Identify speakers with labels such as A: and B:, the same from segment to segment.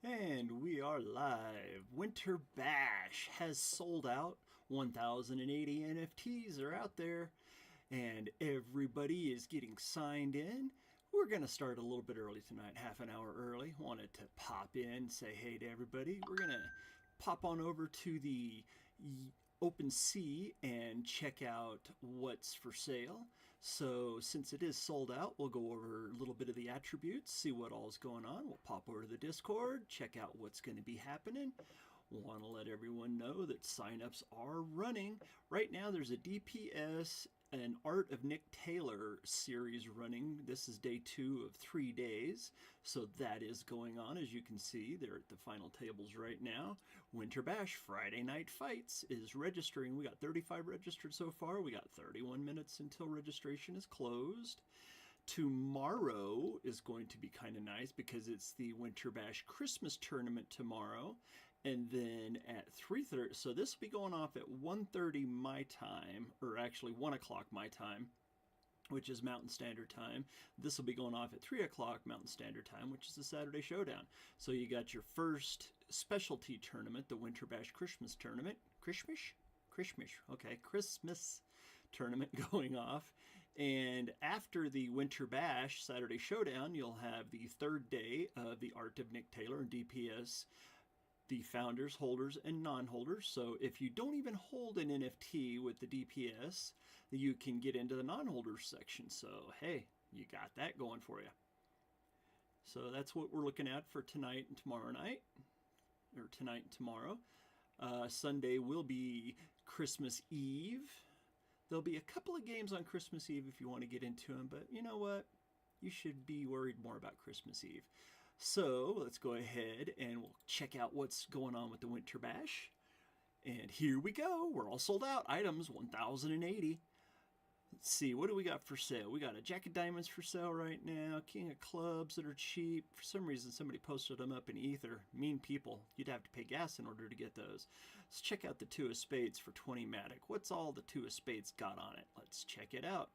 A: And we are live. Winter Bash has sold out. 1,080 NFTs are out there, and everybody is getting signed in. We're going to start a little bit early tonight, half an hour early. Wanted to pop in, say hey to everybody. We're going to pop on over to the OpenSea and check out what's for sale. So since it is sold out, we'll go over a little bit of the attributes, see what all's going on. We'll pop over to the Discord, check out what's going to be happening. Want to let everyone know that signups are running. Right now there's a DPS, an Art of Nick Taylor series running. This is day 2 of 3 days. So that is going on. As you can see, they're at the final tables right now. Winter Bash Friday Night Fights is registering. We got 35 registered so far. We got 31 minutes until registration is closed. Tomorrow is going to be kind of nice because it's the Winter Bash Christmas tournament tomorrow. And then at 3:30, so this will be going off at 1:30 my time, or actually 1 o'clock my time, which is Mountain Standard Time. This will be going off at 3 o'clock Mountain Standard Time, which is the Saturday Showdown. So you got your first specialty tournament, the Winter Bash Christmas tournament. Christmas tournament going off. And after the Winter Bash Saturday Showdown, you'll have the third day of the Art of Nick Taylor and DPS, the founders, holders, and non-holders. So if you don't even hold an NFT with the DPS, you can get into the non-holders section. So hey, you got that going for you. So that's what we're looking at for tonight and tomorrow night, or tonight and tomorrow. Sunday will be Christmas Eve. There'll be a couple of games on Christmas Eve if you want to get into them, but you know what? You should be worried more about Christmas Eve. So let's go ahead and we'll check out what's going on with the Winter Bash. And here we go. We're all sold out. Items 1,080. Let's see, what do we got for sale? We got a Jack of Diamonds for sale right now, King of Clubs that are cheap. For some reason, somebody posted them up in Ether. Mean people. You'd have to pay gas in order to get those. Let's check out the 2 of Spades for 20 Matic. What's all the 2 of Spades got on it? Let's check it out.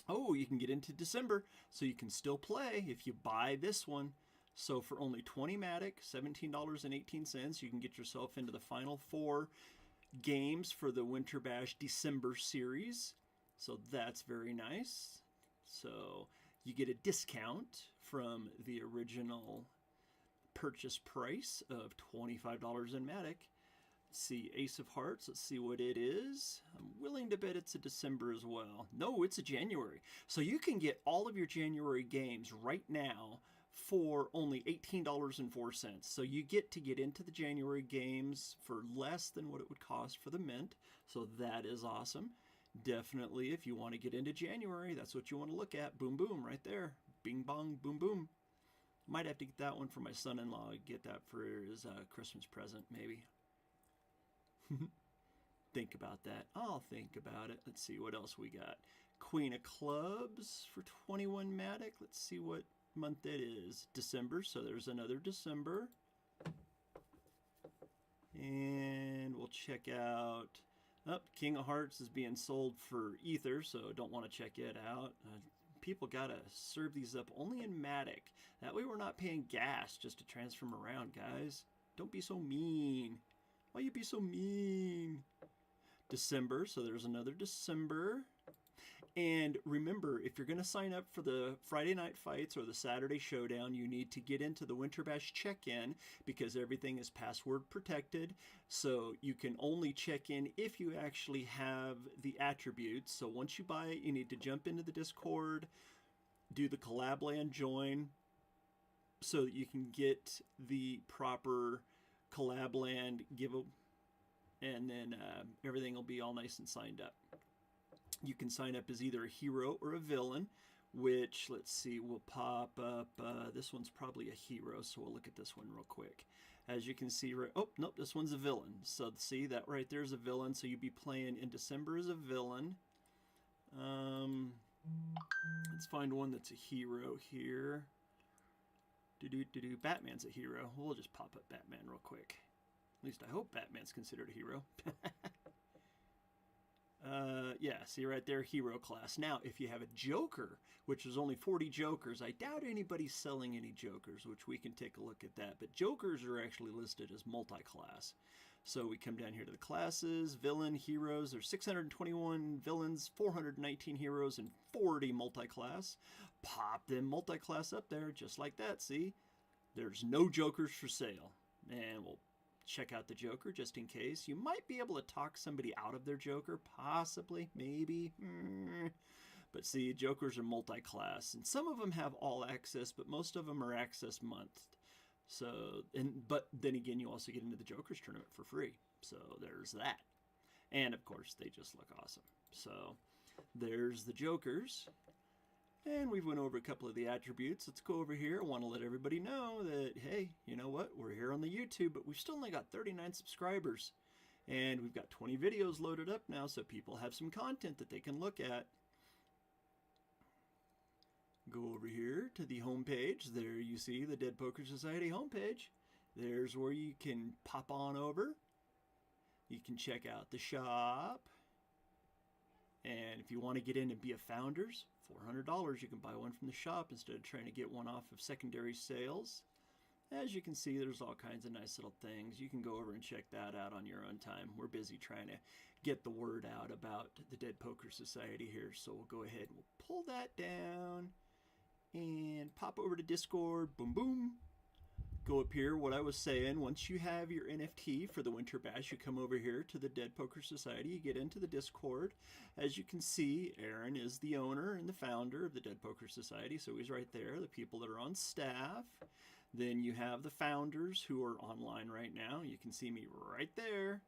A: Oh, you can get into December, so you can still play if you buy this one. So for only 20 Matic, $17.18, you can get yourself into the final 4 games for the Winter Bash December series. So that's very nice. So you get a discount from the original purchase price of $25 in Matic. See, Ace of Hearts, let's see what it is. I'm willing to bet it's a December as well. No, it's a January. So you can get all of your January games right now for only $18.04. So you get to get into the January games for less than what it would cost for the mint. So that is awesome. Definitely, if you want to get into January, that's what you want to look at. Boom, boom, right there. Bing, bong, boom, boom. Might have to get that one for my son-in-law. Get that for his Christmas present, maybe. Think about that. I'll think about it. Let's see what else we got. Queen of Clubs for 21 Matic. Let's see what month it is. December, so there's another December. And we'll check out... King of Hearts is being sold for Ether, so don't want to check it out. People gotta serve these up only in Matic. That way we're not paying gas just to transfer them around, guys. Don't be so mean. Why you be so mean? December, so there's another December. And remember, if you're going to sign up for the Friday Night Fights or the Saturday Showdown, you need to get into the Winter Bash check-in because everything is password protected. So you can only check in if you actually have the attributes. So once you buy it, you need to jump into the Discord, do the collab land join so that you can get the proper collab land and then everything will be all nice and signed up. You can sign up as either a hero or a villain, which, let's see, will pop up. This one's probably a hero, so we'll look at this one real quick. As you can see, oh, nope, this one's a villain. So see, that right there is a villain, so you'd be playing in December as a villain. Let's find one that's a hero here. Batman's a hero. We'll just pop up Batman real quick. At least I hope Batman's considered a hero. Yeah, see right there, hero class. Now, if you have a Joker, which is only 40 Jokers, I doubt anybody's selling any Jokers, which we can take a look at that. But Jokers are actually listed as multi-class. So we come down here to the classes, villain, heroes. There's 621 villains, 419 heroes, and 40 multi-class. Pop them multi-class up there, just like that, see? There's no Jokers for sale. And we'll check out the Joker just in case. You might be able to talk somebody out of their Joker, possibly, maybe. But see, Jokers are multi-class, and some of them have all access, but most of them are access month. So, but then again, you also get into the Jokers tournament for free. So there's that. And of course, they just look awesome. So there's the Jokers. And we've went over a couple of the attributes. Let's go over here. I want to let everybody know that, hey, you know what? We're here on the YouTube, but we've still only got 39 subscribers. And we've got 20 videos loaded up now, so people have some content that they can look at. Go over here to the home page. There you see the Dead Poker Society homepage. There's where you can pop on over. You can check out the shop. And if you want to get in and be a founders, $400, you can buy one from the shop instead of trying to get one off of secondary sales. As you can see, there's all kinds of nice little things. You can go over and check that out on your own time. We're busy trying to get the word out about the Dead Poker Society here. So we'll go ahead and we'll pull that down and pop over to Discord. Boom, boom. Go up here, what I was saying, once you have your NFT for the Winter Bash, you come over here to the Dead Poker Society, you get into the Discord. As you can see, Aaron is the owner and the founder of the Dead Poker Society, so he's right there, the people that are on staff. Then you have the founders who are online right now. You can see me right there,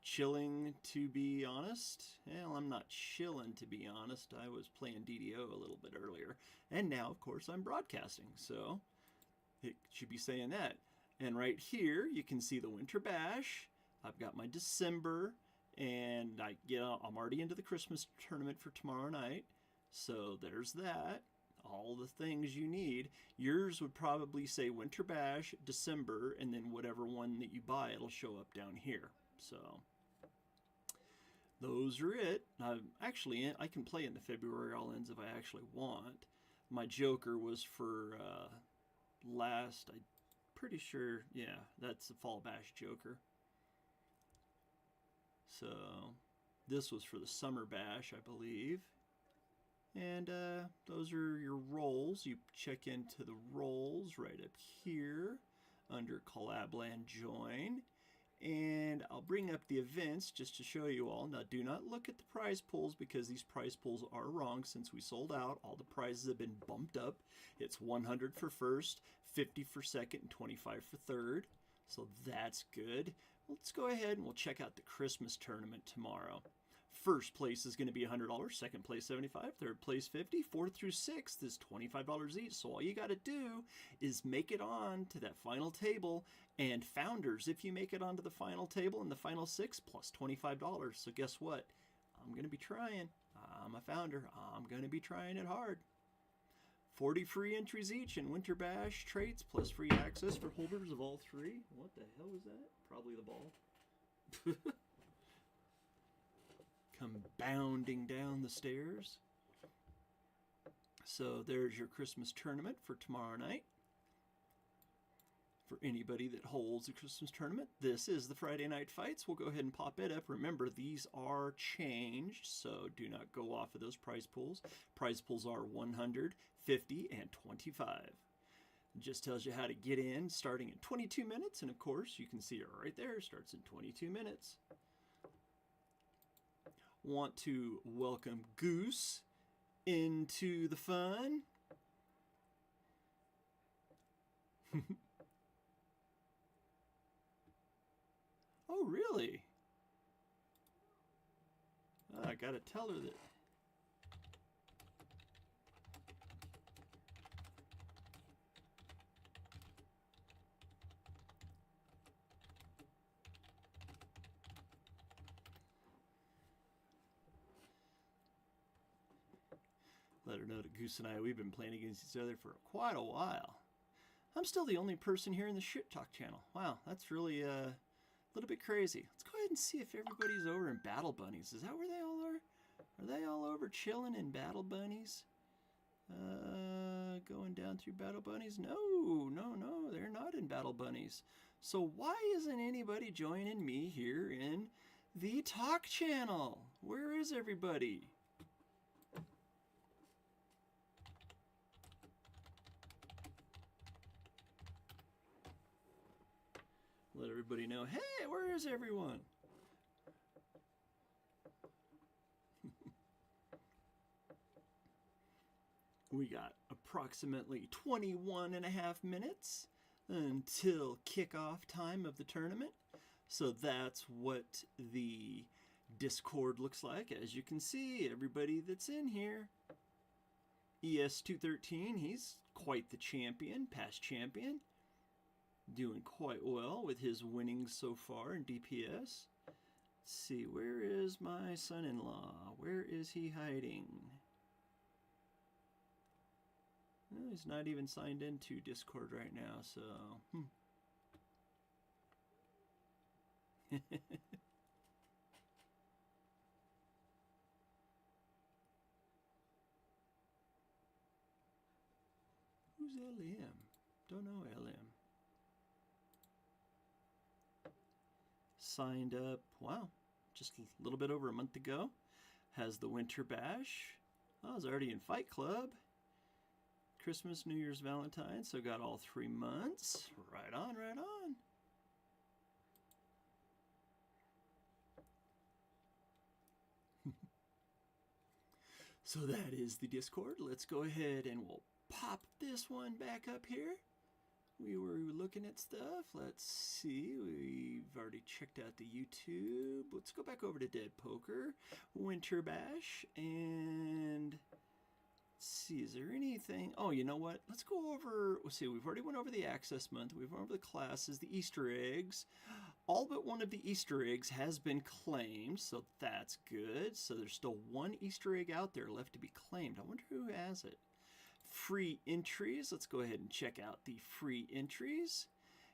A: chilling, to be honest. Well, I'm not chilling, to be honest. I was playing DDO a little bit earlier. And now, of course, I'm broadcasting, so it should be saying that. And right here, you can see the Winter Bash. I've got my December, and I'm already into the Christmas tournament for tomorrow night. So there's that. All the things you need. Yours would probably say Winter Bash, December, and then whatever one that you buy, it'll show up down here. So those are it. Actually, I can play in the February All-Ins if I actually want. My Joker was for last, I'm pretty sure, yeah, that's the Fall Bash Joker. So this was for the Summer Bash, I believe. And those are your roles. You check into the roles right up here under Collabland Join. And I'll bring up the events just to show you all. Now, do not look at the prize pools because these prize pools are wrong since we sold out. All the prizes have been bumped up. It's 100 for first, 50 for second, and 25 for third. So that's good. Let's go ahead and we'll check out the Christmas tournament tomorrow. First place is going to be $100, second place $75, third place $50, fourth through sixth is $25 each. So all you got to do is make it on to that final table. And founders, if you make it onto the final table in the final six, plus $25. So guess what? I'm going to be trying. I'm a founder. I'm going to be trying it hard. 40 free entries each in Winter Bash traits, plus free access for holders of all three. What the hell was that? Probably the ball. Come bounding down the stairs. So there's your Christmas tournament for tomorrow night. For anybody that holds a Christmas tournament, this is the Friday Night Fights. We'll go ahead and pop it up. Remember, these are changed, so do not go off of those prize pools. Prize pools are 100, 50, and 25. It just tells you how to get in, starting in 22 minutes, and of course, you can see it right there. Starts in 22 minutes. Want to welcome Goose into the fun. Oh, really? Oh, I gotta tell her that. Let her know that Goose and I, we've been playing against each other for quite a while. I'm still the only person here in the Shit Talk channel. Wow, that's really a little bit crazy. Let's go ahead and see if everybody's over in Battle Bunnies. Is that where they all are? Are they all over chilling in Battle Bunnies? Going down through Battle Bunnies? No, no, no, they're not in Battle Bunnies. So why isn't anybody joining me here in the Talk channel? Where is everybody? Let everybody know, hey, where is everyone? We got approximately 21 and a half minutes until kickoff time of the tournament. So that's what the Discord looks like. As you can see, everybody that's in here. ES213, he's quite the champion, past champion. Doing quite well with his winnings so far in DPS. Let's see, where is my son-in-law? Where is he hiding? Well, he's not even signed into Discord right now, so... Who's LM? Don't know LM. Signed up, wow, just a little bit over a month ago. Has the Winter Bash. Oh, I was already in Fight Club. Christmas, New Year's, Valentine's, so got all 3 months. Right on, right on. So that is the Discord. Let's go ahead and we'll pop this one back up here. We were looking at stuff. Let's see. We've already checked out the YouTube. Let's go back over to Dead Poker, Winter Bash, and let's see. Is there anything? Oh, you know what? Let's go over. Let's see. We've already went over the Access Month. We've went over the classes, the Easter eggs. All but one of the Easter eggs has been claimed, so that's good. So there's still one Easter egg out there left to be claimed. I wonder who has it. Free entries. Let's go ahead and check out the free entries.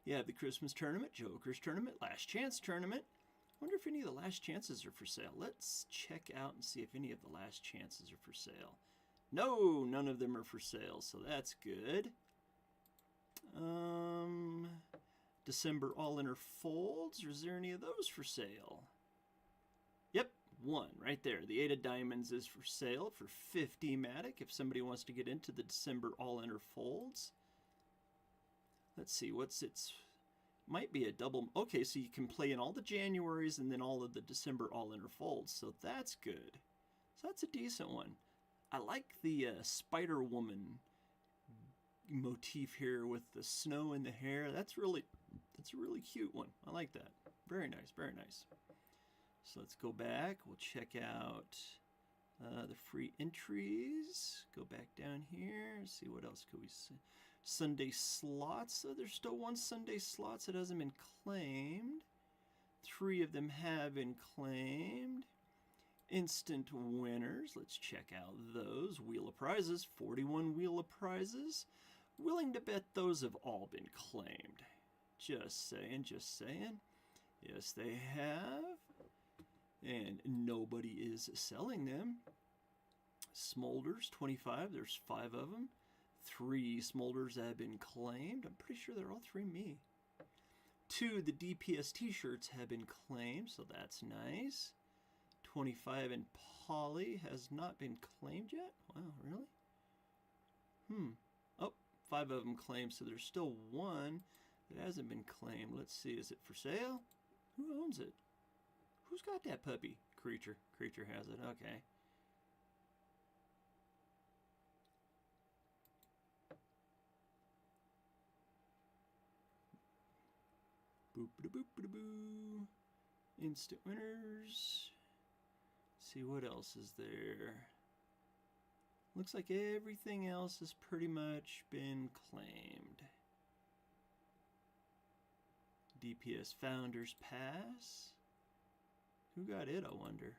A: You have the Christmas tournament, Joker's tournament, Last Chance tournament. I wonder if any of the Last Chances are for sale. Let's check out and see if any of the Last Chances are for sale. No, none of them are for sale, so that's good. December All-Inner Folds. Is there any of those for sale? Yep. One right there. The 8 of Diamonds is for sale for 50 Matic if somebody wants to get into the December All-Inner Folds. Let's see, what's its... Might be a double... Okay, so you can play in all the Januaries and then all of the December All-Inner Folds, so that's good. So that's a decent one. I like the Spider-Woman motif here with the snow in the hair. That's a really cute one. I like that. Very nice, very nice. So let's go back. We'll check out the free entries. Go back down here. See what else could we see. Sunday slots. So there's still one Sunday slots that hasn't been claimed. 3 of them have been claimed. Instant winners. Let's check out those. Wheel of Prizes. 41 Wheel of Prizes. Willing to bet those have all been claimed. Just saying, just saying. Yes, they have. And nobody is selling them. Smolders, 25. There's 5 of them. 3 Smolders have been claimed. I'm pretty sure they're all 3 me. 2 the DPS t-shirts have been claimed, so that's nice. 25 and Poly has not been claimed yet. Wow, really? Oh, 5 of them claimed, so there's still 1 that hasn't been claimed. Let's see, is it for sale? Who owns it? Who's got that puppy? Creature. Creature has it. Okay. Boop-a-da-boop-a-da-boo. Instant winners. See what else is there. Looks like everything else has pretty much been claimed. DPS Founders Pass. Who got it, I wonder?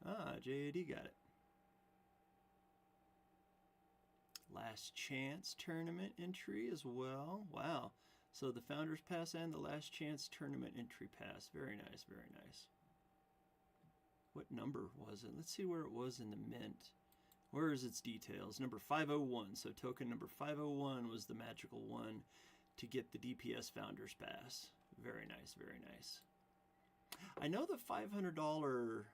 A: Ah, JAD got it. Last Chance Tournament entry as well. Wow. So the Founders Pass and the Last Chance Tournament entry pass. Very nice, very nice. What number was it? Let's see where it was in the mint. Where is its details? Number 501. So token number 501 was the magical one to get the DPS Founders Pass. Very nice, very nice. I know the $500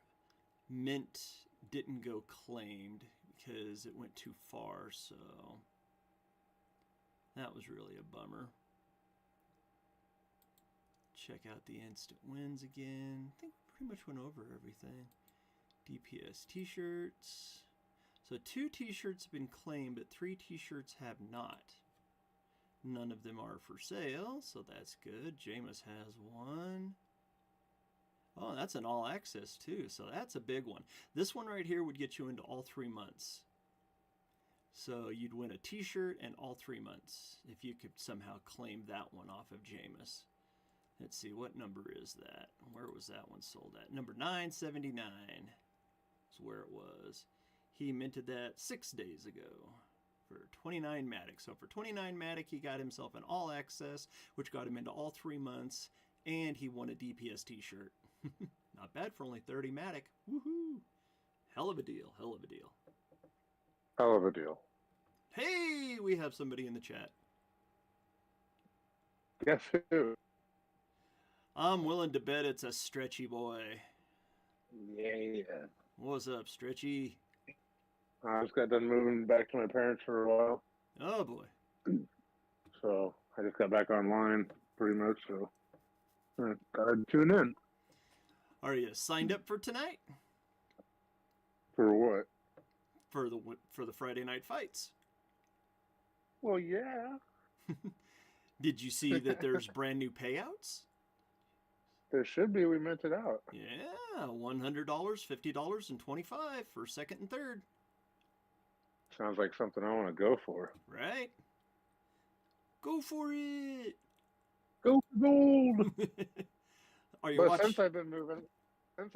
A: mint didn't go claimed because it went too far, so that was really a bummer. Check out the instant wins again. I think pretty much went over everything. DPS t-shirts. So 2 t-shirts have been claimed, but 3 t-shirts have not. None of them are for sale, so that's good. Jameis has one. Oh, that's an all access too, so that's a big one. This one right here would get you into all 3 months. So you'd win a t-shirt and all 3 months if you could somehow claim that one off of Jameis. Let's see, what number is that? Where was that one sold at? Number 979 is where it was. He minted that 6 days ago for 29 Matic. So for 29 Matic, he got himself an all access, which got him into all 3 months, and he won a DPS t-shirt. Not bad for only 30 Matic. Woohoo! Hell of a deal, hell of a deal.
B: Hell of a deal.
A: Hey, we have somebody in the chat.
B: Guess who?
A: I'm willing to bet it's a Stretchy boy.
B: Yeah.
A: What's up, Stretchy?
B: I just got done moving back to my parents for a while.
A: Oh, boy.
B: So I just got back online pretty much, so I gotta tune in.
A: Are you signed up for tonight?
B: For what?
A: For the Friday night fights.
B: Well, yeah.
A: Did you see that there's brand new payouts?
B: There should be. We meant it out.
A: Yeah, $100, $50, and $25 for second and third.
B: Sounds like something I want to go for.
A: Right? Go for it.
B: Go for gold.
A: Are you
B: but
A: watching?
B: since I've been moving, I'm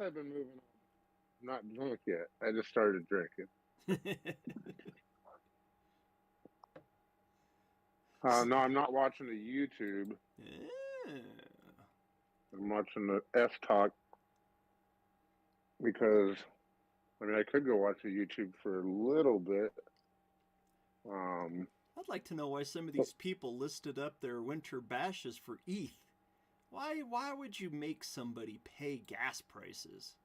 B: not drunk yet. I just started drinking. No, I'm not watching the YouTube.
A: Yeah.
B: I'm watching the F-Talk because, I mean, I could go watch the YouTube for a little bit.
A: I'd like to know why some of these people listed up their winter bashes for ETH. Why would you make somebody pay gas prices?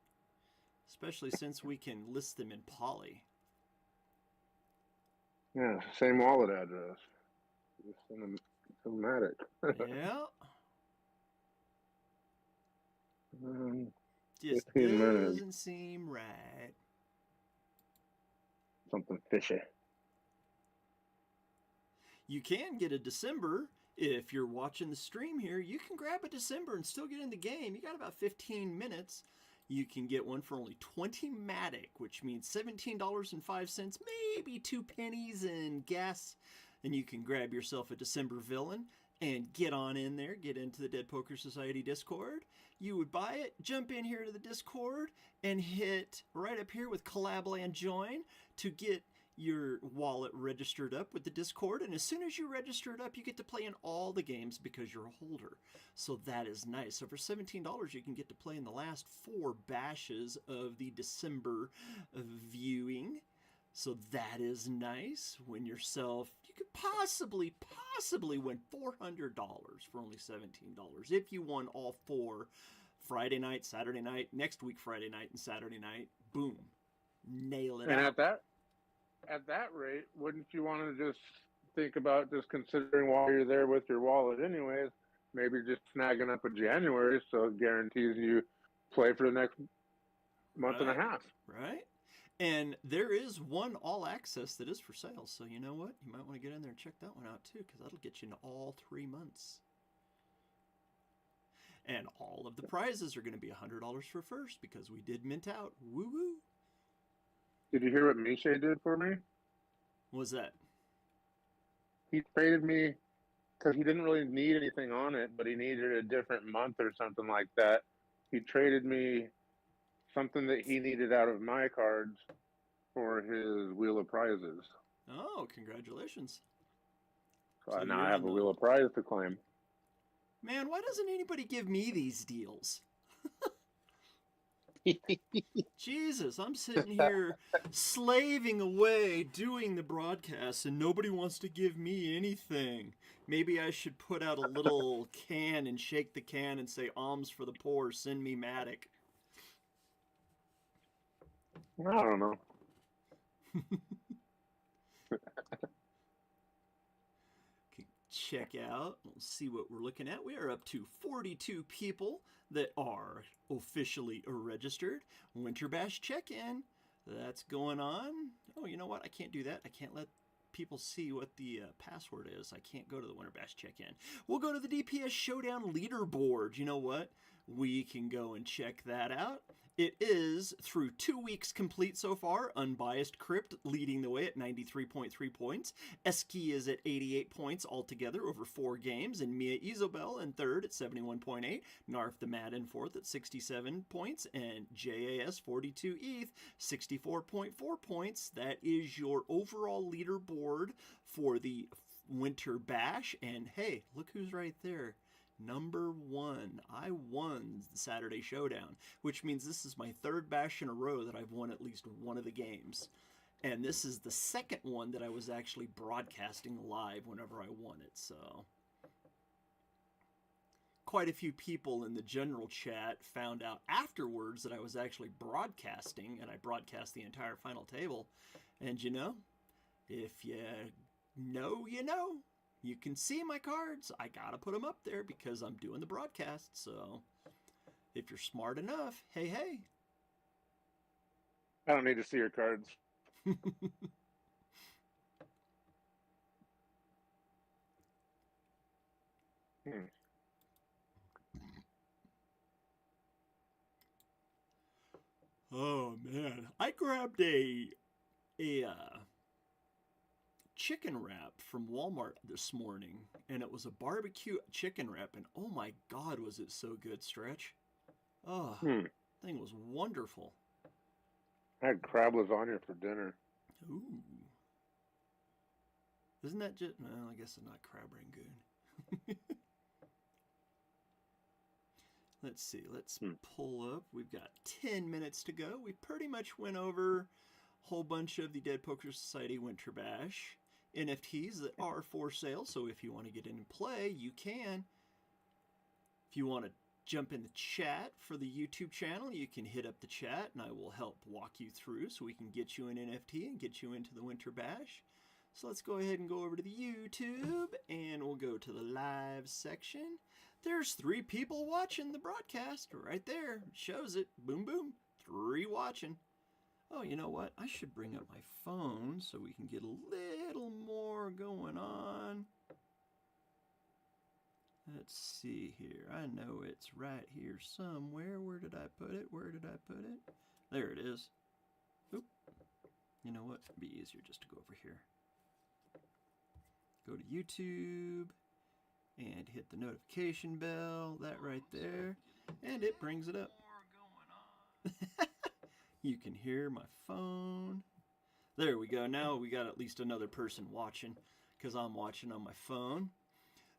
A: Especially since we can list them in poly.
B: Yeah, same wallet address. Just cinematic.
A: Yeah. Just
B: 15
A: doesn't
B: minutes.
A: seem right.
B: Something fishy.
A: You can get a December if you're watching the stream here. You can grab a December and still get in the game. You got about 15 minutes. You can get one for only 20 Matic, which means $17.05, maybe 2 pennies in gas. And you can grab yourself a December villain and get on in there, get into the Dead Poker Society Discord. You would buy it, jump in here to the Discord, and hit right up here with Collabland Join to get your wallet registered up with the Discord. And as soon as you register it up, you get to play in all the games because you're a holder. So that is nice. So for $17, you can get to play in the last 4 bashes of the December viewing. So that is nice. Win yourself, you could possibly win $400 for only $17 if you won all 4 Friday night, Saturday night, next week Friday night and Saturday night. Boom. Nail it
B: And
A: out.
B: at that rate, wouldn't you want to just think about just considering while you're there with your wallet anyways, maybe just snagging up a January so it guarantees you play for the next month and a half.
A: Right. And there is one all access that is for sale. So you know what? You might want to get in there and check that one out too, because that'll get you into all 3 months. And all of the prizes are going to be $100 for first because we did mint out. Woo woo.
B: Did you hear what Miche did for me?
A: What was that?
B: He traded me because he didn't really need anything on it, but he needed a different month or something like that. He traded me something that he needed out of my cards for his Wheel of Prizes.
A: Oh, congratulations.
B: So now I have a Wheel of Prize to claim.
A: Man, why doesn't anybody give me these deals? Jesus, I'm sitting here slaving away doing the broadcast and nobody wants to give me anything. Maybe I should put out a little can and shake the can and say, alms for the poor, send me Matic.
B: I don't know.
A: Check out, let's see what we're looking at. We are up to 42 people that are officially registered. Winter Bash check-in, that's going on. Oh, you know what? I can't do that. I can't let people see what the password is. I can't go to the Winter Bash check-in. We'll go to the DPS Showdown leaderboard. You know what? We can go and check that out. It is, through 2 weeks complete so far, Unbiased Crypt leading the way at 93.3 points. Eski is at 88 points altogether over 4 games, and Mia Isobel in third at 71.8. Narf the Mad in fourth at 67 points, and JAS 42 ETH 64.4 points. That is your overall leaderboard for the Winter Bash, and hey, look who's right there. Number 1. I won the Saturday Showdown, which means this is my 3rd bash in a row that I've won at least one of the games. And this is the 2nd one that I was actually broadcasting live whenever I won it, so. Quite a few people in the general chat found out afterwards that I was actually broadcasting, and I broadcast the entire final table. And you know, if you know, you know. You can see my cards. I gotta put them up there because I'm doing the broadcast. So if you're smart enough, hey, hey.
B: I don't need to see your cards.
A: Oh man, I grabbed a chicken wrap from Walmart this morning, and it was a barbecue chicken wrap, and oh my god, was it so good, Stretch. Oh, thing was wonderful.
B: I had crab lasagna for dinner.
A: Ooh. Isn't that just, well, I guess it's not crab rangoon. Let's see, let's pull up. We've got 10 minutes to go. We pretty much went over a whole bunch of the Dead Poker Society Winter Bash NFTs that are for sale, so if you want to get in and play, you can. If you want to jump in the chat for the YouTube channel, you can hit up the chat and I will help walk you through so we can get you an NFT and get you into the Winter Bash. So let's go ahead and go over to the YouTube and we'll go to the live section. There's 3 people watching the broadcast right there. It shows it. Boom, boom. 3 watching. Oh, you know what? I should bring up my phone so we can get a little more going on. Let's see here. I know it's right here somewhere. Where did I put it? Where did I put it? There it is. Oop. You know what? It'd be easier just to go over here. Go to YouTube and hit the notification bell. That right there. And it brings it up. You can hear my phone. There we go. Now we got at least another person watching because I'm watching on my phone.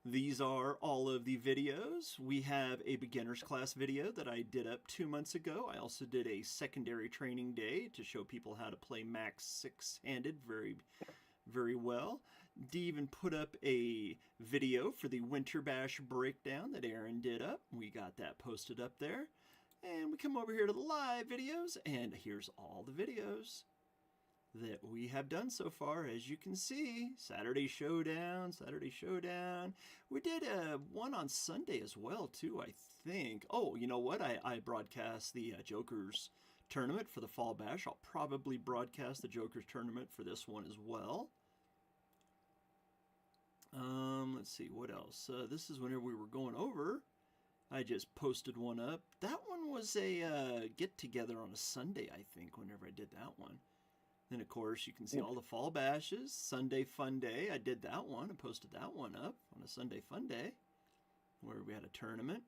A: These are all of the videos. We have a beginner's class video that I did up 2 months ago. I also did a secondary training day to show people how to play max 6-handed very, very well. D even put up a video for the Winter Bash breakdown that Aaron did up. We got that posted up there. And we come over here to the live videos, and here's all the videos that we have done so far. As you can see, Saturday Showdown, Saturday Showdown. We did one on Sunday as well, too, I think. Oh, you know what? I broadcast the Jokers tournament for the Fall Bash. I'll probably broadcast the Jokers tournament for this one as well. Let's see, what else? This is whenever we were going over. I just posted one up. That one was a get-together on a Sunday, I think, whenever I did that one. Then, of course, you can see all the fall bashes. Sunday Fun Day, I did that one. I posted that one up on a Sunday Fun Day where we had a tournament.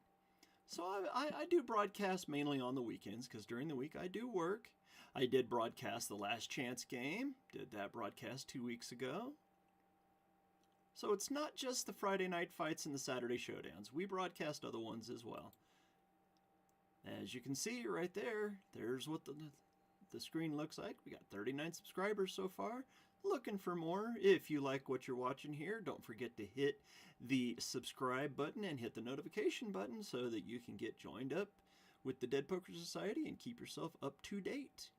A: So I do broadcast mainly on the weekends because during the week I do work. I did broadcast the Last Chance game. Did that broadcast 2 weeks ago. So it's not just the Friday night fights and the Saturday showdowns. We broadcast other ones as well. As you can see right there, there's what the screen looks like. We got 39 subscribers so far. Looking for more. If you like what you're watching here, don't forget to hit the subscribe button and hit the notification button so that you can get joined up with the Dead Poker Society and keep yourself up to date.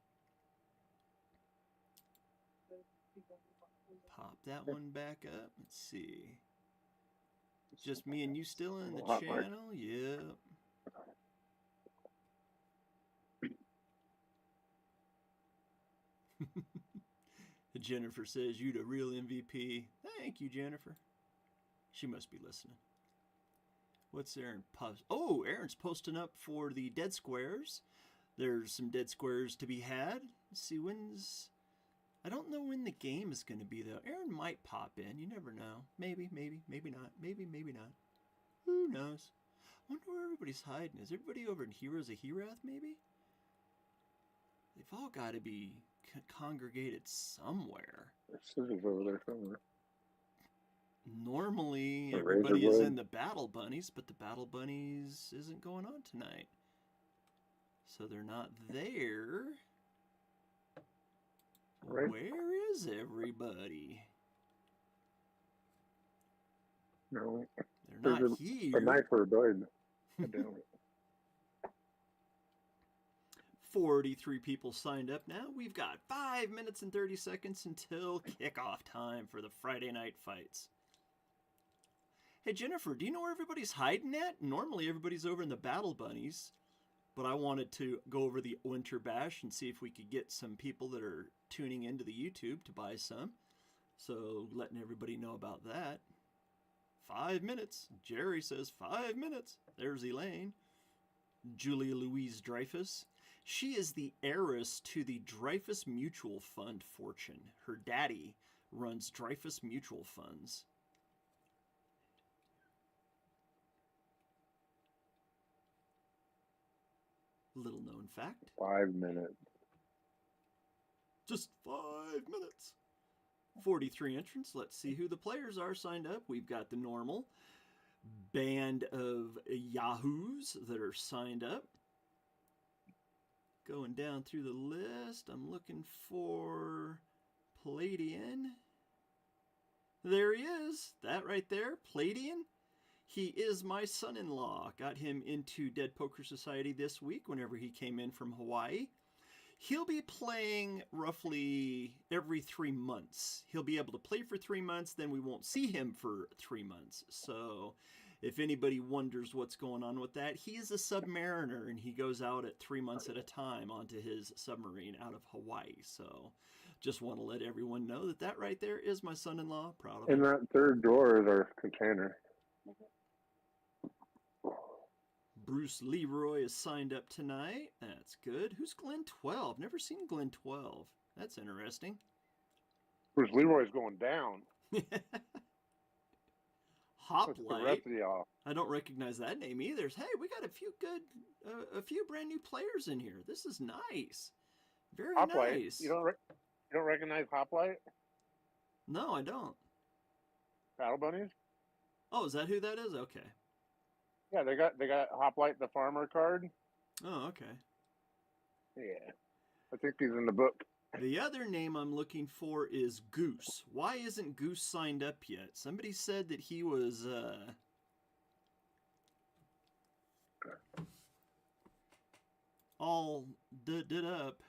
A: Pop that one back up. Let's see. Just me and you still in the channel? Yep. Jennifer says, "You the real MVP." Thank you, Jennifer. She must be listening. What's Aaron post? Oh, Aaron's posting up for the dead squares. There's some dead squares to be had. Let's see, when's... I don't know when the game is going to be, though. Aaron might pop in. You never know. Maybe, maybe, maybe not. Maybe, maybe not. Who knows? I wonder where everybody's hiding. Is everybody over in Heroes of Herath, maybe? They've all got to be congregated somewhere.
B: Scissors over there somewhere.
A: Normally, everybody is in the Battle Bunnies, but the Battle Bunnies isn't going on tonight. So they're not there. Right. Where is everybody?
B: No.
A: They're not here.
B: A knife or a blade.
A: 43 people signed up now. We've got 5 minutes and 30 seconds until kickoff time for the Friday night fights. Hey, Jennifer, do you know where everybody's hiding at? Normally, everybody's over in the Battle Bunnies, but I wanted to go over the Winter Bash and see if we could get some people that are tuning into the YouTube to buy some. So, letting everybody know about that. 5 minutes. Jerry says 5 minutes. There's Elaine. Julia Louise Dreyfus. She is the heiress to the Dreyfus Mutual Fund fortune. Her daddy runs Dreyfus Mutual Funds. Little known fact.
B: 5 minutes.
A: Just 5 minutes. 43 entrants. Let's see who the players are signed up. We've got the normal band of yahoos that are signed up. Going down through the list, I'm looking for Palladian. There he is. That right there, Palladian. He is my son-in-law. Got him into Dead Poker Society this week whenever he came in from Hawaii. He'll be playing roughly every 3 months. He'll be able to play for 3 months, then we won't see him for 3 months. So if anybody wonders what's going on with that, he is a submariner and he goes out at 3 months at a time onto his submarine out of Hawaii. So just want to let everyone know that that right there is my son-in-law. Proud of him.
B: In that third drawer is our container.
A: Bruce Leroy is signed up tonight. That's good. Who's Glenn 12? Never seen Glenn 12. That's interesting.
B: Bruce Leroy's going down.
A: Hoplite. I don't recognize that name either. Hey, we got a few brand new players in here. This is nice. Very
B: Hoplite.
A: nice.
B: You don't recognize Hoplite?
A: No, I don't.
B: Battle Bunnies?
A: Oh, is that who that is? Okay.
B: Yeah, they got Hoplite the farmer card.
A: Oh, okay.
B: Yeah. I think he's in the book.
A: The other name I'm looking for is Goose. Why isn't Goose signed up yet? Somebody said that he was all did up.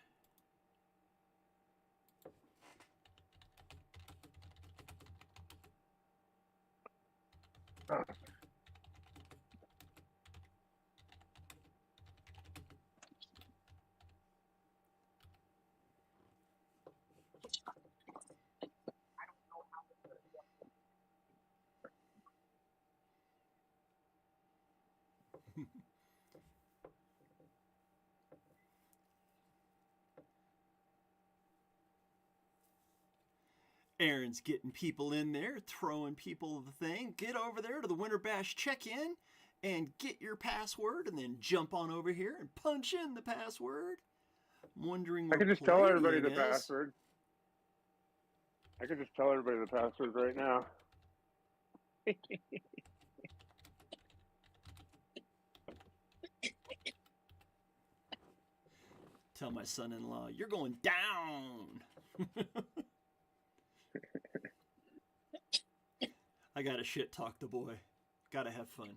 A: Aaron's getting people in there, throwing people the thing. Get over there to the Winter Bash check-in and get your password, and then jump on over here and punch in the password. I'm wondering where
B: I can just tell everybody the
A: is.
B: password. I can just tell everybody the password right now.
A: Tell my son-in-law, you're going down. I gotta shit talk the boy. Gotta have fun.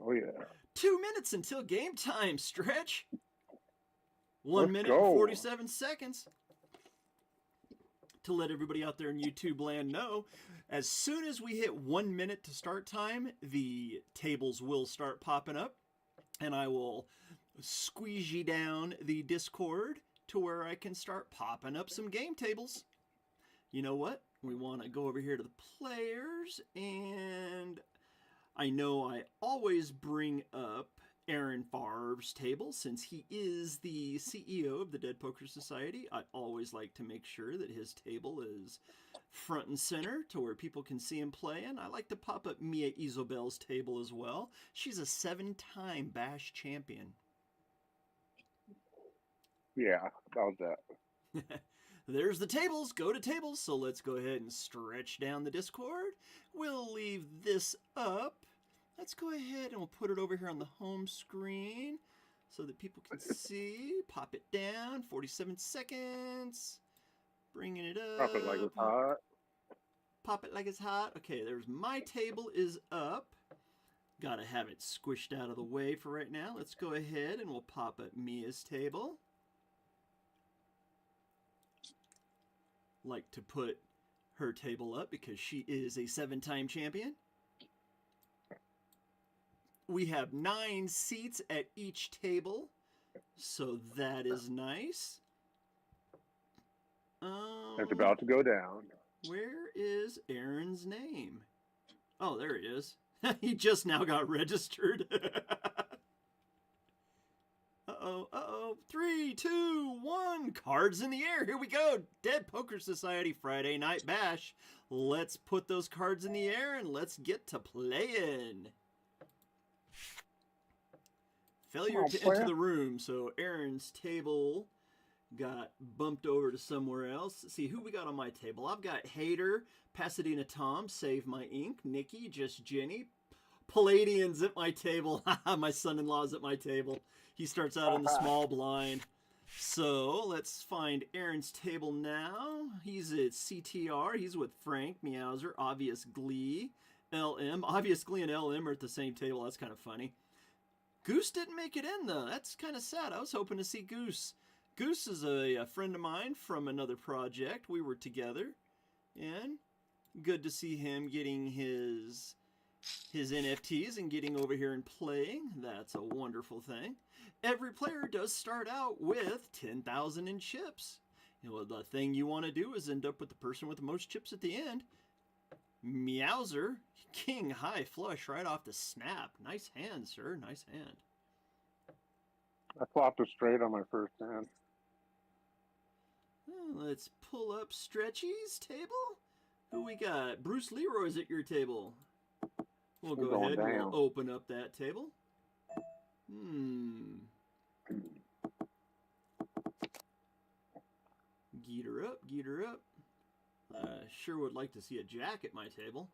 B: Oh yeah.
A: 2 minutes until game time, Stretch. 1
B: Let's
A: minute
B: go.
A: and 47 seconds. To let everybody out there in YouTube land know, as soon as we hit 1 minute to start time, the tables will start popping up, and I will squeegee down the Discord to where I can start popping up some game tables. You know what? We want to go over here to the players, and I know I always bring up Aaron Favre's table since he is the CEO of the Dead Poker Society. I always like to make sure that his table is front and center to where people can see him playing. I like to pop up Mia Isobel's table as well. She's a 7-time Bash champion.
B: Yeah, about that.
A: There's the tables. Go to tables. So let's go ahead and stretch down the Discord. We'll leave this up. Let's go ahead and we'll put it over here on the home screen so that people can see. Pop it down. 47 seconds. Bringing it up.
B: Pop it like it's hot.
A: Pop it like it's hot. Okay, there's my table is up. Gotta have it squished out of the way for right now. Let's go ahead and we'll pop up Mia's table. Like to put her table up because she is a 7-time champion. We have 9 seats at each table, so that is nice.
B: It's about to go down.
A: Where is Aaron's name? Oh, there he is. He just now got registered. Uh-oh. 3, 2, 1. Cards in the air. Here we go. Dead Poker Society Friday Night Bash. Let's put those cards in the air and let's get to playing. Failure to enter the room. So Aaron's table got bumped over to somewhere else. Let's see who we got on my table. I've got Hater, Pasadena Tom, Save My Ink, Nikki, Just Jenny, Palladian's at my table. My son-in-law's at my table. He starts out in the small blind. So let's find Aaron's table now. He's at CTR. He's with Frank, Meowser, Obvious Glee, LM. Obvious Glee and LM are at the same table. That's kind of funny. Goose didn't make it in, though. That's kind of sad. I was hoping to see Goose. Goose is a friend of mine from another project. We were together. And good to see him getting his NFTs and getting over here and playing. That's a wonderful thing. Every player does start out with 10,000 in chips. You know, the thing you want to do is end up with the person with the most chips at the end. Meowser, king high flush right off the snap. Nice hand, sir. Nice hand.
B: I flopped a straight on my first hand.
A: Let's pull up Stretchy's table. Who we got? Bruce Leroy's at your table. We'll go ahead and we'll open up that table. Geet her up. Sure would like to see a jack at my table.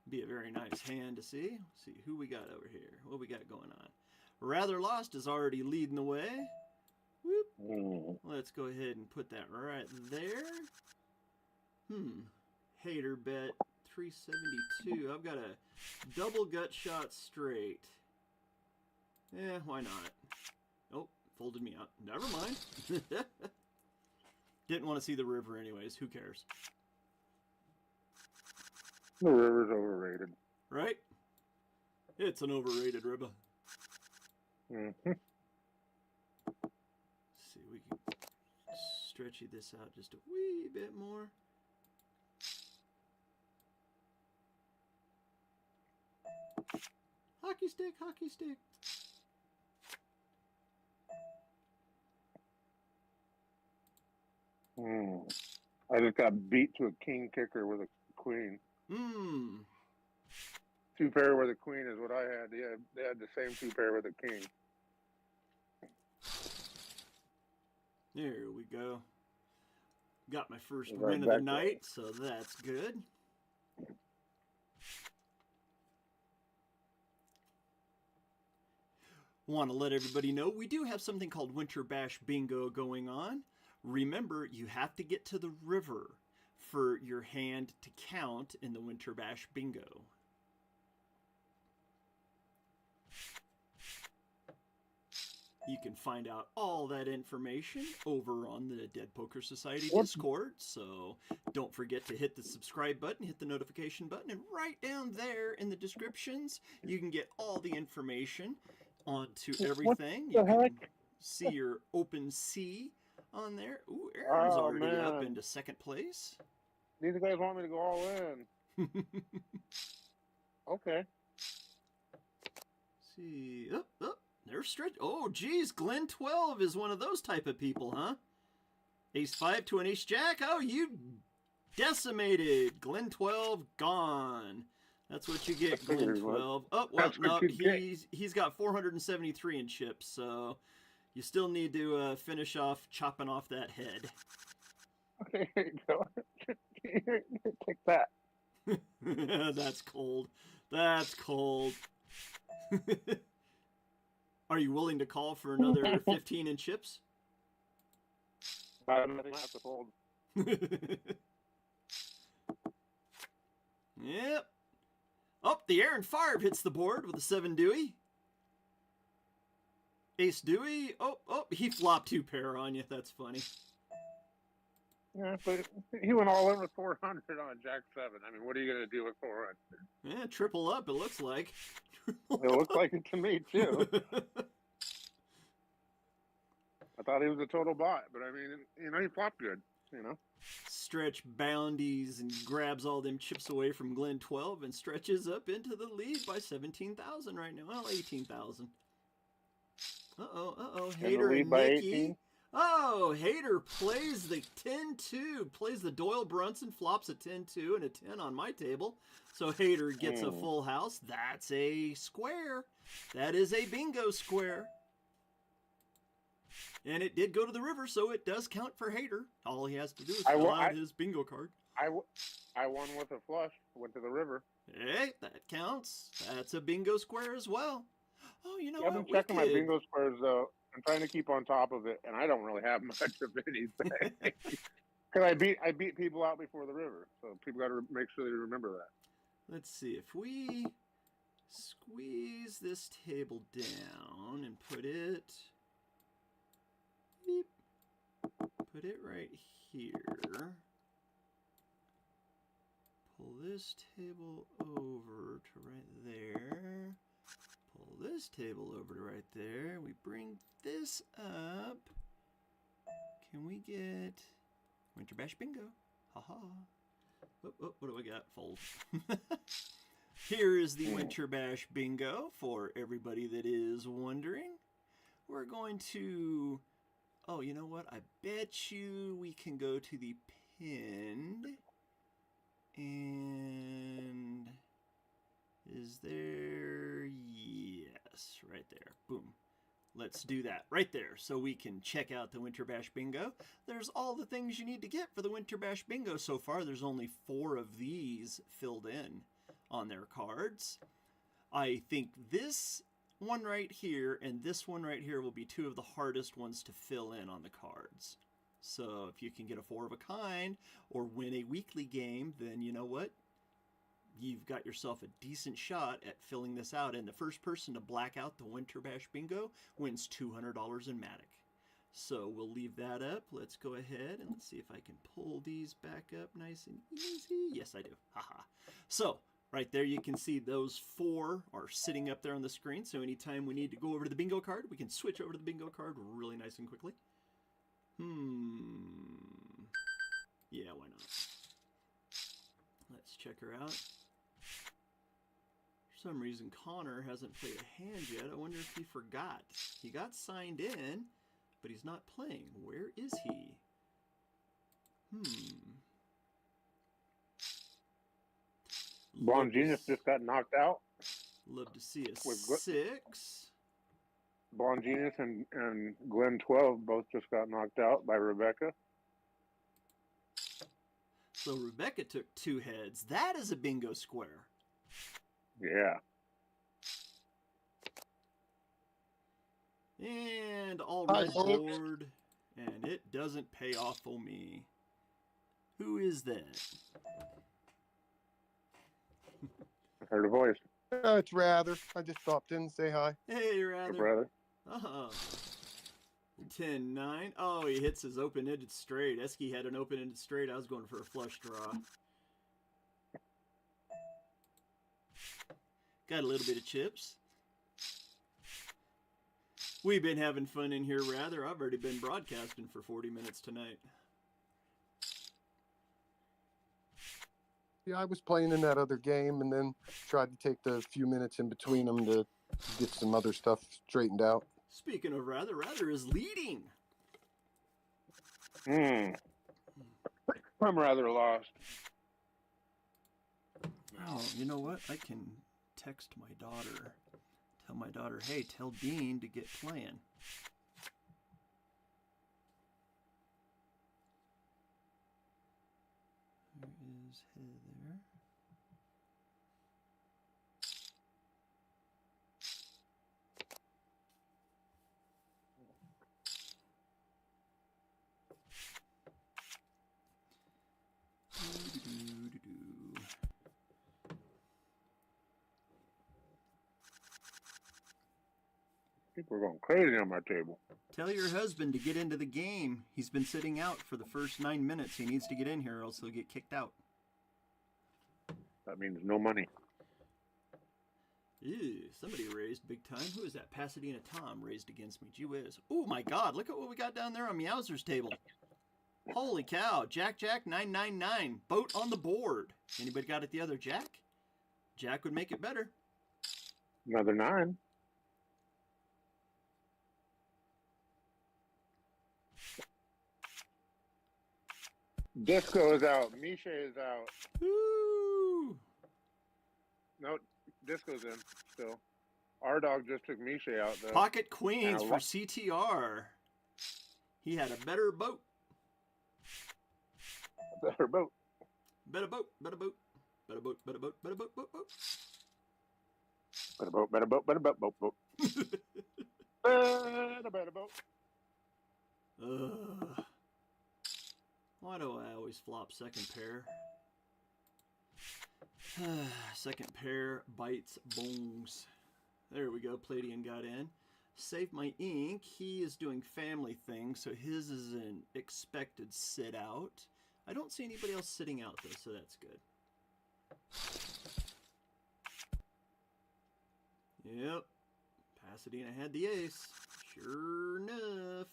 A: Be a very nice hand to see. Let's see who we got over here. What we got going on? Rather Lost is already leading the way. Whoop. Let's go ahead and put that right there. Hater bet 372. I've got a double gut shot straight. Why not? Oh, folded me out. Never mind. Didn't want to see the river anyways. Who cares?
B: The river's overrated.
A: Right? It's an overrated river. Let's see, we can stretchy this out just a wee bit more. Hockey stick, hockey stick.
B: I just got beat to a king kicker with a queen. 2 pair with a queen is what I had. They had the same 2 pair with a king.
A: There we go. Got my first win of the night, so that's good. Want to let everybody know we do have something called Winter Bash Bingo going on. Remember, you have to get to the river for your hand to count in the Winter Bash Bingo. You can find out all that information over on the Dead Poker Society Discord. So don't forget to hit the subscribe button, hit the notification button, and right down there in the descriptions, you can get all the information onto everything. You can see your OpenSea on there. Ooh, Aaron's already up into second place.
B: These guys want me to go all in. Okay.
A: See. There's stretch. Oh, geez. Glenn 12 is one of those type of people, huh? Ace 5 to an ace jack. Oh, you decimated. Glenn 12 gone. That's what you get, Glenn 12. Oh, well, no, he's got 473 in chips, so you still need to finish off chopping off that head.
B: Okay, here you go. Take that.
A: That's cold. That's cold. Are you willing to call for another 15 in chips?
B: Nothing left to fold.
A: Yep. Oh, the Aaron Favre hits the board with a 7 Dewey. Ace Dewey. Oh, he flopped 2 pair on you. That's funny.
B: Yeah, but he went all in with 400 on Jack 7. I mean, what are you going to do with 400?
A: Yeah, triple up, it looks like.
B: It looks like it to me, too. I thought he was a total bot, but I mean, he flopped good,
A: Stretch bounties and grabs all them chips away from Glenn 12 and stretches up into the lead by 17,000 right now. Well, 18,000. Hater and Nikki. Oh, Hater plays the 10-2, plays the Doyle Brunson, flops a 10-2 and a 10 on my table. So Hater gets a full house. That's a square. That is a bingo square. And it did go to the river, so it does count for Hater. All he has to do is fill out his bingo card.
B: I won with a flush, went to the river.
A: Hey, that counts. That's a bingo square as well. Oh, you know
B: what? I've been checking my bingo squares, though. I'm trying to keep on top of it, and I don't really have much of anything. Because I beat people out before the river, so people got to make sure they remember that.
A: Let's see, if we squeeze this table down and put it right here. Pull this table over to right there. Pull this table over to right there. We bring this up. Can we get Winter Bash Bingo? Haha. What do I got? Fold. Here is the Winter Bash Bingo for everybody that is wondering. We're going to... Oh, you know what? I bet you we can go to the pinned. And... Is there... Yes, right there. Boom. Let's do that right there so we can check out the Winter Bash Bingo. There's all the things you need to get for the Winter Bash Bingo. So far, there's only 4 of these filled in on their cards. I think this one right here and this one right here will be 2 of the hardest ones to fill in on the cards. So if you can get a 4 of a kind or win a weekly game, then you know what? You've got yourself a decent shot at filling this out. And the first person to black out the Winter Bash Bingo wins $200 in Matic. So we'll leave that up. Let's go ahead and let's see if I can pull these back up nice and easy. Yes, I do. Haha. So right there you can see those 4 are sitting up there on the screen. So anytime we need to go over to the bingo card, we can switch over to the bingo card really nice and quickly. Yeah, why not? Let's check her out. For some reason, Connor hasn't played a hand yet. I wonder if he forgot. He got signed in, but he's not playing. Where is he?
B: Blonde Genius just got knocked out.
A: Love to see a 6.
B: Blonde Genius and Glenn 12 both just got knocked out by Rebecca.
A: So Rebecca took 2 heads. That is a bingo square.
B: Yeah.
A: And all
C: Hi,
A: red
C: folks.
A: board. And it doesn't pay off for me. Who is that?
B: I heard a voice.
C: It's Rather. I just stopped in to say hi.
A: Hey,
B: Hey,
A: Rather.
B: brother.
A: 10-9. Oh, he hits his open-ended straight. Esky had an open-ended straight. I was going for a flush draw. Got a little bit of chips. We've been having fun in here, Rather. I've already been broadcasting for 40 minutes tonight.
C: Yeah, I was playing in that other game and then tried to take the few minutes in between them to get some other stuff straightened out.
A: Speaking of Rather, Rather is leading.
B: I'm rather lost.
A: Oh, you know what? I can text my daughter. Tell my daughter, hey, tell Dean to get playing. Where is Heather?
B: People are going crazy on my table.
A: Tell your husband to get into the game. He's been sitting out for the first 9 minutes. He needs to get in here or else he'll get kicked out.
B: That means no money.
A: Ew, somebody raised big time. Who is that? Pasadena Tom raised against me. Gee whiz. Oh my god, look at what we got down there on Meowser's table. Holy cow. Jack, 999. Boat on the board. Anybody got it the other Jack? Jack would make it better.
B: Another 9. Disco is out. Misha is out.
A: Woo!
B: No, Disco's in still. Our dog just took Misha out, though.
A: Pocket Queens for CTR. He had a better boat.
B: Better boat.
A: Better boat. Better boat. Better boat. Better boat. Better boat. Boat. Boat.
B: Better boat. Better boat. Better boat. Boat. Boat. Better boat.
A: Why do I always flop second pair? Second pair bites bongs. There we go. Palladian got in. Save my ink. He is doing family things, so his is an expected sit out. I don't see anybody else sitting out though, so that's good. Yep. Pasadena had the ace. Sure enough.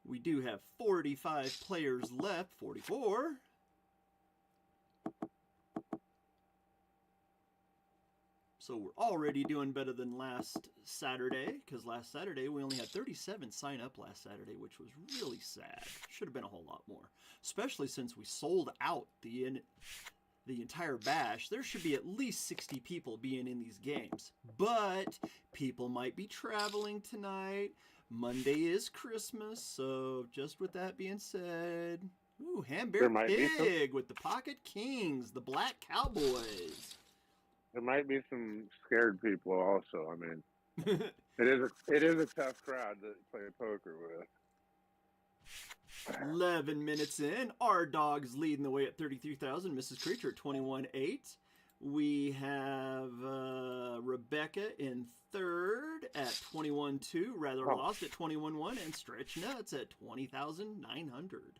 A: We do have 45 players left. 44. So we're already doing better than last Saturday, because last Saturday we only had 37 sign up last Saturday, which was really sad. Should have been a whole lot more, especially since we sold out the entire bash. There should be at least 60 people being in these games, but people might be traveling tonight. Monday is Christmas, so just with that being said, ooh, Hamburg Pig with the Pocket Kings, the Black Cowboys.
B: There might be some scared people also. I mean, it is a tough crowd to play poker with.
A: 11 minutes in, our dog's leading the way at 33,000. Mrs. Creature at 21.8. We have Rebecca in third at 21.2. Rather Lost at 21.1, and Stretch Nuts at 20,900.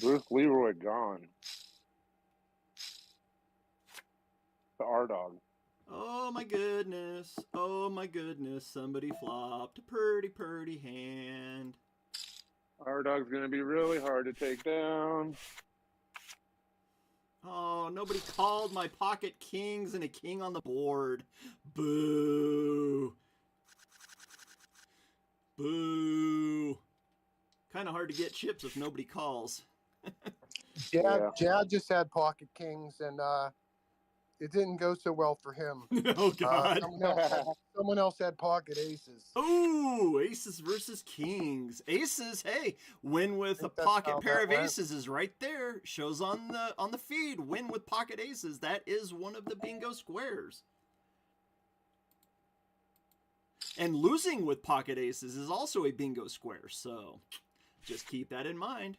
B: Bruce Leroy gone. The R dog.
A: Oh my goodness. Oh my goodness. Somebody flopped a purty hand.
B: R dog's gonna be really hard to take down.
A: Oh, nobody called my pocket kings and a king on the board. Boo. Boo. Kind of hard to get chips if nobody calls.
C: Jad just had pocket kings, and it didn't go so well for him.
A: Oh God.
C: Someone else had pocket aces.
A: Oh, aces versus kings. Aces, hey, win with a
C: that's
A: pocket
C: how
A: pair
C: that
A: of
C: went.
A: aces is right there. Shows on the feed. Win with pocket aces. That is one of the bingo squares. And losing with pocket aces is also a bingo square. So just keep that in mind.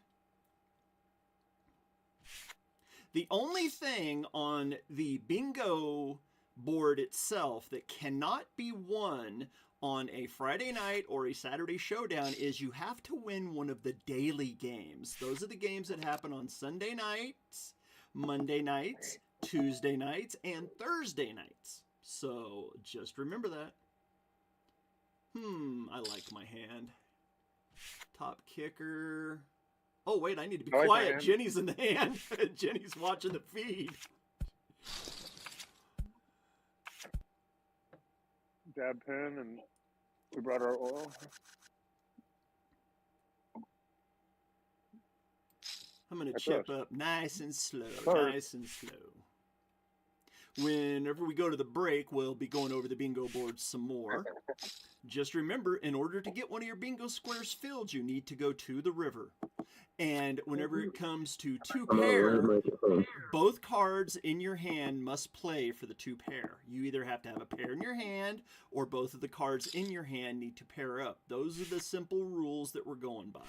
A: The only thing on the bingo board itself that cannot be won on a Friday night or a Saturday showdown is you have to win one of the daily games. Those are the games that happen on Sunday nights, Monday nights, Tuesday nights, and Thursday nights. So just remember that. I like my hand. Top kicker. Oh, wait, I need to be quiet. Jenny's in the hand. Jenny's watching the feed.
B: Dab pen, and we brought our oil.
A: I'm going to chip up nice and slow, nice and slow. Whenever we go to the break, we'll be going over the bingo board some more. Just remember, in order to get one of your bingo squares filled, you need to go to the river. And whenever it comes to two pair, both cards in your hand must play for the two pair. You either have to have a pair in your hand or both of the cards in your hand need to pair up. Those are the simple rules that we're going by.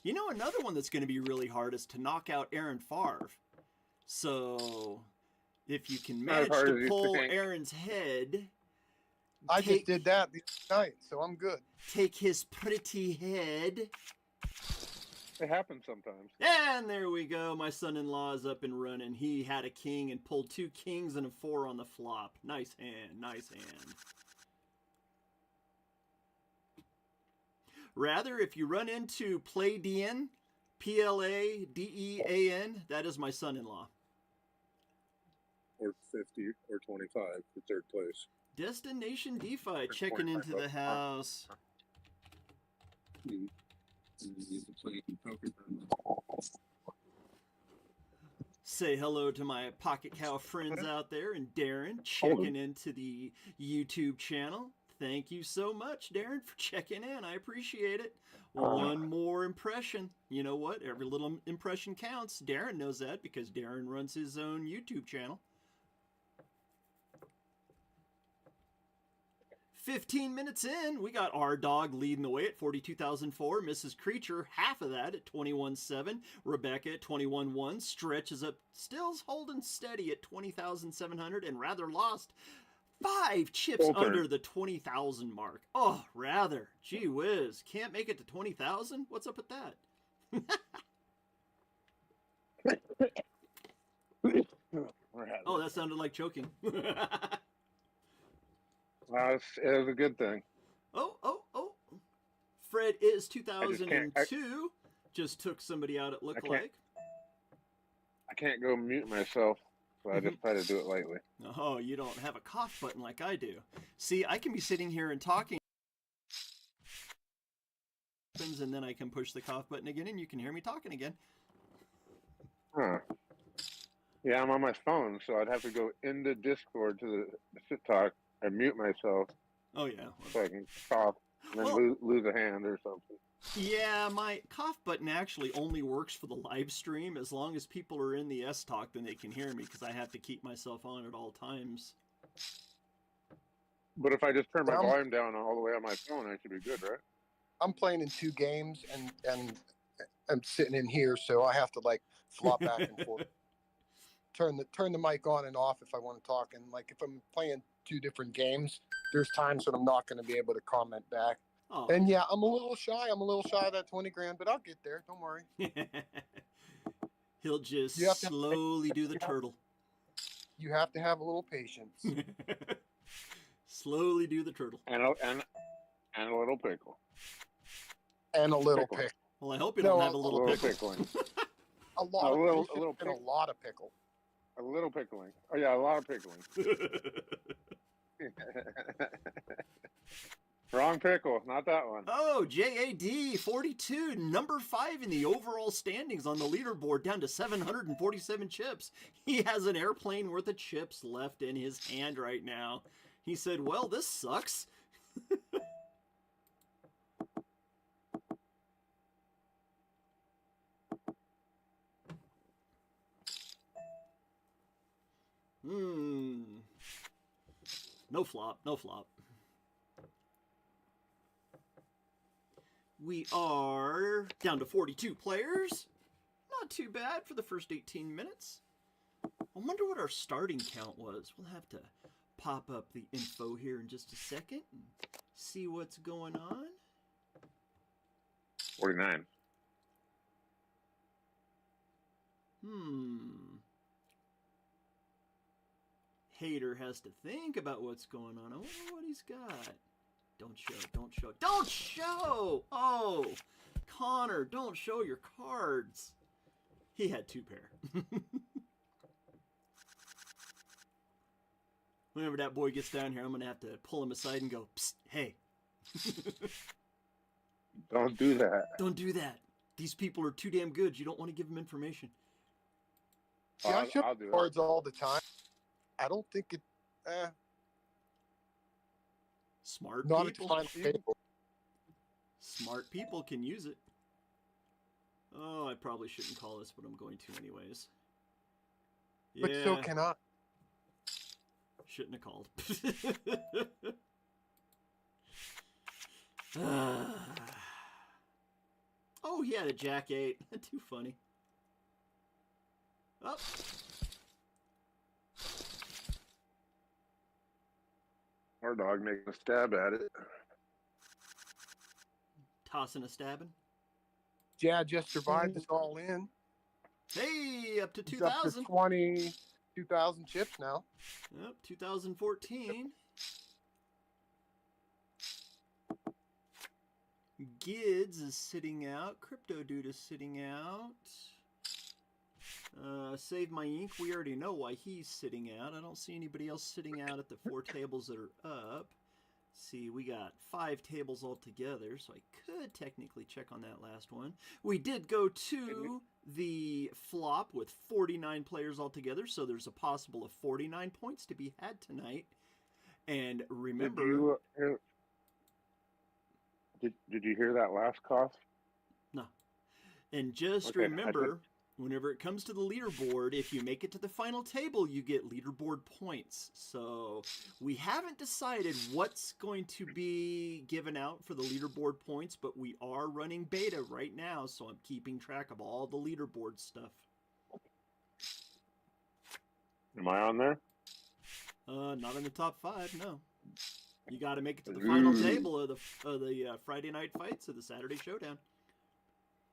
A: You know, another one that's going to be really hard is to knock out Aaron Favre. So if you can manage to pull Aaron's head...
C: I just did that the other night, so I'm good.
A: Take his pretty head.
B: It happens sometimes.
A: And there we go. My son-in-law is up and running. He had a king and pulled 2 kings and a 4 on the flop. Nice hand. Nice hand. Rather, if you run into Playdean, Pladean, that is my son-in-law.
D: Or 50 or 25 for third place.
A: Destination DeFi checking into the house. Say hello to my Pocket Cow friends out there, and Darren checking into the YouTube channel. Thank you so much, Darren, for checking in. I appreciate it. One more impression. You know what? Every little impression counts. Darren knows that because Darren runs his own YouTube channel. 15 minutes in, we got our dog leading the way at 42,004. Mrs. Creature, half of that at 21,700. Rebecca at 21,100. Stretch is up, still holding steady at 20,700. And Rather Lost, 5 chips under the 20,000 mark. Oh, Rather, gee whiz, can't make it to 20,000? What's up with that? Oh, that sounded like choking.
B: It was a good thing.
A: Oh. Fred is 2002. Just took somebody out, it looked like.
B: I can't go mute myself, so I just try to do it lightly.
A: Oh, you don't have a cough button like I do. See, I can be sitting here and talking, and then I can push the cough button again, and you can hear me talking again.
B: Huh. Yeah, I'm on my phone, so I'd have to go into Discord to the sit talk and mute myself.
A: Oh, yeah.
B: So I can cough and then lose a hand or something.
A: Yeah, my cough button actually only works for the live stream. As long as people are in the S-Talk, then they can hear me, because I have to keep myself on at all times.
B: But if I just turn my volume down all the way on my phone, I should be good, right?
C: I'm playing in 2 games, and I'm sitting in here, so I have to, like, flop back and forth. Turn the mic on and off if I want to talk. And, like, if I'm playing 2 different games, there's times when I'm not going to be able to comment back. Oh. And yeah, I'm a little shy of that 20 grand, but I'll get there. Don't worry.
A: He'll just slowly do the turtle.
C: You have to have a little patience.
A: Slowly do the turtle.
B: And a little pickle.
C: And a little pickle.
A: Well, I hope you don't have a little pickling.
C: A little pickle. A lot of pickle.
B: A little pickling. Oh yeah, a lot of pickling. Wrong pickle, not that one.
A: Oh, JAD 42, number 5 in the overall standings on the leaderboard, down to 747 chips. He has an airplane worth of chips left in his hand right now. He said, well, this sucks. No flop, no flop. We are down to 42 players. Not too bad for the first 18 minutes. I wonder what our starting count was. We'll have to pop up the info here in just a second and see what's going on.
B: 49.
A: Hater has to think about what's going on. I wonder what he's got. Don't show, don't show, don't show! Oh, Connor, don't show your cards. He had 2 pair. Whenever that boy gets down here, I'm going to have to pull him aside and go, psst, hey.
B: Don't do that.
A: Don't do that. These people are too damn good. You don't want to give them information.
C: Yeah, I show
B: I'll do
C: cards all the time. I don't think it.
A: Smart
C: Not
A: people.
C: at the final table.
A: Smart people can use it. Oh, I probably shouldn't call this, but I'm going to anyways.
C: But so can I.
A: Shouldn't have called. Oh, he had a Jack 8. Too funny. Oh.
B: Our dog making a stab at it.
A: Tossing a stabbing.
C: Yeah, just survived this all in.
A: Hey, up to
C: He's up to
A: 2,000.
C: 2,000 chips now.
A: Yep, 2014. Gids is sitting out. Crypto Dude is sitting out. Save My Ink, we already know why he's sitting out. I don't see anybody else sitting out at the 4 tables that are up. Let's see, we got 5 tables altogether, so I could technically check on that last one. We did go to the flop with 49 players altogether, so there's a possible of 49 points to be had tonight. And remember...
B: Did you hear that last cough?
A: No. And just remember, whenever it comes to the leaderboard, if you make it to the final table, you get leaderboard points. So we haven't decided what's going to be given out for the leaderboard points, but we are running beta right now, so I'm keeping track of all the leaderboard stuff.
B: Am I on there?
A: Not in the top 5, no. You got to make it to the final table of the Friday night fights of the Saturday Showdown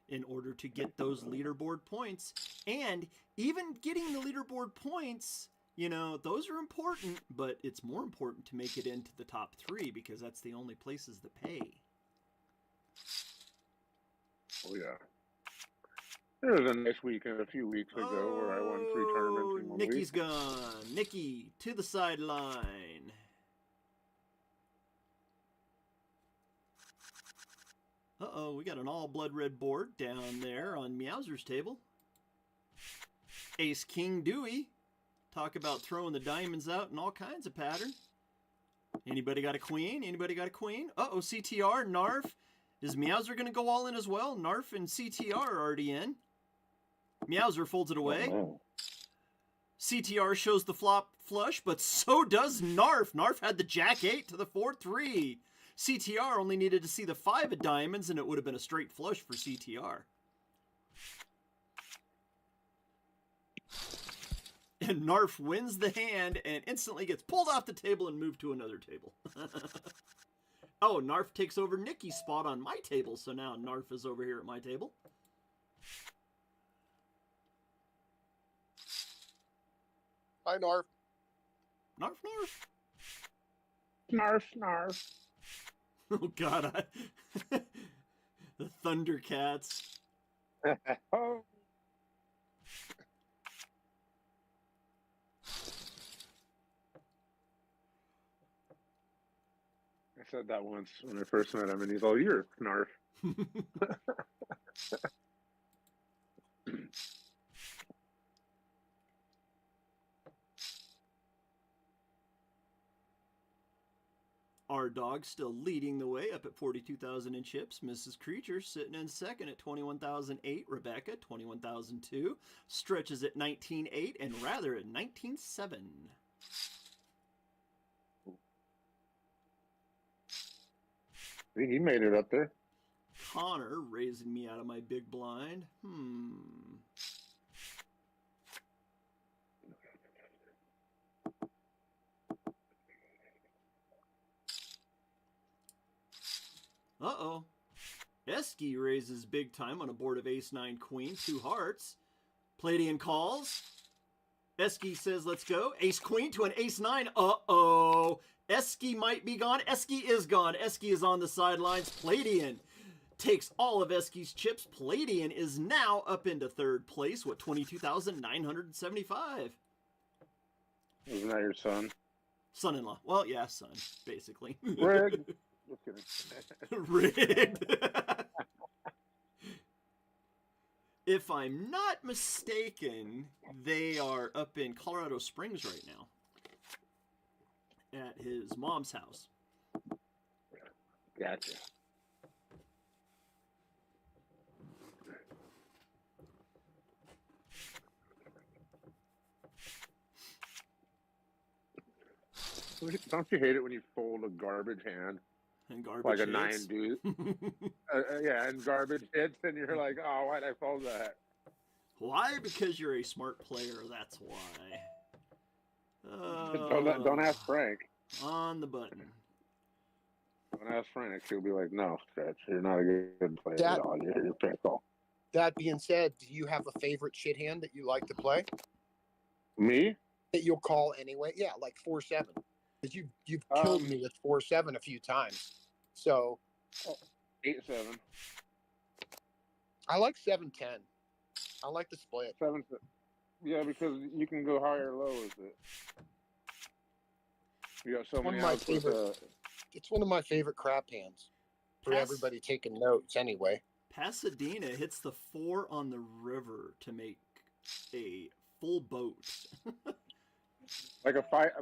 A: in order to get those leaderboard points. And even getting the leaderboard points, you know, those are important, but it's more important to make it into the top 3 because that's the only places that pay.
B: Oh, yeah. There was a nice weekend a few weeks ago where I won 3 tournaments in 1 week.
A: Nikki's gone. Nikki to the sideline. Uh-oh, we got an all blood red board down there on Meowser's table. Ace King Dewey. Talk about throwing the diamonds out in all kinds of pattern. Anybody got a queen? Anybody got a queen? Uh-oh, CTR, Narf. Is Meowser going to go all in as well? Narf and CTR are already in. Meowser folds it away.
B: Oh.
A: CTR shows the flop flush, but so does Narf. Narf had the Jack 8 to the 4-3. CTR only needed to see the 5 of diamonds, and it would have been a straight flush for CTR. And Narf wins the hand and instantly gets pulled off the table and moved to another table. Oh, Narf takes over Nikki's spot on my table, so now Narf is over here at my table.
C: Hi, Narf.
A: Narf, Narf.
B: Snarf, snarf.
A: Oh, God. The Thundercats.
B: Oh. I said that once when I first met him, and he's all, "You're a knarf."
A: Our dog still leading the way up at 42,000 in chips. Mrs. Creature sitting in second at 21,008. Rebecca, 21,002. Stretches at 19,8 and Rather at 19,7.
B: He made it up there.
A: Connor raising me out of my big blind. Uh-oh. Esky raises big time on a board of ace-9 queen, 2 hearts. Palladian calls. Esky says, let's go. Ace-queen to an ace-9. Uh-oh. Esky might be gone. Esky is gone. Esky is on the sidelines. Palladian takes all of Esky's chips. Palladian is now up into third place with 22,975.
B: Isn't that your son?
A: Son-in-law. Well, yeah, son, basically.
B: Rigged. Just kidding.
A: Rigged. If I'm not mistaken, they are up in Colorado Springs right now at his mom's house.
B: Gotcha. Don't you hate it when you fold a garbage hand?
A: And garbage
B: Like a
A: hits.
B: 9 deuce. Yeah, and garbage hits, and you're like, oh, why'd I fold that?
A: Why? Because you're a smart player, that's why.
B: Don't ask Frank.
A: On the button.
B: Don't ask Frank. He'll be like, no, Stretch, you're not a good player at all. You're pickle.
C: That being said, do you have a favorite shit hand that you like to play?
B: Me?
C: That you'll call anyway? Yeah, like 4-7. Because you've killed me with 4-7 a few times. So
B: 8-7.
C: I like 7-10. I like the split.
B: 7. Yeah, because you can go high or low with it. You got so many outs with
C: It's one of my favorite crap hands. For everybody taking notes anyway.
A: Pasadena hits the 4 on the river to make a full boat.
B: like a 5-6.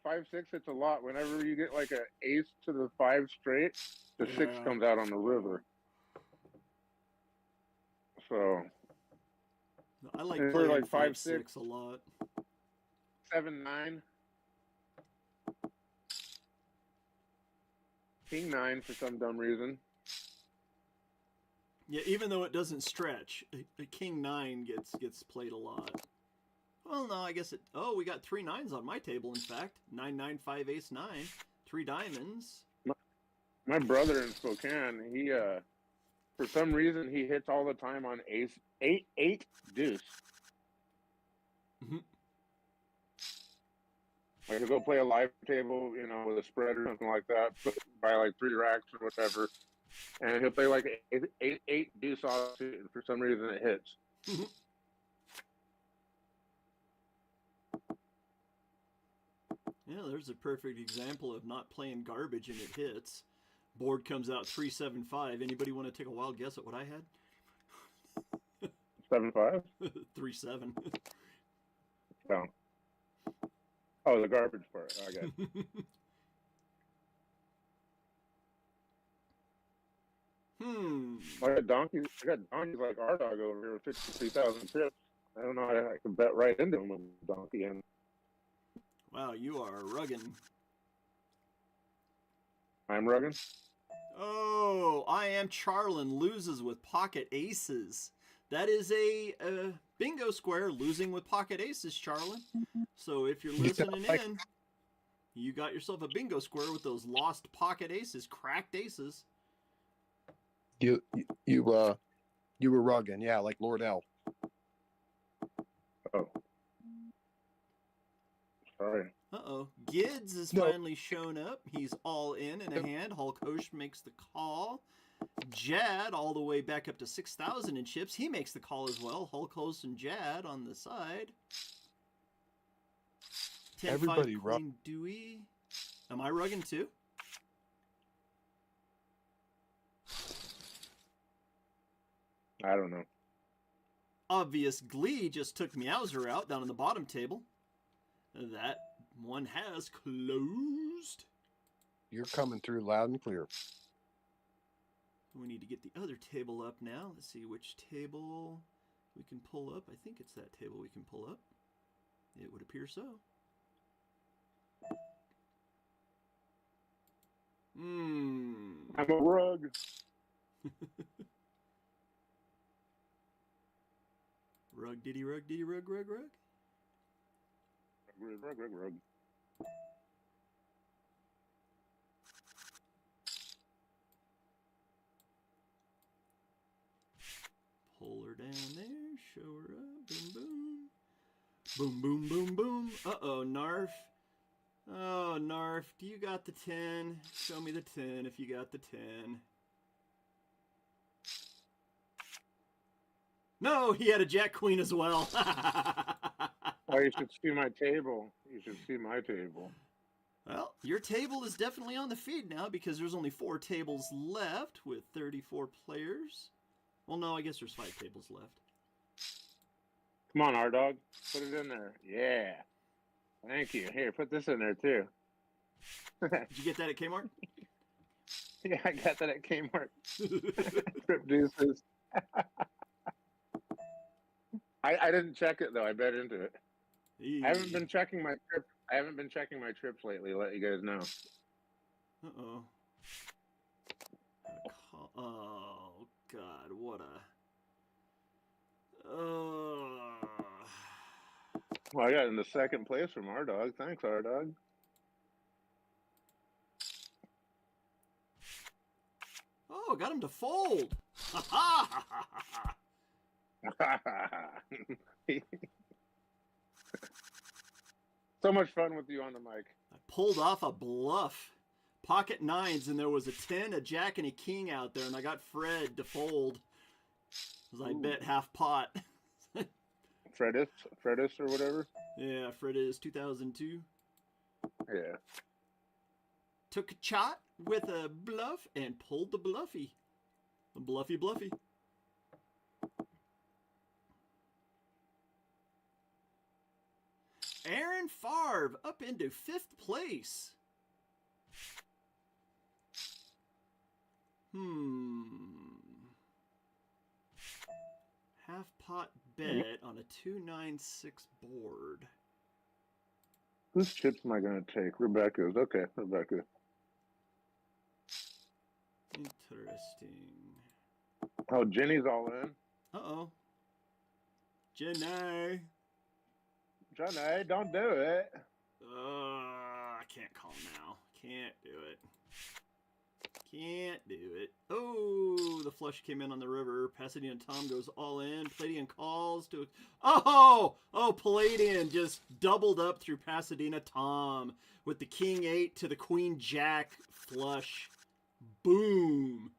B: 5-6 hits a lot. Whenever you get like an ace to the 5 straight, the 6 comes out on the river. So
A: I like playing
B: like
A: 5-6 a lot.
B: 7-9. King 9 for some dumb reason.
A: Yeah, even though it doesn't stretch, a king 9 gets played a lot. Well, no, I guess it. Oh, we got 3 9s on my table. In fact, 9-9 5 ace 9, 3 diamonds.
B: My brother in Spokane, he for some reason he hits all the time on ace 8 deuce.
A: Mm-hmm.
B: Like to go play a live table, you know, with a spread or something like that, buy like 3 racks or whatever, and he'll play like 8 deuce off, and for some reason it hits.
A: Mm-hmm. Yeah, there's a perfect example of not playing garbage and it hits. Board comes out 3-7-5. Anybody want to take a wild guess at what I had?
B: 7-5?
A: 3-7.
B: No. Oh, the garbage part. I got it. I got donkeys like our dog over here with 53,000 chips. I don't know how I can bet right into him with a donkey in.
A: Wow, you are rugging.
B: I'm rugging?
A: Oh, I am Charlin loses with pocket aces. That is a bingo square, losing with pocket aces, Charlin. So if you're listening in, you got yourself a bingo square with those lost pocket aces, cracked aces.
C: You were rugging, yeah, like Lord L.
B: Oh. Sorry.
A: Uh-oh. Gids has finally shown up. He's all in a hand. Hulk Hosh makes the call. Jad all the way back up to 6,000 in chips. He makes the call as well. Hulk Hosh and Jad on the side. 10-5
C: Everybody
A: Queen Dewey. Am I rugging too?
B: I don't know.
A: Obvious Glee just took Meowser out down on the bottom table. That one has closed.
C: You're coming through loud and clear.
A: We need to get the other table up now. Let's see which table we can pull up. I think it's that table we can pull up. It would appear so.
B: I'm a rug.
A: Rug diddy rug diddy rug rug rug.
B: Rug.
A: Pull her down there, show her up, boom boom. Boom boom boom boom. Uh-oh, Narf. Oh, Narf, do you got the 10? Show me the 10 if you got the 10. No, he had a Jack Queen as well.
B: Oh, you should see my table. You should see my table.
A: Well, your table is definitely on the feed now because there's only 4 tables left with 34 players. Well, no, I guess there's 5 tables left.
B: Come on, R-Dog. Put it in there. Yeah. Thank you. Here, put this in there, too.
A: Did you get that at Kmart?
B: Yeah, I got that at Kmart. Trip deuces. I didn't check it, though. I bet into it. I haven't been checking my trip. I haven't been checking my trips lately. Let you guys know.
A: Uh-oh. Oh, God, what a...
B: Well, I got into second place from R-Dog. Thanks, R-Dog.
A: Oh, got him to fold. Ha ha ha ha.
B: So much fun with you on the mic.
A: I pulled off a bluff. Pocket nines, and there was a 10, a jack, and a king out there, and I got Fred to fold. Because I bet half pot.
B: Fredis or whatever?
A: Yeah, Fred is 2002.
B: Yeah.
A: Took a shot with a bluff and pulled the bluffy. The bluffy. Aaron Favre up into 5th place. Half pot bet on a 296 board.
B: Whose chips am I going to take? Rebecca's. Okay, Rebecca.
A: Interesting.
B: Oh, Jenny's all in.
A: Uh-oh. Jenny,
B: don't do it.
A: I can't call now. Can't do it. Oh, the flush came in on the river. Pasadena Tom goes all in. Palladian calls to... Oh, Palladian just doubled up through Pasadena Tom with the King 8 to the Queen Jack flush. Boom.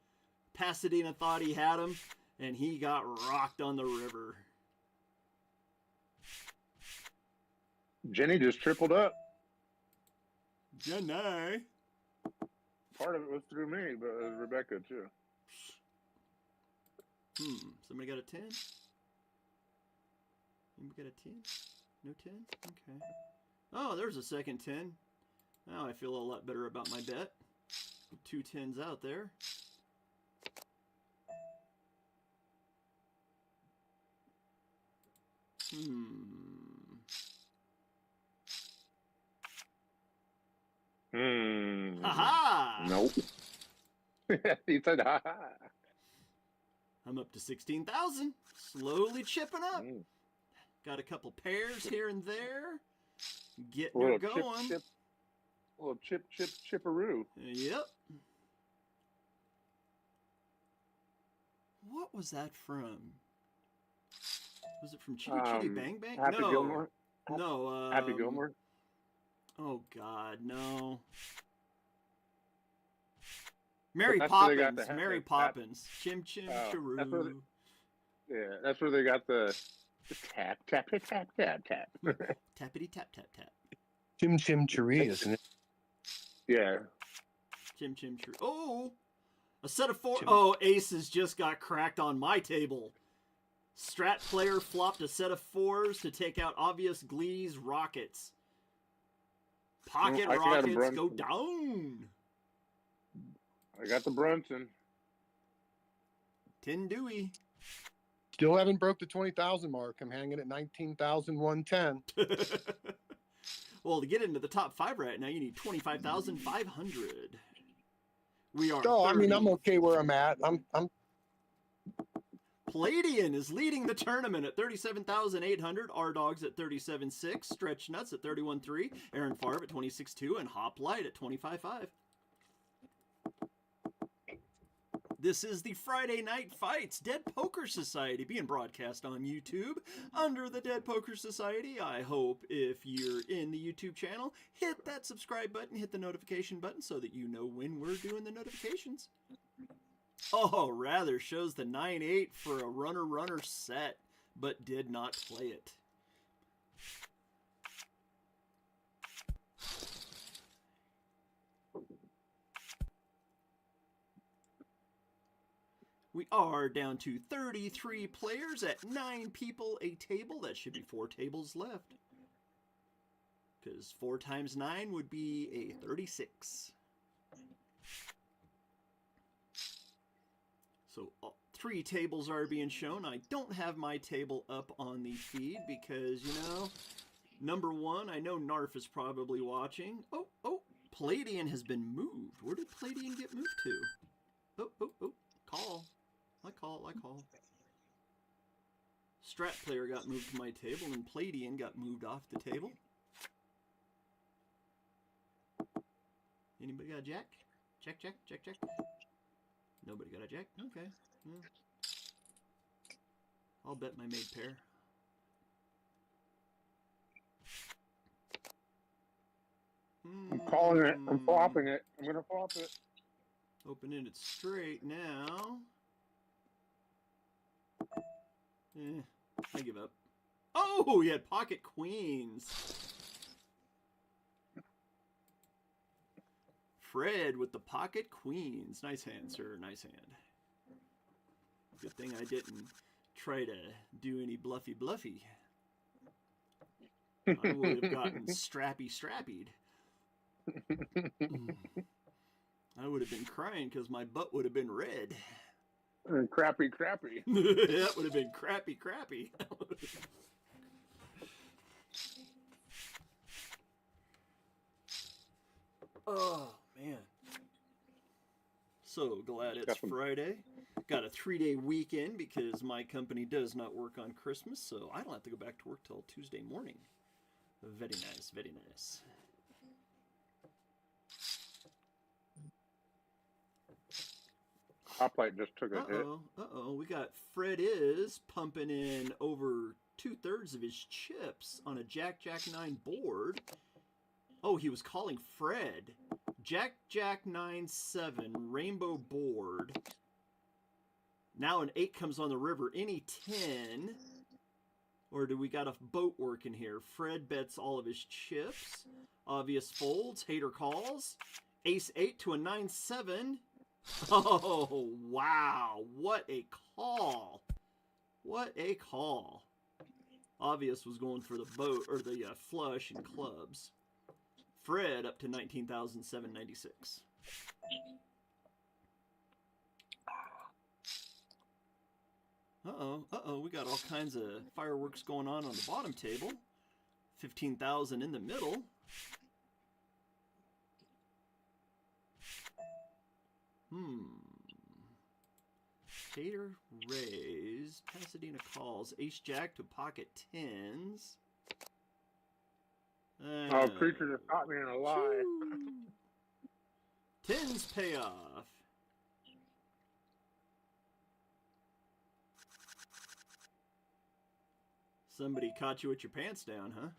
A: Pasadena thought he had him, and he got rocked on the river.
B: Jenny just tripled up.
A: Jenny.
B: Part of it was through me, but it was Rebecca, too.
A: Somebody got a 10? Anybody got a 10? No 10? Okay. Oh, there's a second 10. Now I feel a lot better about my bet. 2 10s out there. Ha-ha!
B: Nope. He said ha-ha.
A: I'm up to 16,000. Slowly chipping up. Got a couple pairs here and there. Getting her going.
B: Little chipperoo.
A: Yep. What was that from? Was it from Chitty Chitty Bang Bang?
B: Happy Gilmore?
A: No.
B: Happy Gilmore?
A: Oh, God, no. Mary
B: That's where they got
A: Poppins.
B: the
A: Mary Poppins. Chim Chim Chiroo.
B: Yeah, that's where they got the tap.
A: Tappity tap tap tap.
C: Chim Chim Cheree, isn't it?
B: Yeah.
A: Chim Chim Chiroo. Oh! A set of 4.
C: Two.
A: Oh, aces just got cracked on my table. Strat player flopped a set of 4s to take out obvious Glee's rockets. Pocket
B: I got a
A: rockets go
B: Brunson.
A: down.
B: I got the Brunson.
A: 10 Dewey.
C: Still haven't broke the 20,000 mark. I'm hanging at 19,110.
A: Well, to get into the top 5 right now, you need 25,500. We are.
C: So, I mean,
A: 30.
C: I'm okay where I'm at. I'm
A: Palladian is leading the tournament at 37,800. R-Dogs at 37.6. Stretch Nuts at 31.3. Aaron Favre at 26.2. And Hop Light at 25.5. This is the Friday Night Fights Dead Poker Society being broadcast on YouTube under the Dead Poker Society. I hope if you're in the YouTube channel, hit that subscribe button, hit the notification button so that you know when we're doing the notifications. Oh, rather shows the 9-8 for a runner-runner set, but did not play it. We are down to 33 players at 9 people a table. That should be 4 tables left. Because 4 times 9 would be a 36. So 3 tables are being shown. I don't have my table up on the feed because, you know, number 1, I know Narf is probably watching. Oh, Palladian has been moved. Where did Palladian get moved to? Oh, call. I call. Strat player got moved to my table, and Palladian got moved off the table. Anybody got a jack? Check. Nobody got a jack? Okay. Well, I'll bet my made pair.
B: I'm calling it. I'm flopping it. I'm going to flop it.
A: Open-ended straight now. I give up. Oh, he had pocket queens. Fred with the pocket queens. Nice hand, sir. Nice hand. Good thing I didn't try to do any bluffy. I would have gotten strappied. I would have been crying because my butt would have been red.
B: Crappy.
A: That would have been crappy. Oh, man. So glad it's Friday. Got a 3-day weekend because my company does not work on Christmas, so I don't have to go back to work till Tuesday morning. Very nice.
B: Hoplite just took a hit.
A: We got Fred is pumping in over 2/3 of his chips on a Jack 9 board. Oh, he was calling Fred. Jack 9-7 rainbow board. Now an 8 comes on the river. Any 10. Or do we got a boat working here? Fred bets all of his chips. Obvious folds. Hater calls. Ace 8 to a 9-7. Oh, wow. What a call. Obvious was going for the boat, or the flush and clubs. Fred up to 19,796. Uh-oh. We got all kinds of fireworks going on the bottom table. 15,000 in the middle. Hater raised. Pasadena calls. Ace Jack to pocket 10s.
B: Preacher just caught me in a lie.
A: 10s pay off. Somebody caught you with your pants down, huh?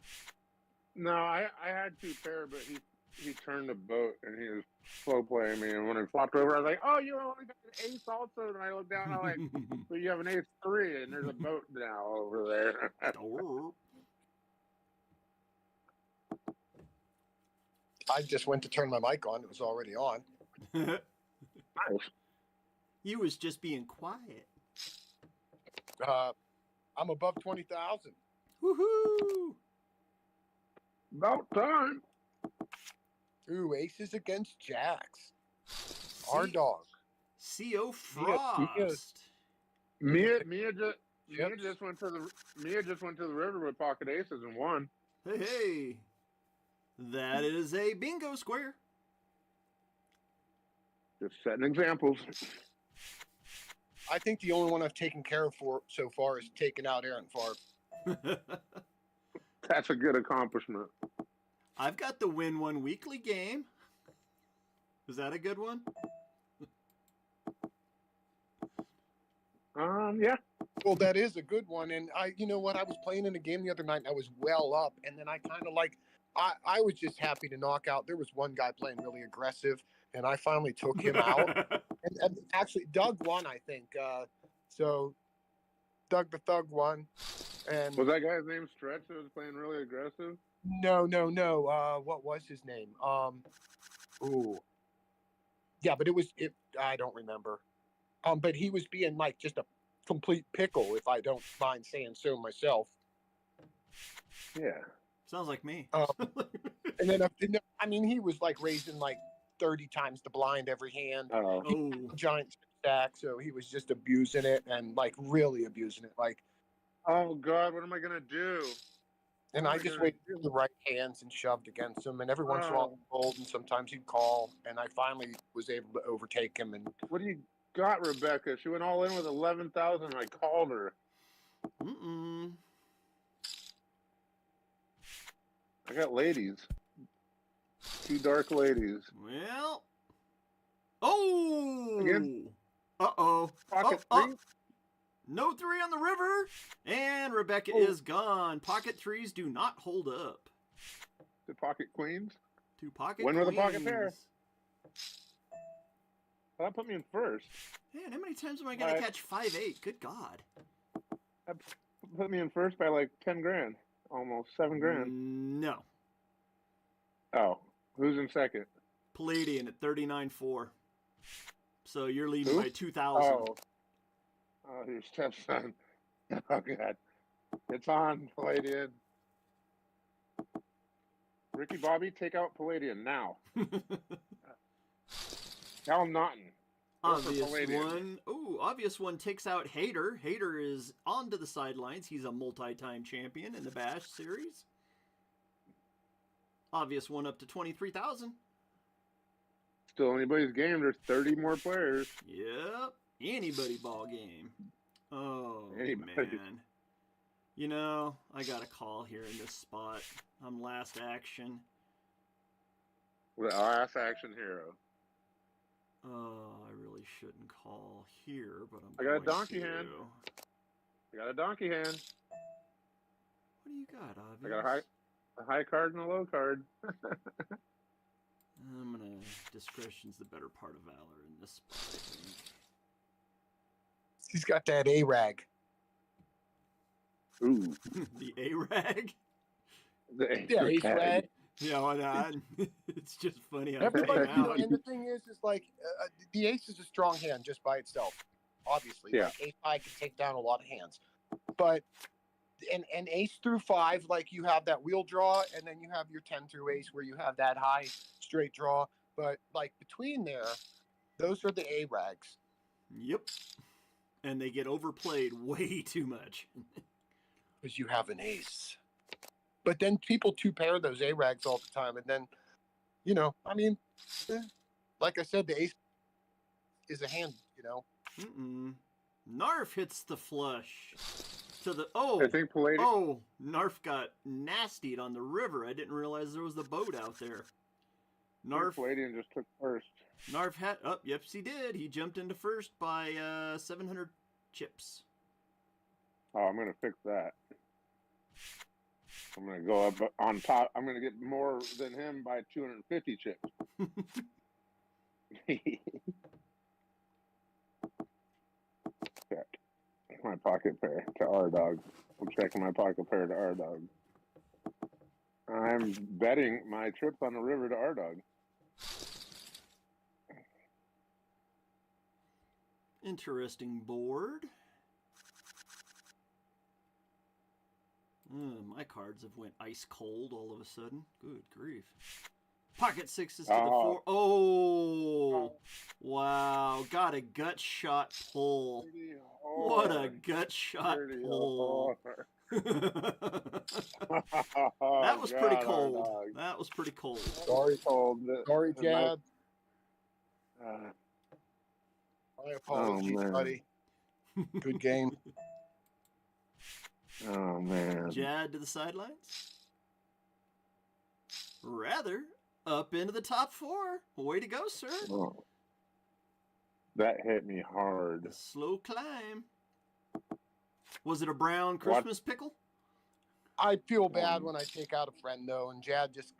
B: No, I had 2 pair, but he turned the boat and he was slow playing me. And when I flopped over, I was like, "Oh, you only got an ace also." And I looked down, I'm like, "Well, you have an ace 3, and there's a boat now over there."
C: I just went to turn my mic on. It was already on.
B: Nice.
A: You was just being quiet.
C: I'm above 20,000.
A: Woohoo!
B: About time.
C: Ooh, aces against jacks. Our dog.
A: CO Frost.
B: Mia
C: Chips.
B: just went to the river with pocket aces and won.
A: Hey. That is a bingo square.
B: Just setting examples.
C: I think the only one I've taken care of so far is taking out Aaron Favre.
B: That's a good accomplishment.
A: I've got the Win One weekly game. Is that a good one?
B: Yeah.
C: Well, that is a good one. And you know what? I was playing in a game the other night and I was well up. And then I kind of I was just happy to knock out. There was one guy playing really aggressive and I finally took him out. And actually, Doug won, I think. So Doug the Thug won. And
B: Was that guy's name Stretch that was playing really aggressive?
C: no. What was his name? Ooh. Yeah, but I don't remember. But he was being like just a complete pickle, if I don't mind saying so myself.
B: Yeah.
A: Sounds like me.
C: And then I mean, he was like raising like 30 times the blind every hand.
A: Oh.
C: Giant stack, so he was just abusing it and like really abusing it. Like,
B: oh God, what am I gonna do?
C: and I just waited for the right hands and shoved against him. And every once in a while he fold, and sometimes he'd call. And I finally was able to overtake him. And
B: What do you got, Rebecca? She went all in with 11,000. I called her. I got ladies. 2 dark ladies.
A: Well. Oh.
B: Again?
A: Uh-oh.
B: Pocket 3?
A: No 3 on the river. And Rebecca is gone. Pocket 3s do not hold up.
B: The pocket queens.
A: 2 pocket
B: Win
A: queens.
B: with a pocket pair. Well, that put me in first.
A: Man, how many times am I going to catch 5-8? Good God.
B: That put me in first by like 10 grand. Almost 7 grand.
A: No.
B: Oh. Who's in second?
A: Palladian at 39.4. So you're leading
B: Who?
A: by 2,000.
B: Oh, your stepson. Oh, God. It's on, Palladian. Ricky Bobby, take out Palladian now. Cal Naughton.
A: Obvious one. Ooh, obvious one takes out Hader. Hader is onto the sidelines. He's a multi-time champion in the Bash series. Obvious one up to 23,000.
B: Still anybody's game. There's 30 more players.
A: Yep. Anybody ball game. Oh,
B: Anybody.
A: man. You know, I got a call here in this spot. I'm last action.
B: The last action hero.
A: Oh, I really shouldn't call here, but
B: I got a donkey hand. I got a donkey hand.
A: What do you got, Obvious?
B: I got a high card and a low card.
A: I'm gonna discretion's the better part of valor in this spot, I think.
C: he's got that A-rag.
B: Ooh.
A: The A-rag?
C: Yeah, he's red.
A: Yeah, why not? It's just funny how
C: Everybody,
A: it came out.
C: and the thing is like the ace is a strong hand just by itself. Obviously,
B: Yeah.
C: like ace high can take down a lot of hands, but and ace through 5, like you have that wheel draw, and then you have your 10 through ace where you have that high straight draw. But like between there, those are the A-rags.
A: Yep. And they get overplayed way too much.
C: Because you have an ace. But then people 2-pair those A-rags all the time. And then, you know, I mean, like I said, the ace is a hand, you know.
A: Narf hits the flush. To the,
B: I think Palladian.
A: Oh, Narf got nastied on the river. I didn't realize there was the boat out there. Narf.
B: Palladian just took first.
A: Narf had, yep, he did. He jumped into first by 700 chips.
B: Oh, I'm going to fix that. I'm going to go up on top. I'm going to get more than him by 250 chips. Check my pocket pair to R Dog. I'm checking my pocket pair to R Dog. I'm betting my trip on the river to R Dog.
A: Interesting board. My cards have went ice cold all of a sudden. Good grief. Pocket sixes to the 4. Oh, wow. Got a gut shot pull. What a gut shot pull. That was pretty cold. That was pretty cold.
C: Sorry, Jad. My apologies, buddy. Good game.
B: Oh, man.
A: Jad to the sidelines. Rather, up into the top 4. Way to go, sir.
B: Oh. That hit me hard.
A: A slow climb. Was it a brown Christmas pickle?
C: I feel bad when I take out a friend, though, and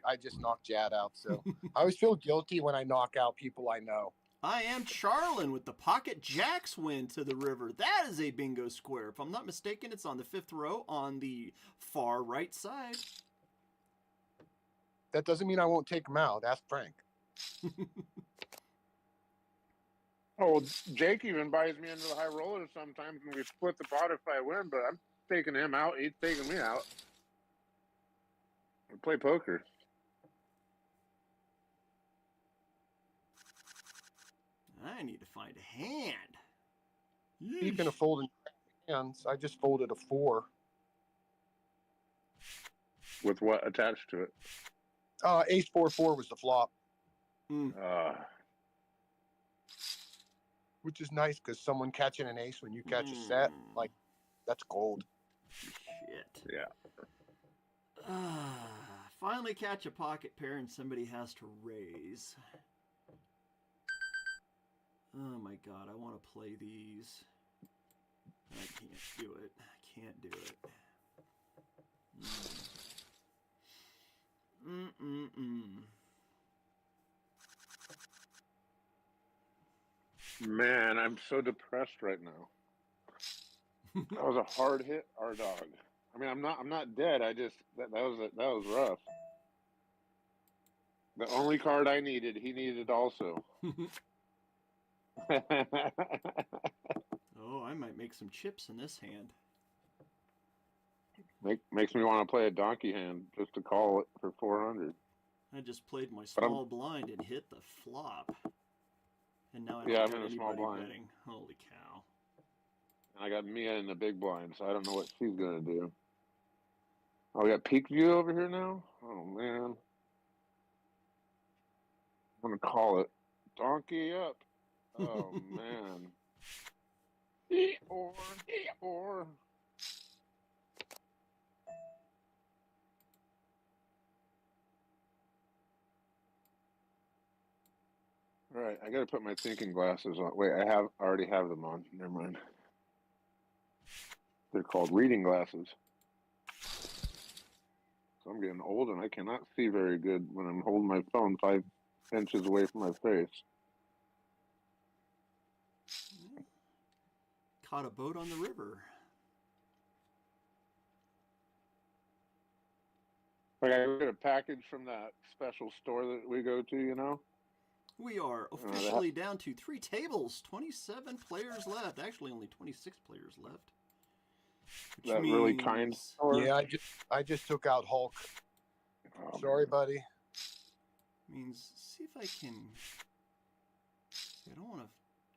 C: I just knocked Jad out. So I always feel guilty when I knock out people I know.
A: I am Charlin with the Pocket Jacks win to the river. That is a bingo square. If I'm not mistaken, it's on the 5th row on the far right side.
C: That doesn't mean I won't take him out. Ask Frank.
B: Oh, Jake even buys me into the high rollers sometimes, and we split the pot if I win, but I'm taking him out. He's taking me out. We play poker.
A: I need to find a hand.
C: Speaking of folding hands, I just folded a 4.
B: With what attached to it?
C: Ace 4-4 was the flop. Which is nice because someone catching an ace when you catch a set, like, that's gold.
A: Shit.
B: Yeah.
A: Finally catch a pocket pair and somebody has to raise. Oh my god, I want to play these. I can't do it. I can't do it.
B: Man, I'm so depressed right now. That was a hard hit, our dog. I mean, I'm not dead. I just that was rough. The only card I needed, he needed also.
A: Oh, I might make some chips in this hand.
B: Makes me want to play a donkey hand just to call it for 400.
A: I just played my small blind and hit the flop. And now I don't
B: I'm
A: got
B: in a small
A: anybody
B: blind.
A: betting. Holy cow.
B: I got Mia in the big blind, so I don't know what she's going to do. Oh, we got peak view over here now? Oh, man. I'm going to call it. Donkey up. Oh, man. Or. All right, I got to put my thinking glasses on. Wait, I already have them on. Never mind. They're called reading glasses. So I'm getting old and I cannot see very good when I'm holding my phone 5 inches away from my face.
A: Caught a boat on the river.
B: Like I get a package from that special store that we go to, you know?
A: We are officially down to 3 tables. 27 players left. Actually, only 26 players left.
B: That really kind store?
C: Yeah, I just took out Hulk.
B: Oh,
C: sorry, buddy.
A: Means, see if I can... I don't want to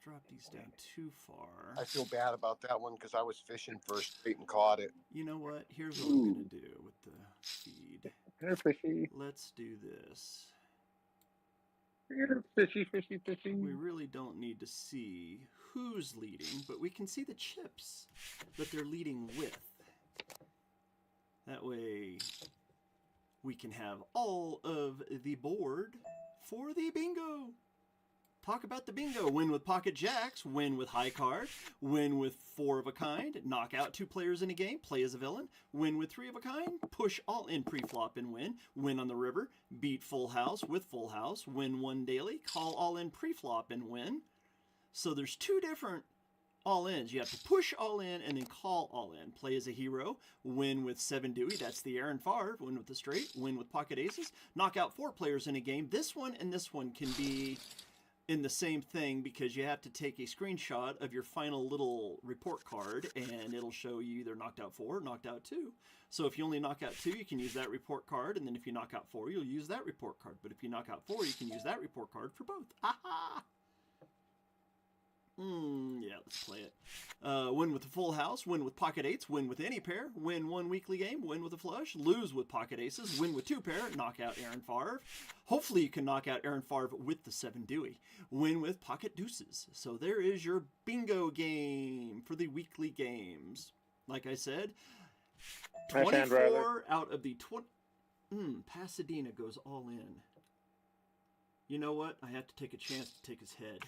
A: drop these down too far.
C: I feel bad about that one because I was fishing for a straight and caught it.
A: You know what? Here's what I'm going to do with the feed.
B: They're fishy.
A: Let's do this.
B: Fishy.
A: We really don't need to see who's leading, but we can see the chips that they're leading with. That way we can have all of the board for the bingo. Talk about the bingo. Win with pocket jacks, win with high card, win with 4 of a kind, knock out 2 players in a game, play as a villain, win with 3 of a kind, push all in pre-flop and win on the river, beat full house with full house, win 1 daily, call all in pre-flop and win. So there's 2 different all-ins. You have to push all in and then call all in. Play as a hero, win with 7 Dewey, that's the Aaron Favre, win with the straight, win with pocket aces, knock out 4 players in a game. This one and this one can be in the same thing because you have to take a screenshot of your final little report card and it'll show you either knocked out 4 or knocked out 2. So if you only knock out 2, you can use that report card, and then if you knock out 4, you'll use that report card. But if you knock out 4, you can use that report card for both. Aha! Yeah, let's play it. Win with a full house, win with pocket 8s, win with any pair, win 1 weekly game, win with a flush, lose with pocket aces, win with 2 pair, knock out Aaron Favre. Hopefully you can knock out Aaron Favre with the 7 Dewey. Win with pocket deuces. So there is your bingo game for the weekly games. Like I said, 24 out of the 20... Pasadena goes all in. You know what? I have to take a chance to take his head.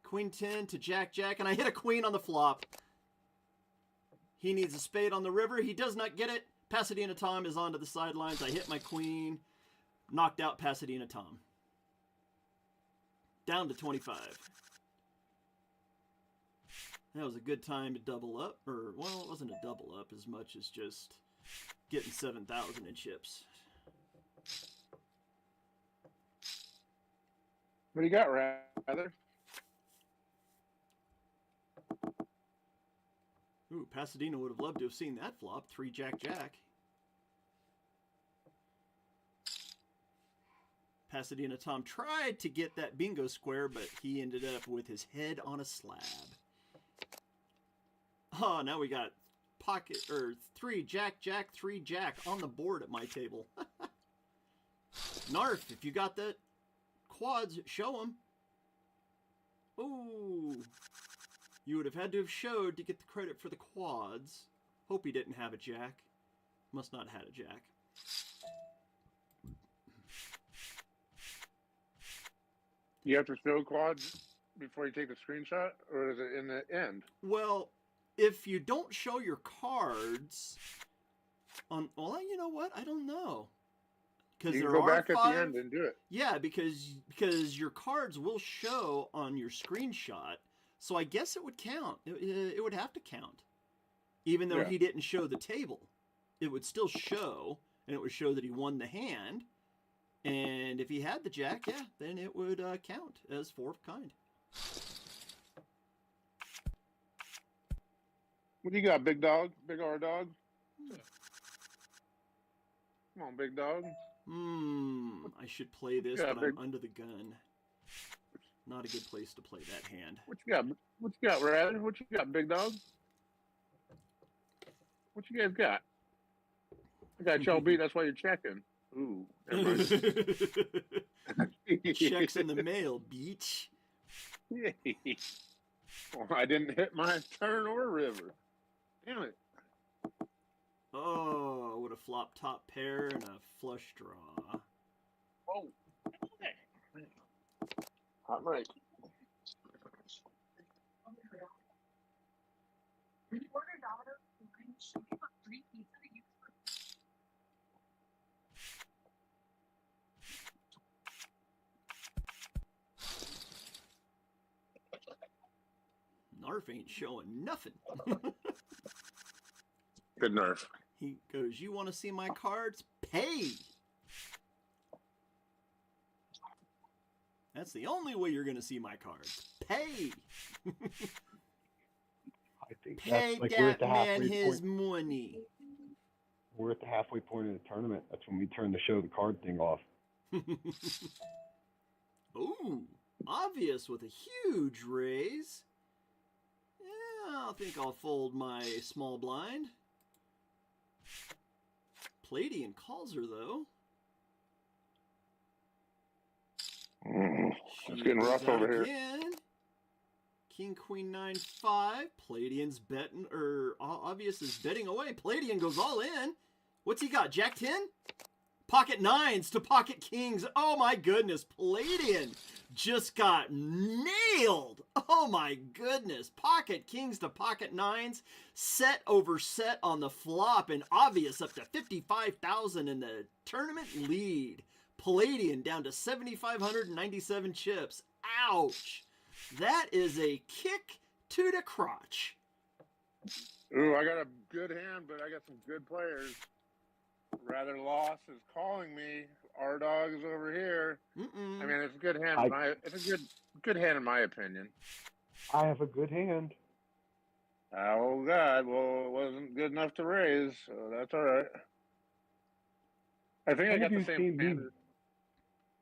A: Queen 10 to Jack Jack, and I hit a queen on the flop. He needs a spade on the river. He does not get it. Pasadena Tom is onto the sidelines. I hit my queen. Knocked out Pasadena Tom. Down to 25. That was a good time to double up. Or, well, it wasn't a double up as much as just getting 7,000 in chips.
B: What do you got, Rather?
A: Ooh, Pasadena would have loved to have seen that flop. 3 Jack Jack. Pasadena Tom tried to get that bingo square, but he ended up with his head on a slab. Oh, now we got pocket, or 3 Jack Jack, 3 Jack on the board at my table. Narf, if you got that quads, show them. Ooh. You would have had to have showed to get the credit for the quads. Hope he didn't have a jack. Must not have had a jack.
B: You have to show quads before you take the screenshot, or is it in the end?
A: Well, if you don't show your cards on, well, you know what? I don't know. Because
B: You
A: there
B: can go
A: are
B: back
A: 5,
B: at the end and do it.
A: Yeah, because your cards will show on your screenshot. So I guess it would count. It would have to count. Even though he didn't show the table. It would still show, and it would show that he won the hand. And if he had the jack, yeah, then it would count as 4 of kind.
B: What do you got, big dog? Big R dog? Come on, big dog.
A: I should play this,
B: Yeah,
A: but I'm under the gun. Not a good place to play that hand.
B: What you got? What you got, Rad? What you got, big dog? What you guys got? I got y'all beat. That's why you're checking. Ooh. Never mind.
A: Checks in the mail, beach.
B: Well, I didn't hit my turn or river. Damn it.
A: Oh, what a flop top pair and a flush draw.
B: Oh. Hot mic.
A: Narf ain't showing nothing.
B: Good nerve.
A: He goes, you want to see my cards? Pay! That's the only way you're going to see my cards. Pay!
E: I think
A: Pay
E: that's like
A: that man his money.
E: We're at the halfway point of the tournament. That's when we turn the show the card thing off.
A: Ooh, obvious with a huge raise. Yeah, I think I'll fold my small blind. Palladian calls her, though.
B: It's getting rough over here.
A: Again. King, Queen, 9, 5. Palladian's betting, or obvious is betting away. Palladian goes all in. What's he got? Jack 10? Pocket 9s to pocket kings. Oh my goodness. Palladian just got nailed. Oh my goodness. Pocket kings to pocket 9s. Set over set on the flop, and obvious up to 55,000 in the tournament lead. Palladian down to 7,597 chips. Ouch. That is a kick to the crotch.
B: Ooh, I got a good hand, but I got some good players. Rather Loss is calling me our dog is over here.
A: Mm-mm.
B: I mean, it's a good hand. It's a good hand in my opinion.
E: I have a good hand.
B: Oh God! Well, it wasn't good enough to raise, so that's all right. I think I
E: When
B: got
E: have
B: the
E: you
B: same
E: seen me?
B: hand.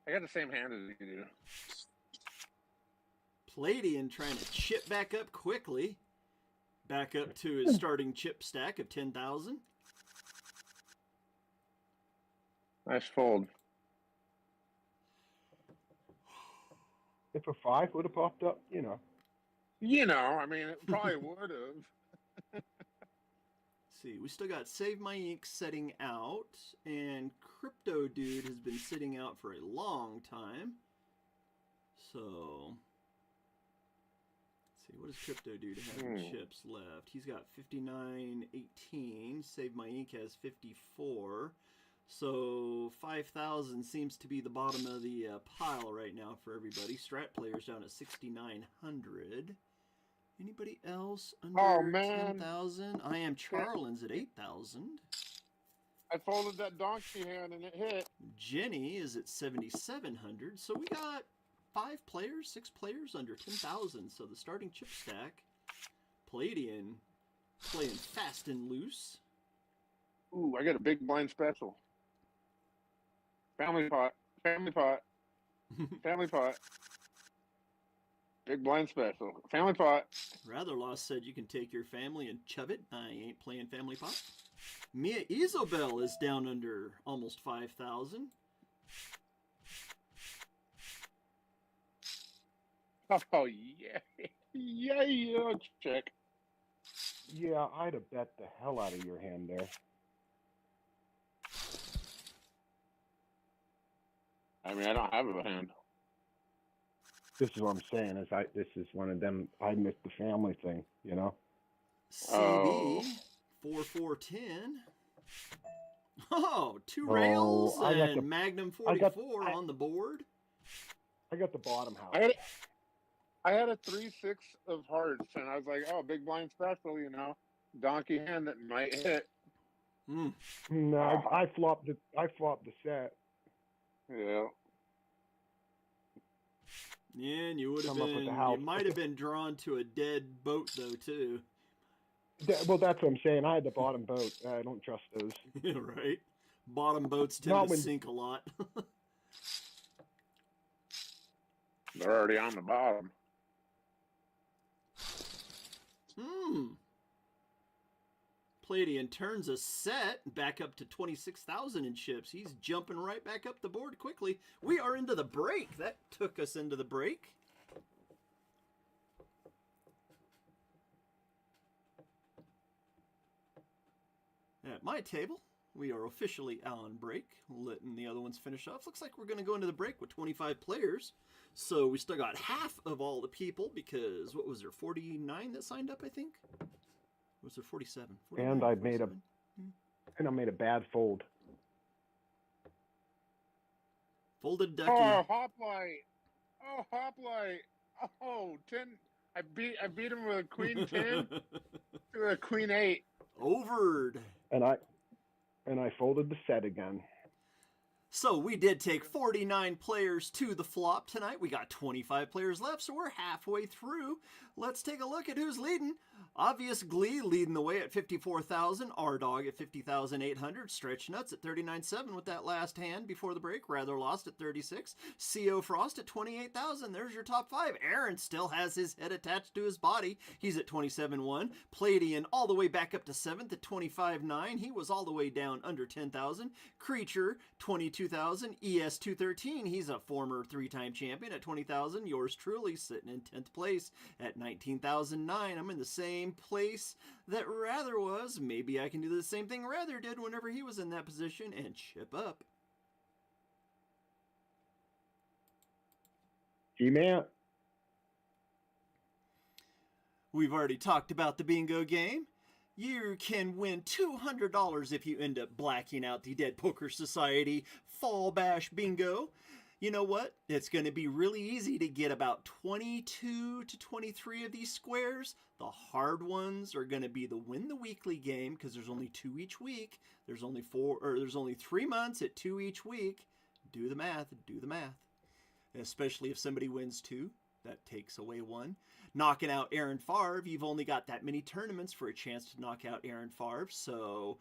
B: I got the same hand as you do.
A: Palladian trying to chip back up quickly. Back up to his starting chip stack of 10,000.
B: Nice fold.
E: If a 5 would have popped up, you know.
B: I mean, it probably would have.
A: See, we still got Save My Ink setting out, and Crypto Dude has been sitting out for a long time. So, let's see, what does Crypto Dude have in chips left? He's got 59.18. Save My Ink has 54. So 5,000 seems to be the bottom of the pile right now for everybody. Strat players down at 6,900. Anybody else under 10,000? I am Charlins at 8,000.
B: I folded that donkey hand and it hit.
A: Jenny is at 7,700. So we got 6 players under 10,000. So the starting chip stack, Palladian playing fast and loose.
B: Ooh, I got a big blind special. Family pot. Family pot. Family pot. Big blind special. Family pot.
A: Ratherlost said you can take your family and chub it. I ain't playing family pot. Mia Isobel is down under almost 5,000.
B: Oh, yeah. Yeah, check.
E: Yeah, I'd have bet the hell out of your hand there.
B: I mean, I don't have a hand.
E: This is what I'm saying. This is one of them. I missed the family thing, you know.
A: CB 4410. Oh, 2 rails and Magnum 44 on the board.
E: I got the bottom house.
B: I had a 3-6 of hearts, and I was like, "Oh, big blind special, donkey hand that might hit."
E: No, I flopped the set.
B: Yeah.
A: Yeah, and you would have been. You might have been drawn to a dead boat though too.
E: Well, that's what I'm saying. I had the bottom boat. I don't trust those.
A: Right. Bottom boats tend to sink a lot.
B: They're already on the bottom.
A: Palladian turns a set back up to 26,000 in chips. He's jumping right back up the board quickly. We are into the break. That took us into the break. At my table, we are officially on break, letting the other ones finish off. Looks like we're going to go into the break with 25 players. So we still got half of all the people because, what was there, 49 that signed up, I think? Or was there 47? 49,
E: and I made a bad fold.
A: Folded ducky.
B: Oh, hoplite. Oh, hoplite. Oh, 10. I beat him with a queen 10 to a queen 8.
A: Overed.
E: And I folded the set again.
A: So we did take 49 players to the flop tonight. We got 25 players left, so we're halfway through. Let's take a look at who's leading. Obvious Glee leading the way at 54,000. R-Dog at 50,800. Stretch Nuts at 39.7 with that last hand before the break. Rather Lost at 36. CO Frost at 28,000. There's your top 5. Aaron still has his head attached to his body. He's at 27.1. Palladian all the way back up to 7th at 25.9. He was all the way down under 10,000. Creature, 22,000. ES213, he's a former 3-time champion at 20,000. Yours truly sitting in 10th place at 19,009. I'm in the same place that Rather was. Maybe I can do the same thing Rather did whenever he was in that position and chip up.
E: G-Man.
A: We've already talked about the bingo game. You can win $200 if you end up blacking out the Dead Poker Society Fall Bash Bingo. You know what? It's going to be really easy to get about 22 to 23 of these squares. The hard ones are going to be the Win the Weekly game because there's only 2 each week. There's only 3 months at 2 each week. do the math. Do the math. Especially if somebody wins 2, that takes away 1. Knocking out Aaron Favre, you've only got that many tournaments for a chance to knock out Aaron Favre. So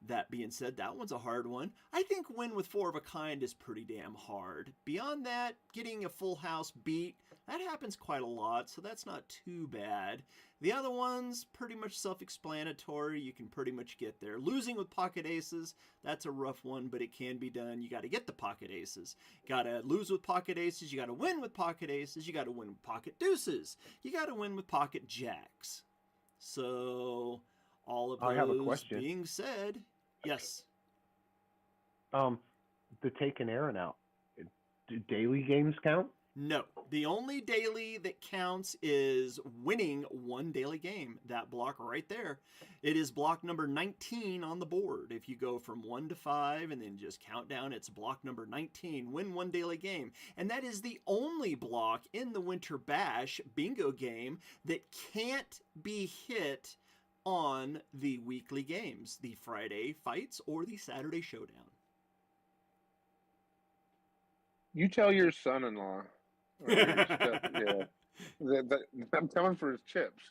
A: that being said, that one's a hard one. I think win with 4 of a kind is pretty damn hard. Beyond that, getting a full house beat, that happens quite a lot, so that's not too bad. The other one's pretty much self-explanatory. You can pretty much get there. Losing with pocket aces, that's a rough one, but it can be done. You got to get the pocket aces. Got to lose with pocket aces. You got to win with pocket aces. You got to win with pocket deuces. You got to win with pocket jacks. So all of
E: I have a
A: those
E: question.
A: being said, yes.
E: The taking Aaron out, do daily games count?
A: No, the only daily that counts is winning 1 daily game. That block right there. It is block number 19 on the board. If you go from 1 to 5 and then just count down, it's block number 19. Win 1 daily game. And that is the only block in the Winter Bash bingo game that can't be hit on the weekly games, the Friday fights or the Saturday showdown.
B: You tell your son-in-law. Yeah. I'm coming for his chips.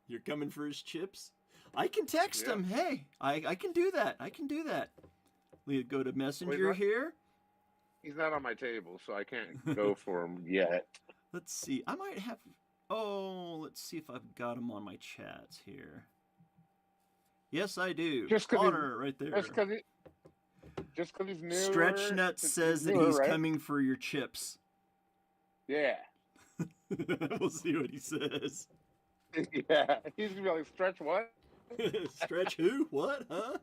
A: You're coming for his chips? I can text him. Hey, I can do that. I can do that. We go to Messenger here.
B: He's not on my table, so I can't go for him yet.
A: Let's see. I might have... Oh, let's see if I've got him on my chats here. Yes, I do. Connor, right there.
B: Just because he's new.
A: Stretch Nuts says that he's coming for your chips.
B: Yeah.
A: We'll see what he says.
B: Yeah. He's going to be like, Stretch what?
A: Stretch who? What? Huh?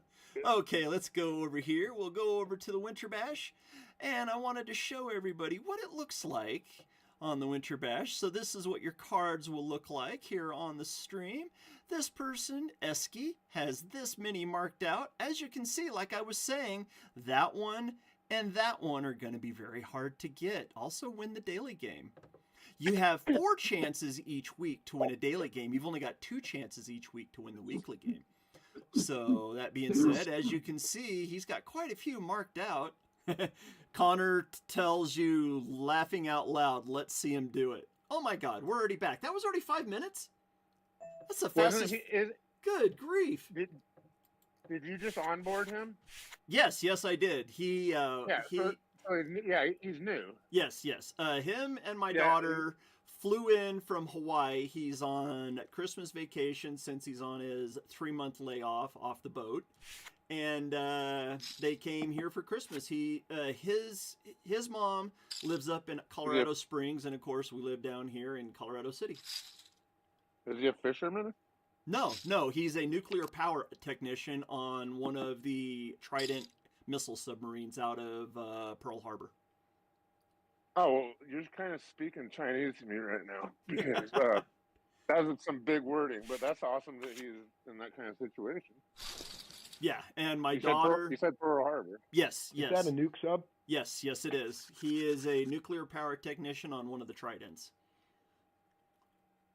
A: Okay, let's go over here. We'll go over to the Winter Bash. And I wanted to show everybody what it looks like on the Winter Bash. So this is what your cards will look like here on the stream. This person, Esky, has this many marked out. As you can see, like I was saying, that one and that one are going to be very hard to get. Also win the daily game. You have 4 chances each week to win a daily game. You've only got 2 chances each week to win the weekly game. So that being said, as you can see, he's got quite a few marked out. Connor tells you, laughing out loud, let's see him do it. Oh my God, we're already back. That was already 5 minutes? That's the fastest. Good grief.
B: Did you just onboard him?
A: Yes, I did. He's
B: new.
A: Yes. Him and my daughter flew in from Hawaii. He's on Christmas vacation since he's on his 3-month layoff off the boat. And they came here for Christmas. His mom lives up in Colorado Springs, and of course we live down here in Colorado City.
B: Is he a fisherman?
A: No, he's a nuclear power technician on one of the Trident missile submarines out of Pearl Harbor.
B: Oh, well, you're kind of speaking Chinese to me right now because that was some big wording, but that's awesome that he's in that kind of situation.
A: Yeah, and my daughter...
B: You said Pearl Harbor.
A: Yes.
E: Is that a nuke sub?
A: Yes, it is. He is a nuclear power technician on one of the Tridents.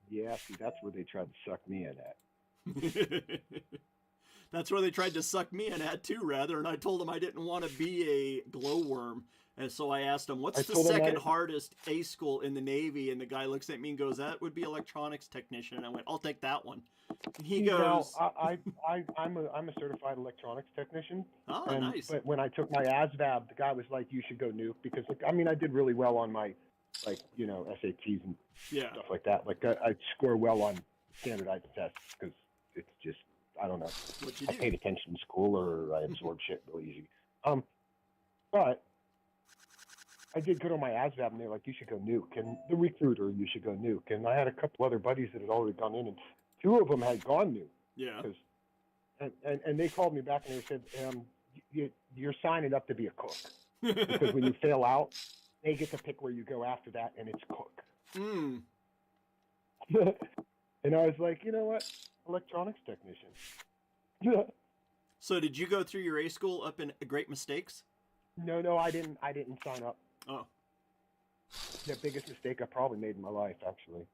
E: Yeah, see, that's where they tried to suck me in at.
A: That's where they tried to suck me in at too, rather, and I told them I didn't want to be a glowworm. And so I asked him, what's the second hardest A school in the Navy? And the guy looks at me and goes, that would be electronics technician. And I went, I'll take that one. And he goes...
E: I'm a certified electronics technician.
A: Oh, nice.
E: But when I took my ASVAB, the guy was like, you should go nuke. Because, I did really well on my, SATs and stuff like that. Like, I score well on standardized tests because it's just, I don't know. I paid attention in school or I absorbed shit really easy. But I did good on my ASVAB, and they're like, you should go nuke. And the recruiter, you should go nuke. And I had a couple other buddies that had already gone in, and 2 of them had gone nuke.
A: Yeah.
E: And they called me back, and they said, you're signing up to be a cook. Because when you fail out, they get to pick where you go after that, and it's cook.
A: Mm.
E: And I was like, you know what? Electronics technician.
A: So did you go through your A school up in Great Mistakes?
E: No, I didn't sign up.
A: Oh.
E: The biggest mistake I probably made in my life, actually.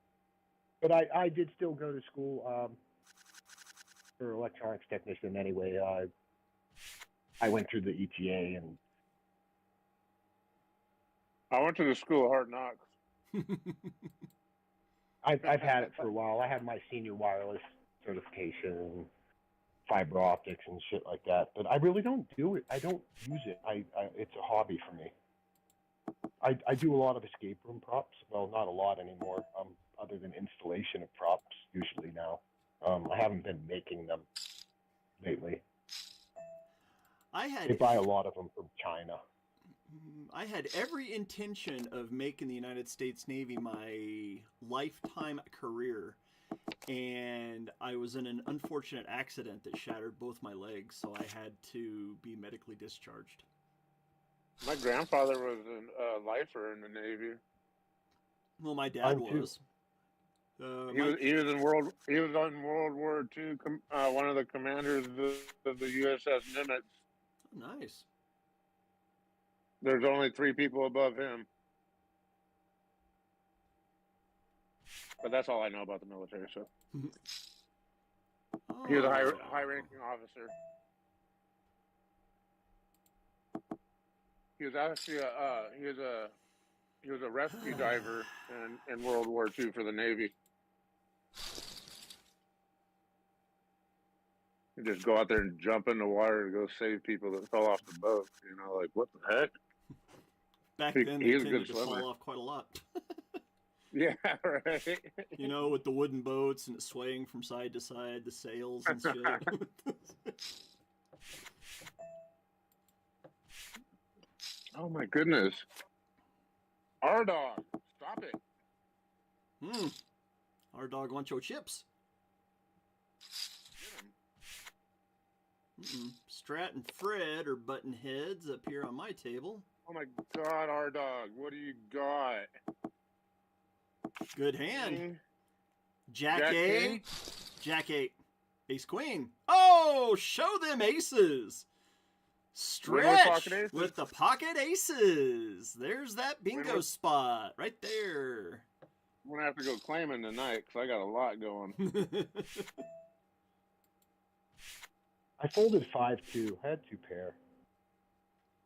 E: But I did still go to school for electronics technician anyway. I went through the ETA, and
B: I went to the school of hard knocks.
E: I've had it for a while. I have my senior wireless certification, fiber optics and shit like that. But I really don't do it. I don't use it. It's a hobby for me. I do a lot of escape room props. Well, not a lot anymore. Other than installation of props usually now. I haven't been making them lately. They buy a lot of them from China.
A: I had every intention of making the United States Navy my lifetime career, and I was in an unfortunate accident that shattered both my legs, so I had to be medically discharged.
B: My grandfather was a lifer in the Navy.
A: Well, my dad was.
B: He was on World War II. One of the commanders of the USS Nimitz.
A: Oh, nice.
B: There's only 3 people above him. But that's all I know about the military. So he was a high-ranking officer. He was actually he was a rescue diver in World War II for the Navy. You just go out there and jump in the water to go save people that fell off the boat. You know, like, what the heck?
A: Back then, they tended to fall off quite a lot.
B: Yeah, right.
A: You know, with the wooden boats and it swaying from side to side, the sails and shit.
B: Oh my goodness. Our dog, stop it.
A: Our dog wants your chips. Strat and Fred are button heads up here on my table.
B: Oh my God, our dog, what do you got?
A: Good hand.
B: King.
A: Jack 8. Jack 8. Ace Queen. Oh, show them aces. Stretch with the pocket aces. There's that bingo spot right there.
B: I'm going to have to go claiming tonight because I got a lot going.
E: I folded 5-2. I had 2 pair.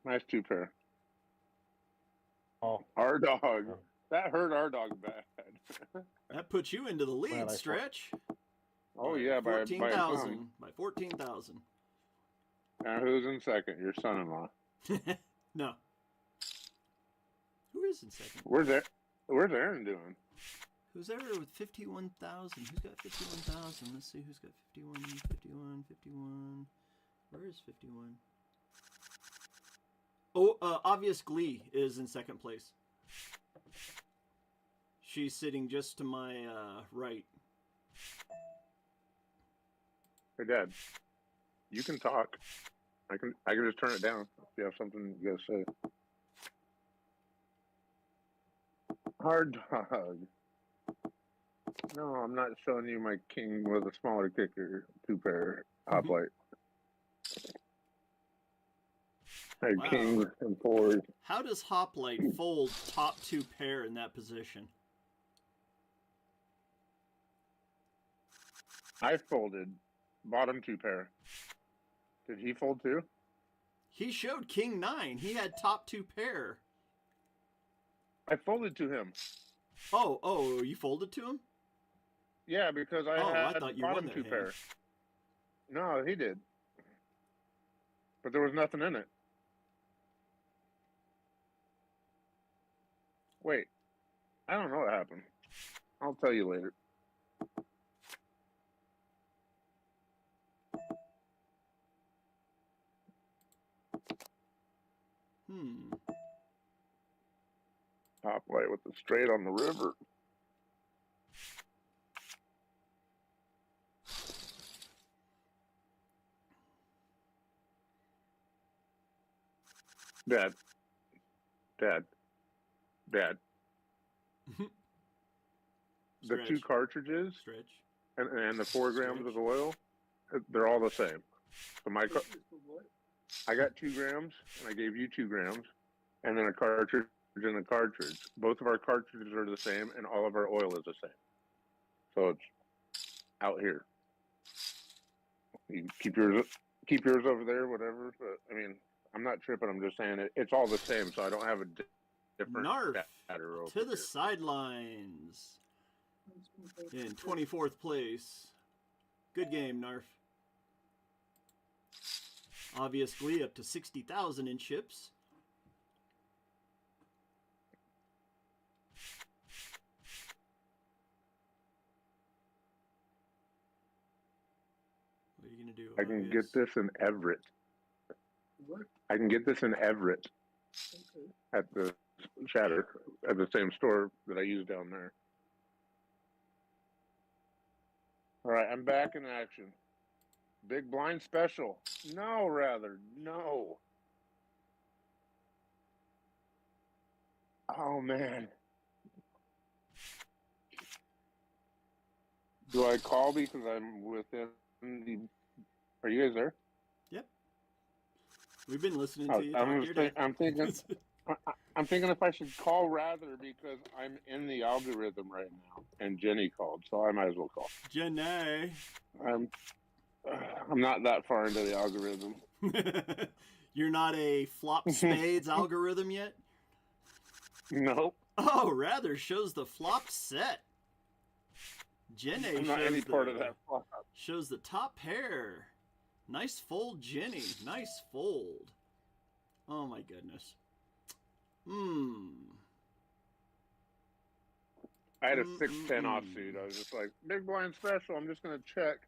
B: Nice 2 pair.
E: Oh,
B: our dog. That hurt our dog bad.
A: That puts you into the lead, Stretch.
B: Oh yeah, by
A: 14,000. By 14,000.
B: Now who's in second? Your son-in-law.
A: No. Who is in second?
B: Where's Aaron doing?
A: Who's there with 51,000? Who's got 51,000? Let's see who's got 51. Where is 51? Oh, Obvious Glee is in second place. She's sitting just to my right.
B: Hey, Dad. You can talk. I can just turn it down if you have something you gotta say. Hard dog. No, I'm not showing you my king with a smaller kicker, 2 pair hoplite. Hey, wow. King and 4.
A: How does hoplite fold top 2 pair in that position?
B: I folded bottom 2 pair. Did he fold too?
A: He showed king 9. He had top 2 pair.
B: I folded to him.
A: Oh, you folded to him?
B: Yeah, because I had
A: thought you
B: bottom
A: won that
B: 2
A: hand.
B: pair. No, he did. But there was nothing in it. Wait. I don't know what happened. I'll tell you later. Top light with the straight on the river. Dad. The 2 cartridges and the 4 grams of oil, they're all the same. So I got 2 grams, and I gave you 2 grams, and then a cartridge and a cartridge. Both of our cartridges are the same, and all of our oil is the same. So it's out here. You keep yours over there, whatever. But I mean, I'm not tripping. I'm just saying it's all the same. So I don't have a different
A: Narf
B: chatter over
A: to the
B: here.
A: sidelines in 24th place. Good game, Narf. Obvious Glee up to 60,000 in chips. What are you going to do?
B: I can
A: Obvious?
B: get this in Everett.
D: What?
B: I can get this in Everett
D: Okay.
B: at the chatter at the same store that I use down there. All right, I'm back in action. Big blind special. No, rather. No. Oh, man. Do I call because I'm within the... Are you guys there?
A: Yep. We've been listening
B: Oh,
A: to you talk your day.
B: I'm thinking if I should call rather because I'm in the algorithm right now, and Jenny called, so I might as well call.
A: Jenny.
B: I'm not that far into the algorithm.
A: You're not a flop spades algorithm yet?
B: Nope.
A: Oh, rather shows the flop set. Jenny
B: I'm not
A: shows
B: any part of that flop.
A: Shows the top pair. Nice fold, Jenny. Nice fold. Oh my goodness.
B: I had a 6-10 offsuit. I was just like, big blind special. I'm just gonna check.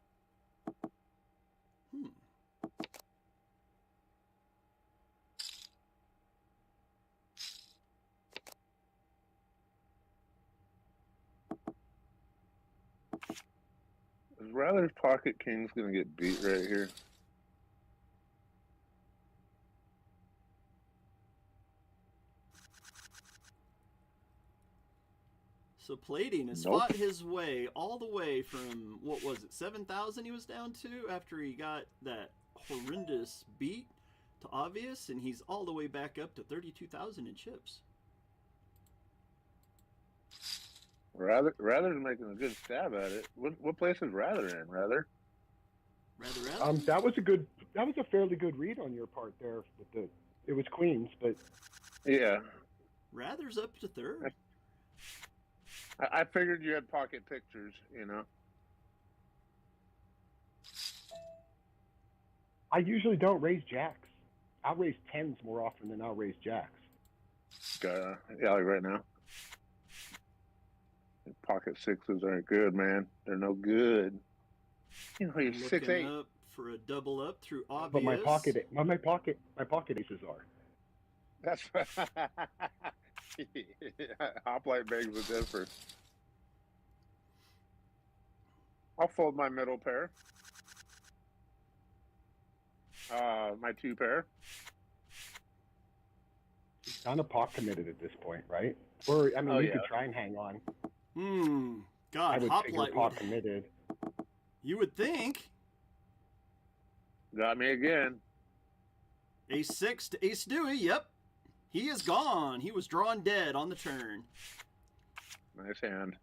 B: Rather's pocket king's gonna get beat right here.
A: So Palladian has fought his way all the way from, what was it, 7,000 he was down to after he got that horrendous beat to obvious, and he's all the way back up to 32,000 in chips.
B: Rather's making a good stab at it. What place is Rather in? Rather?
E: That was a fairly good read on your part there. With it was queens, but
B: yeah.
A: Rather's up to third.
B: I figured you had pocket pictures, you know.
E: I usually don't raise jacks. I'll raise tens more often than I'll raise jacks.
B: Yeah, like right now. Pocket sixes aren't good, man. They're no good. You know, you're 6'8".
A: Up for a double up through obvious.
E: But my pocket aces are.
B: That's Hoplite begs the differ. I'll fold my middle pair. My two pair.
E: He's kind of pot committed at this point, right? Or I mean, you could try and hang on.
A: God,
E: I would figure
A: Hoplite
E: pot committed.
A: You would think.
B: Got me again.
A: Ace 6 to Ace Dewey. Yep. He is gone. He was drawn dead on the turn.
B: Nice hand.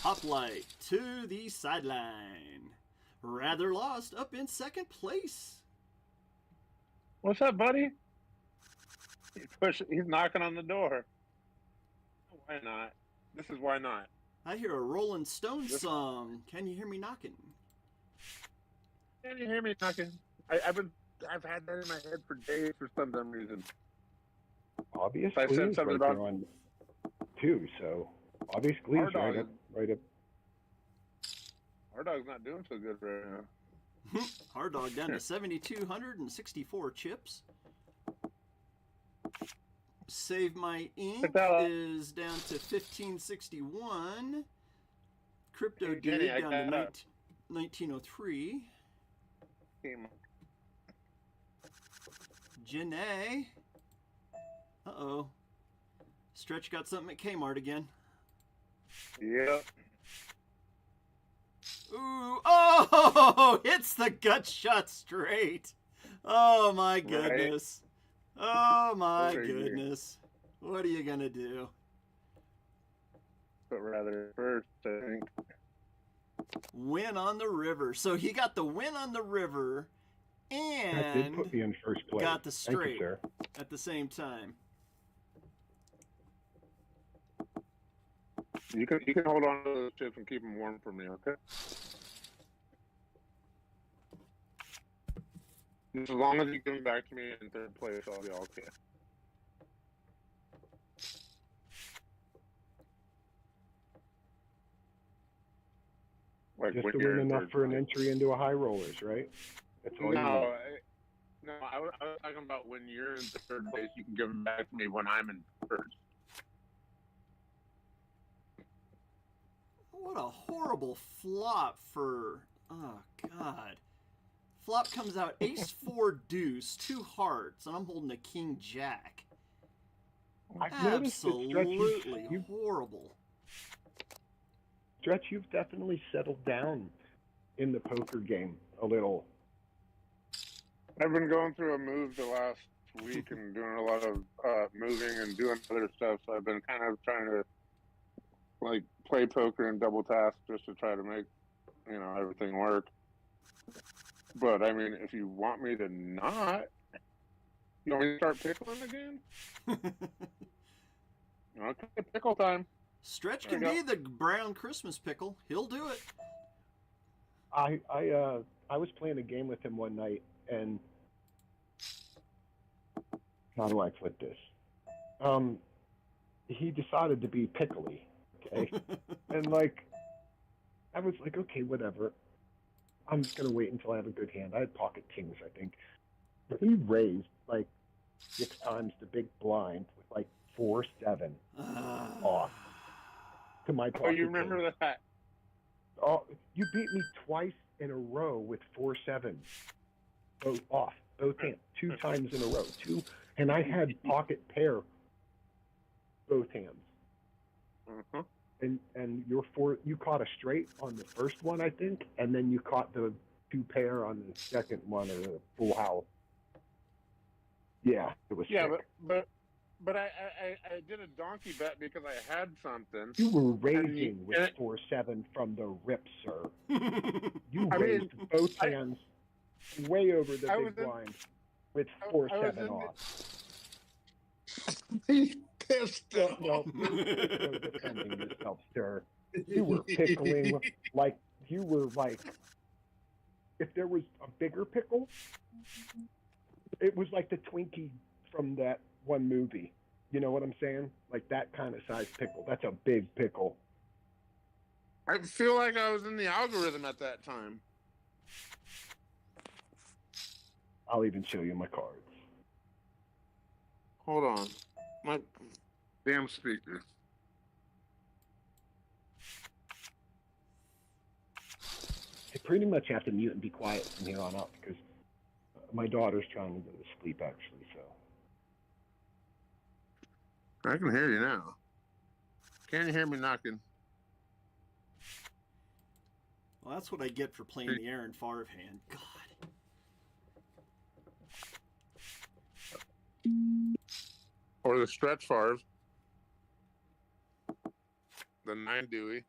A: Hoplite to the sideline. Rather lost up in second place.
B: What's up, buddy? He's knocking on the door. Why not? This is why not.
A: I hear a Rolling Stone song. Can you hear me knocking?
B: Can you hear me knocking? I've had that in my head for days for some dumb reason.
E: Obvious
B: I said
E: Glee's
B: something
E: right
B: about
E: there on two, so obvious Glee's right up.
B: Our dog's not doing so good right now.
A: Hard Dog down to 7,264 chips. Save My Ink is down to 1561. Crypto Dude down to 1903. Janae. Uh-oh. Stretch got something at Kmart again.
B: Yep.
A: Ooh, oh, hits the gut shot straight. Oh, my goodness. Right. Oh, my goodness. What are you going to do?
B: But rather first, I think.
A: Win on the river. So he got the win on the river and
E: that did put me in first place.
A: Got the straight.
E: Thank you, sir.
A: At the same time.
B: You can hold on to those chips and keep them warm for me, okay? As long as you give them back to me in third place, I'll be okay. Like
E: Just
B: when
E: to
B: you're
E: win
B: in
E: enough
B: third
E: for an
B: place.
E: entry into a high rollers, right? That's all you need.
B: No, I was talking about when you're in third place, you can give them back to me when I'm in first.
A: What a horrible flop for... Oh, God. Flop comes out ace 4 deuce, 2 hearts, and I'm holding a king jack.
E: I've noticed that
A: Absolutely horrible.
E: Stretch, you've definitely settled down in the poker game a little.
B: I've been going through a move the last week and doing a lot of moving and doing other stuff. So I've been kind of trying to like play poker and double task just to try to make everything work. But I mean, if you want me to not, you want me to start pickling again? Okay, pickle time.
A: Stretch can be the brown Christmas pickle. He'll do it.
E: I was playing a game with him one night, and how do I put this? He decided to be pickly, okay? And like, I was like, okay, whatever. I'm just gonna wait until I have a good hand. I had pocket kings, I think. He raised like 6 times the big blind with like 4-7 off to my pocket.
B: Oh, you remember
E: kings.
B: that?
E: Oh, you beat me twice in a row with 4-7, both off, both hands, 2 times in a row, and I had pocket pair, both hands.
B: Mm-hmm.
E: And you caught a straight on the first one, I think, and then you caught the 2 pair on the second one, or the full house. Yeah, it was.
B: Yeah,
E: sick.
B: but I did a donkey bet because I had something.
E: You were raising with 4-7 from the rip, sir. You raised both hands way over the big blind with 4-7 off.
D: He's pissed off.
E: No, you're defending yourself, sir. You were pickling like you were like. If there was a bigger pickle, it was like the Twinkie from that one movie. You know what I'm saying? Like that kind of size pickle. That's a big pickle.
B: I feel like I was in the algorithm at that time.
E: I'll even show you my cards.
B: Hold on. My damn speaker.
E: I pretty much have to mute and be quiet from here on out because my daughter's trying to go to sleep, actually, so.
B: I can hear you now. Can you hear me knocking?
A: Well, that's what I get for playing the Aaron Favre hand. God.
B: Or the stretch Favre. The 9 Dewey.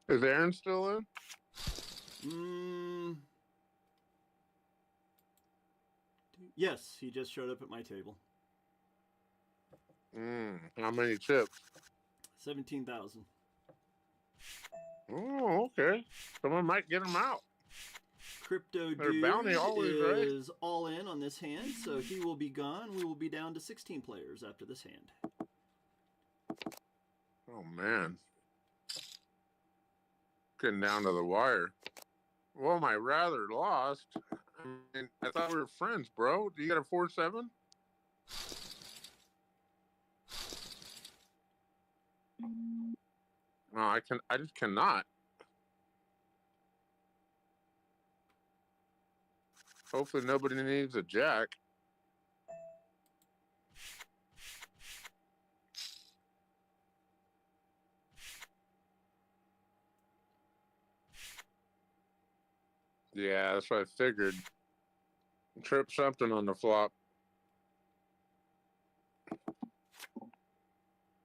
B: Is Aaron still in?
A: Yes, he just showed up at my table.
B: How many chips?
A: 17,000.
B: Oh, okay. Someone might get him out.
A: Crypto
B: Their
A: Dude
B: bounty always
A: is all in on this hand, so he will be gone. We will be down to 16 players after this hand.
B: Oh, man. Getting down to the wire. Well, my rather lost. I mean, I thought we were friends, bro. Do you got a 4-7? No, I just cannot. Hopefully nobody needs a jack. Yeah, that's what I figured. Trip something on the flop.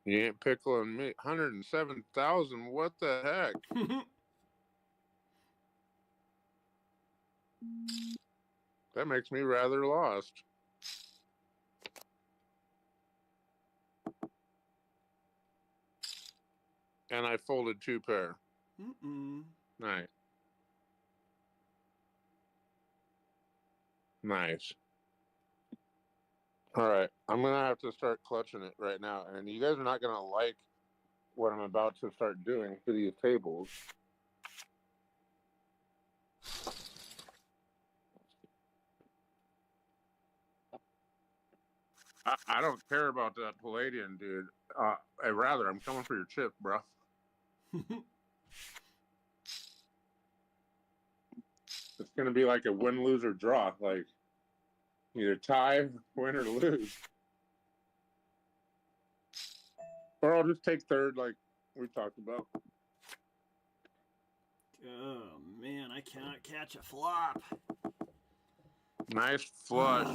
B: You ain't pickling me. 107,000. What the heck? That makes me rather lost. And I folded 2 pair. Nice. Nice. All right. I'm going to have to start clutching it right now. And you guys are not going to like what I'm about to start doing to these tables. I don't care about that Palladian, dude. Rather, I'm coming for your chip, bro. It's going to be like a win, lose, or draw. Like, either tie, win, or lose. Or I'll just take third, like we talked about.
A: Oh, man, I cannot catch a flop.
B: Nice flush.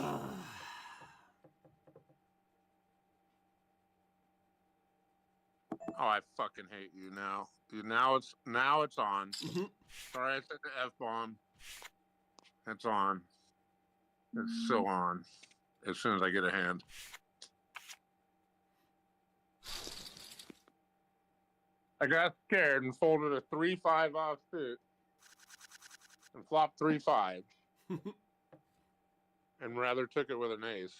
B: Oh, I fucking hate you now. Now it's on. Sorry, I said the F-bomb. It's on. It's so on. As soon as I get a hand. I got scared and folded a 3-5 offsuit and flopped 3-5. And rather took it with an ace.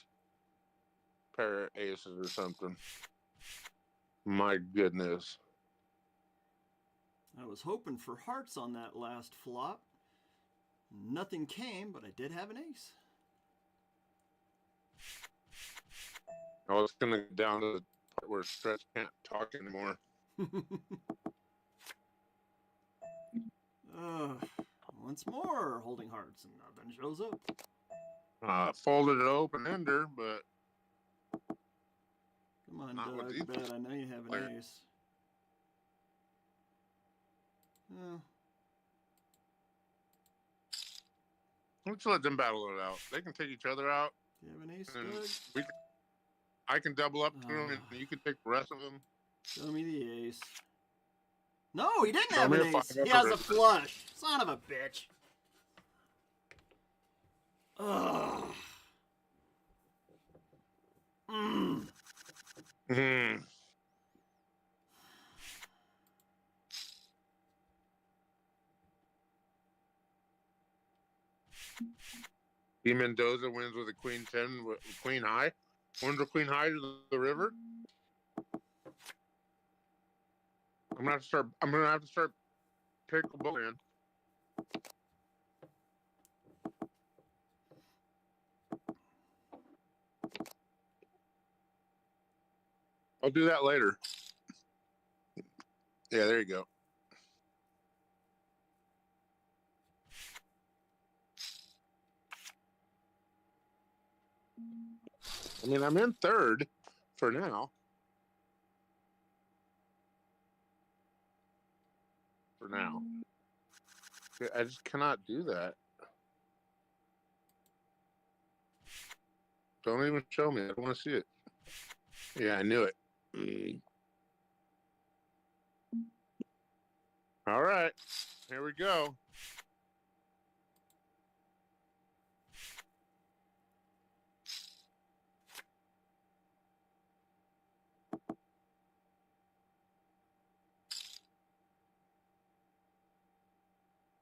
B: Pair of aces or something. My goodness.
A: I was hoping for hearts on that last flop. Nothing came, but I did have an ace.
B: I was going to go down to the part where Stretch can't talk anymore.
A: Once more, holding hearts, and nothing shows up.
B: Folded it open ender, but
A: come on,
B: not
A: Doug. Bet I know you have an ace.
B: Let's let them battle it out. They can take each other out.
A: You have an ace, Doug?
B: I can double up to them, and you can take the rest of them.
A: Show me the ace. No, he didn't have an ace. He has a flush. Son of a bitch. Ugh.
B: D. Mendoza wins with a queen 10, with queen high. Wins with queen high to the river. I'm gonna have to start pickleball in. I'll do that later. Yeah, there you go. I mean, I'm in third for now. For now. I just cannot do that. Don't even show me. I don't want to see it. Yeah, I knew it. All right. Here we go.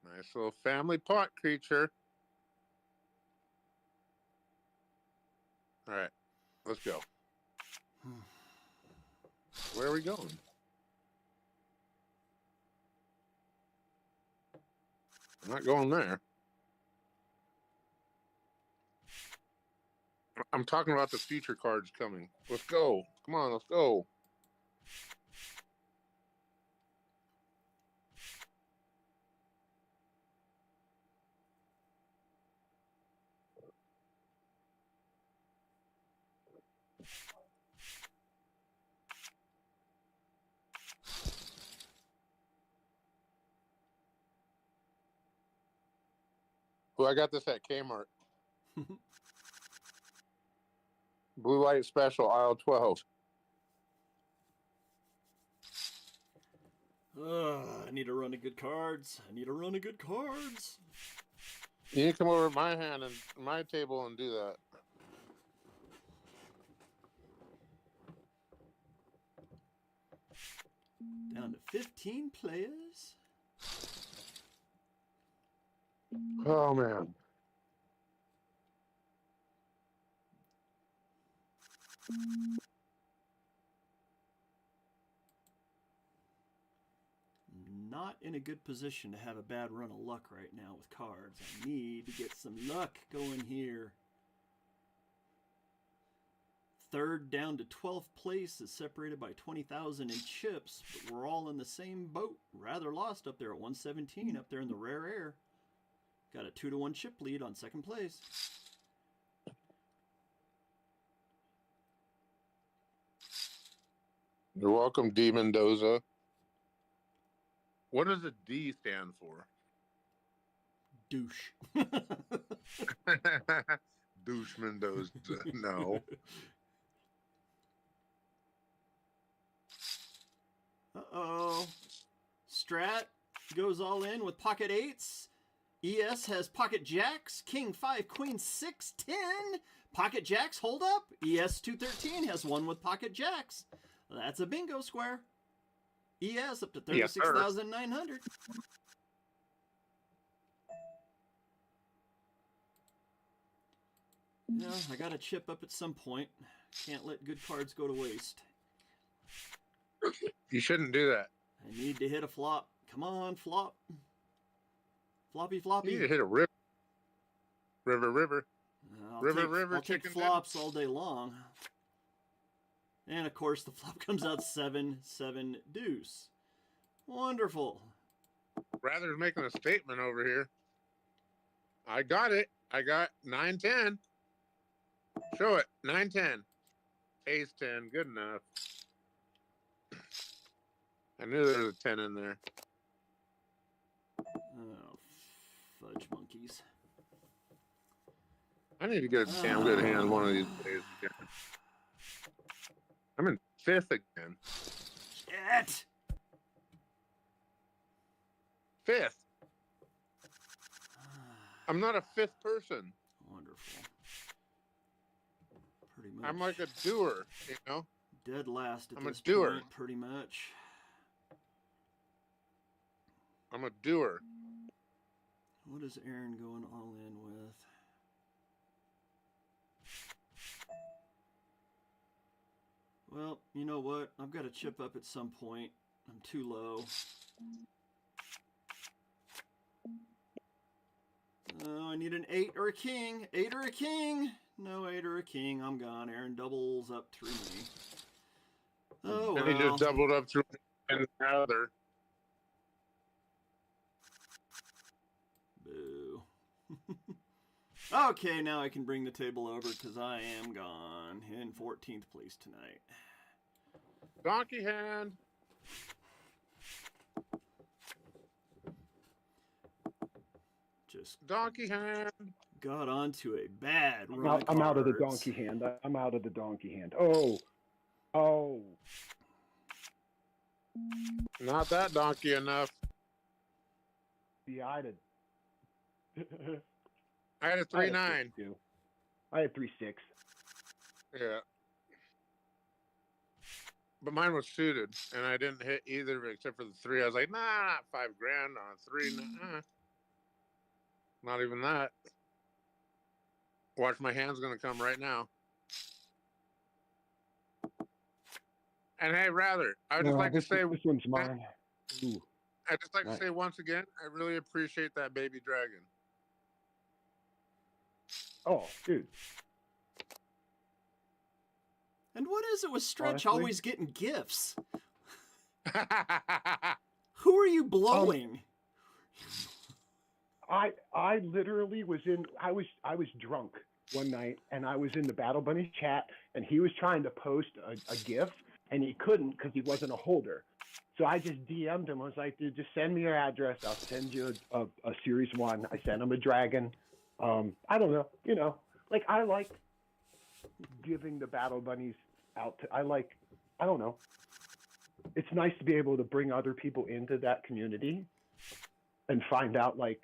B: Nice little family pot creature. All right. Let's go. Where are we going? I'm not going there. I'm talking about the future cards coming. Let's go. Come on, let's go. Well, I got this at Kmart. Blue light special, aisle 12.
A: I need a run of good cards. I need a run of good cards.
B: You need to come over to my hand and my table and do that.
A: Down to 15 players.
B: Oh man.
A: Not in a good position to have a bad run of luck right now with cards. I need to get some luck going here. Third down to 12th place is separated by 20,000 in chips, but we're all in the same boat. Rather lost up there at 117 up there in the rare air. Got a 2-1 chip lead on second place.
B: You're welcome, D. Mendoza. What does a D stand for?
A: Douche.
B: Douche Mendoza. No.
A: Uh-oh. Strat goes all in with pocket eights. ES has pocket jacks. King 5, Queen 6, 10. Pocket jacks hold up. ES 213 has one with pocket jacks. That's a bingo square. ES up to 36,900. Yeah, I got to chip up at some point. Can't let good cards go to waste.
B: You shouldn't do that.
A: I need to hit a flop. Come on, flop. Floppy, floppy.
B: You need to hit a river. River.
A: I'll take flops all day long. And of course, the flop comes out 7-7 deuce. Wonderful.
B: Rather's making a statement over here. I got it. I got 9-10. Show it. 9-10. Ace 10. Good enough. I knew there was a 10 in there.
A: Oh, fudge monkeys.
B: I need to get a damn good hand one of these days. I'm in fifth again.
A: Shit!
B: Fifth. I'm not a fifth person.
A: Wonderful. Pretty much.
B: I'm like a doer, you know?
A: Dead last at
B: I'm a
A: this
B: doer.
A: point, pretty much.
B: I'm a doer.
A: What is Aaron going all in with? Well, you know what? I've got to chip up at some point. I'm too low. Oh, I need an 8 or a king. 8 or a king. No 8 or a king. I'm gone. Aaron doubles up through me. Oh, well.
B: And he just doubled up through another.
A: Boo. Okay, now I can bring the table over because I am gone in 14th place tonight.
B: Donkey hand.
A: Just
B: Donkey hand.
A: got onto a bad
E: I'm
A: run.
E: out of the donkey hand. I'm out of the donkey hand. Oh.
B: Not that donkey enough.
E: Yeah, I
B: I had a 3-9.
E: I had 3-6.
B: Yeah. But mine was suited, and I didn't hit either except for the 3. I was like, nah, not $5,000 on a 3. Nah. Not even that. Watch, my hand's going to come right now. And hey, Rather, I would just like to say...
E: This one's mine. Ooh.
B: I'd just like to say once again, I really appreciate that baby dragon.
E: Oh, dude.
A: And what is it with Stretch
E: Honestly?
A: always getting gifts? Who are you blowing?
E: I literally was I was drunk one night, and I was in the Battle Bunny chat, and he was trying to post a GIF, and he couldn't because he wasn't a holder. So I just DM'd him. I was like, dude, just send me your address. I'll send you a Series 1. I sent him a dragon. I don't know. You know, like, I like giving the Battle Bunnies out to, I don't know. It's nice to be able to bring other people into that community and find out, like,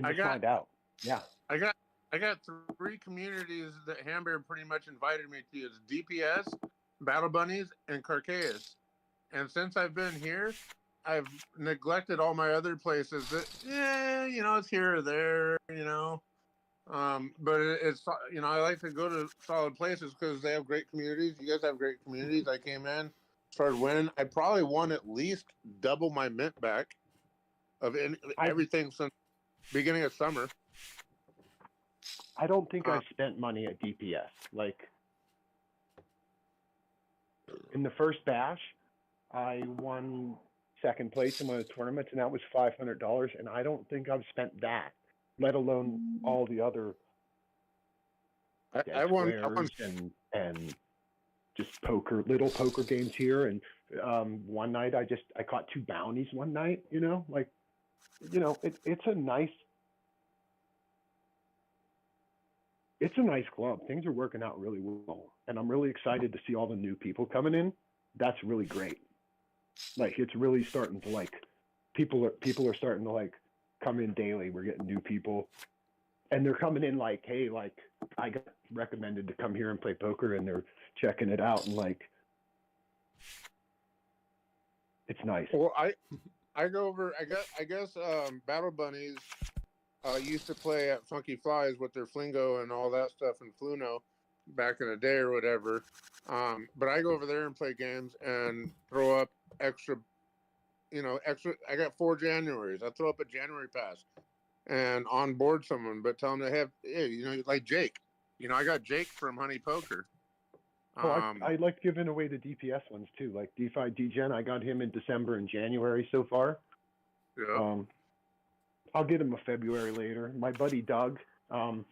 E: can just find out. Yeah.
B: I got 3 communities that Hamburg pretty much invited me to. It's DPS, Battle Bunnies, and Carcaeus. And since I've been here, I've neglected all my other places that, it's here or there, But it's, I like to go to solid places because they have great communities. You guys have great communities. I came in, started winning. I probably won at least double my mint back of everything since beginning of summer.
E: I don't think I've spent money at DPS. Like, in the first bash, I won second place in one of the tournaments, and that was $500, and I don't think I've spent that, let alone all the other
B: I won
E: and just little poker games here. And one night I caught 2 bounties one night, it's a nice club. Things are working out really well, and I'm really excited to see all the new people coming in. That's really great. Like, it's really starting to, people are starting to come in daily. We're getting new people, and they're coming in hey, I got recommended to come here and play poker, and they're checking it out, and it's nice.
B: Well, I go over. I guess Battle Bunnies used to play at Funky Flies with their Flingo and all that stuff in Fluno back in the day or whatever. But I go over there and play games and throw up extra. I got 4 Januaries. I throw up a January pass and onboard someone, but tell them they have, like Jake. I got Jake from Honey Poker.
E: I like giving away the DPS ones too, like DeFi DGen. I got him in December and January so far.
B: Yeah.
E: I'll get him a February later. My buddy Doug, I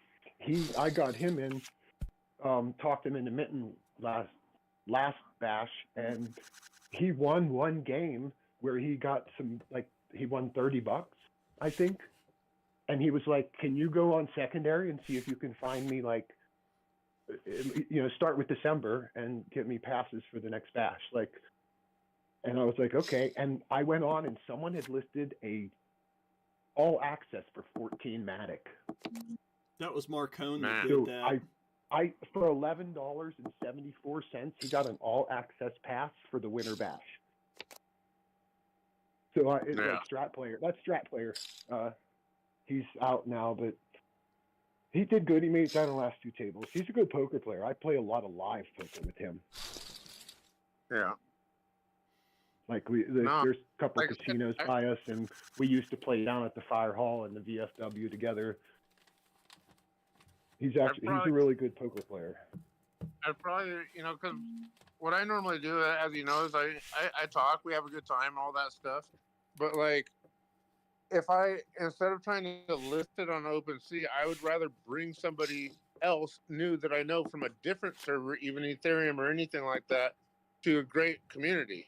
E: got him in, talked him into mitten last bash, and he won one game where he got he won $30, I think. And he was like, "Can you go on secondary and see if you can find me start with December and get me passes for the next bash?" And I was like, okay. And I went on, and someone had listed a all access for 14 Matic.
A: That was Marcone that did that.
E: I for $11.74, he got an all access pass for the winter bash. So it's like Strat Player. That's Strat Player. He's out now, but he did good. He made it down the last 2 tables. He's a good poker player. I play a lot of live poker with him.
B: Yeah.
E: There's a couple of casinos by us, and we used to play down at the Fire Hall and the VFW together. He's a really good poker player.
B: I probably, because what I normally do, as you know, is I talk, we have a good time, all that stuff. But if instead of trying to list it on OpenSea, I would rather bring somebody else new that I know from a different server, even Ethereum or anything like that, to a great community.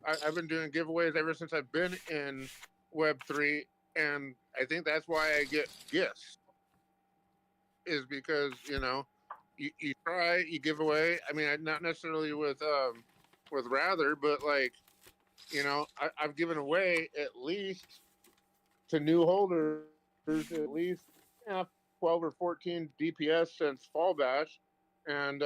B: I've been doing giveaways ever since I've been in Web3, and I think that's why I get gifts, is because, you try, you give away. I mean, not necessarily with Rather, but I've given away at least to new holders at least 12 or 14 DPS since Fall Bash, and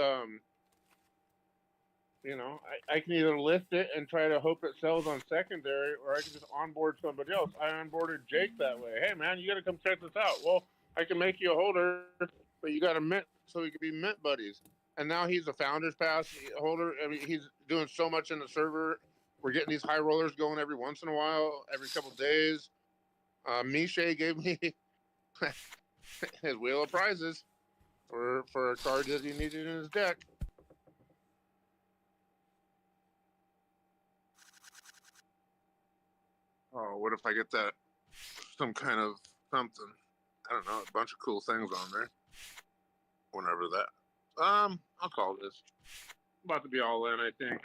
B: I can either list it and try to hope it sells on secondary, or I can just onboard somebody else. I onboarded Jake that way. Hey man, you got to come check this out. Well, I can make you a holder, but you got to mint so we can be mint buddies. And now he's a Founders Pass holder. I mean, he's doing so much in the server. We're getting these high rollers going every once in a while, every couple of days. Miche gave me his wheel of prizes for a card that he needed in his deck. Oh, what if I get that some kind of something? I don't know, a bunch of cool things on there. Whenever that. I'll call this. About to be all in, I think.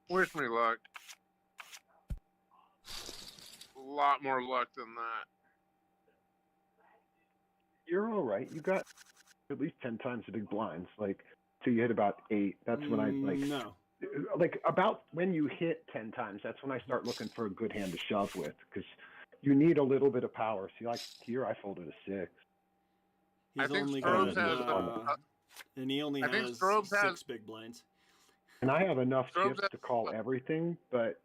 B: Wish me luck. A lot more luck than that.
E: You're all right. You got at least 10 times the big blinds. So you hit about 8. That's when I
A: No.
E: like about when you hit 10 times, that's when I start looking for a good hand to shove with, because you need a little bit of power. See, like here, I folded a 6.
A: He's only
B: Strobes
A: got, and he only has
B: Strobes
A: 6 big blinds.
E: And I have enough
B: Strobes
E: chips to call everything, but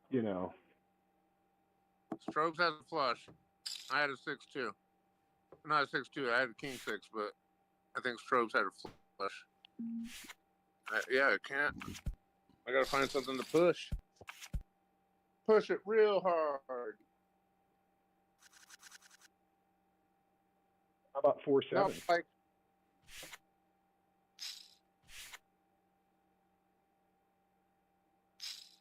E: you know.
B: Strobes has a flush. I had a 6-2. Not a 6-2. I had a king 6, but I think Strobes had a flush. Yeah, I can't. I gotta find something to push. Push it real hard.
E: How about 4-7?
B: No, like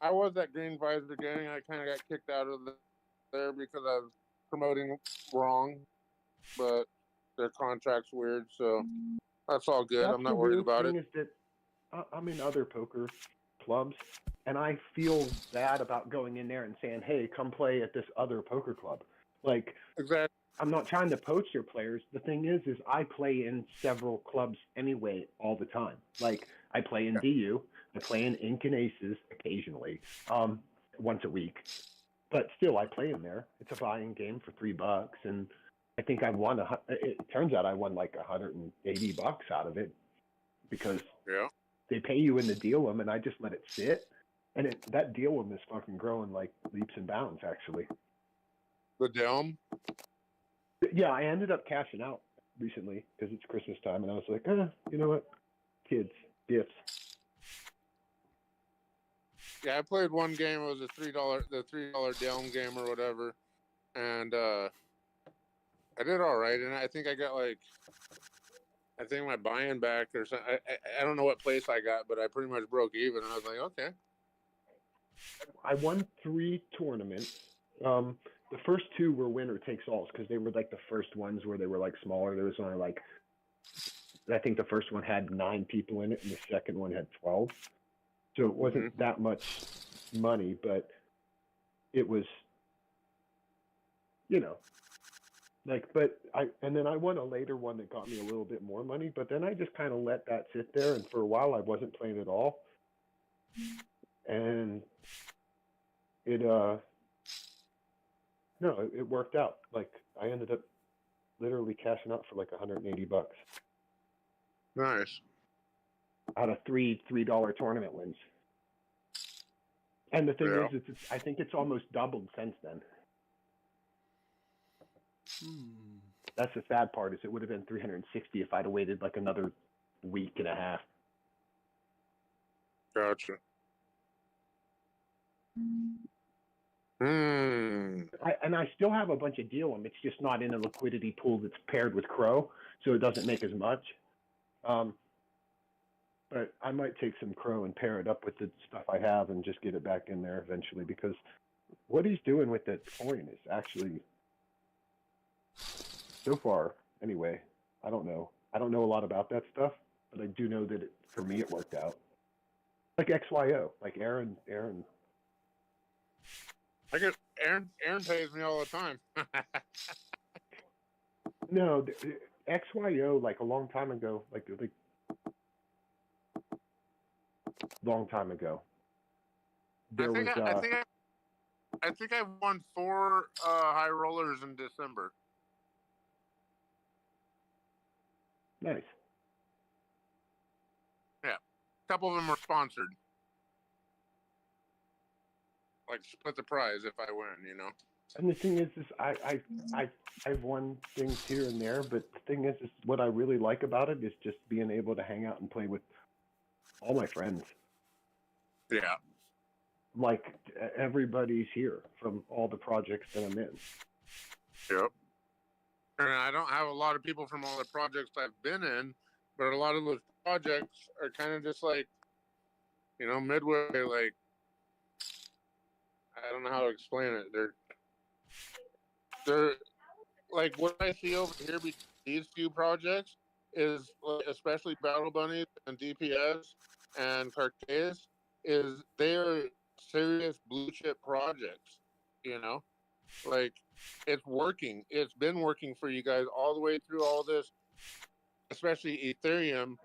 B: I was at Green Visor Gang. I kind of got kicked out of there because I was promoting wrong, but their contract's weird, so that's all good. I'm not worried about it.
E: The thing is that I'm in other poker clubs, and I feel bad about going in there and saying, "Hey, come play at this other poker club." Like,
B: exactly.
E: I'm not trying to poach your players. The thing is I play in several clubs anyway all the time. Like, I play in DU, I play in Ink and Aces occasionally, once a week. But still, I play in there. It's a buy-in game for $3, and I think I won. It turns out I won like $180 out of it, because they pay you in the deal and I just let it sit, and that deal is fucking growing like leaps and bounds, actually.
B: The Delm?
E: Yeah, I ended up cashing out recently because it's Christmas time, and I was like, you know what, kids, gifts.
B: Yeah, I played one game. It was the $3 Delm game or whatever, and I did all right. And I think I got my buy-in back or something. I don't know what place I got, but I pretty much broke even. And I was like, okay.
E: I won 3 tournaments. The first 2 were winner takes alls because they were like the first ones where they were like smaller. There was only like, I think the first one had 9 people in it, and the second one had 12. So it wasn't that much money, but it was, and then I won a later one that got me a little bit more money, but then I just kind of let that sit there, and for a while I wasn't playing at all. And it worked out. Like, I ended up literally cashing out for like $180.
B: Nice.
E: Out of $3 tournament wins. And the thing is, I think it's almost doubled since then. That's the sad part, is it would have been 360 if I'd have waited like another week and a half.
B: Gotcha.
E: I still have a bunch of deal them. It's just not in a liquidity pool that's paired with Crow, so it doesn't make as much. But I might take some Crow and pair it up with the stuff I have and just get it back in there eventually, because what he's doing with that coin is actually, so far anyway, I don't know. I don't know a lot about that stuff, but I do know that for me it worked out. Like XYO, like Aaron.
B: Aaron pays me all the time.
E: No, XYO, like a long time ago, long time ago. I
B: think I won 4 high rollers in December.
E: Nice.
B: Yeah, a couple of them were sponsored. Like, split the prize if I win,
E: And the thing is I've won things here and there, but the thing is what I really like about it is just being able to hang out and play with all my friends.
B: Yeah.
E: Like, everybody's here from all the projects that I'm in.
B: Yep. And I don't have a lot of people from all the projects I've been in, but a lot of those projects are kind of just like, midway, like, I don't know how to explain it. They're like, what I see over here between these few projects is, especially Battle Bunnies and DPS and Carcass, is they're serious blue chip projects, Like, it's working. It's been working for you guys all the way through all this, especially Ethereum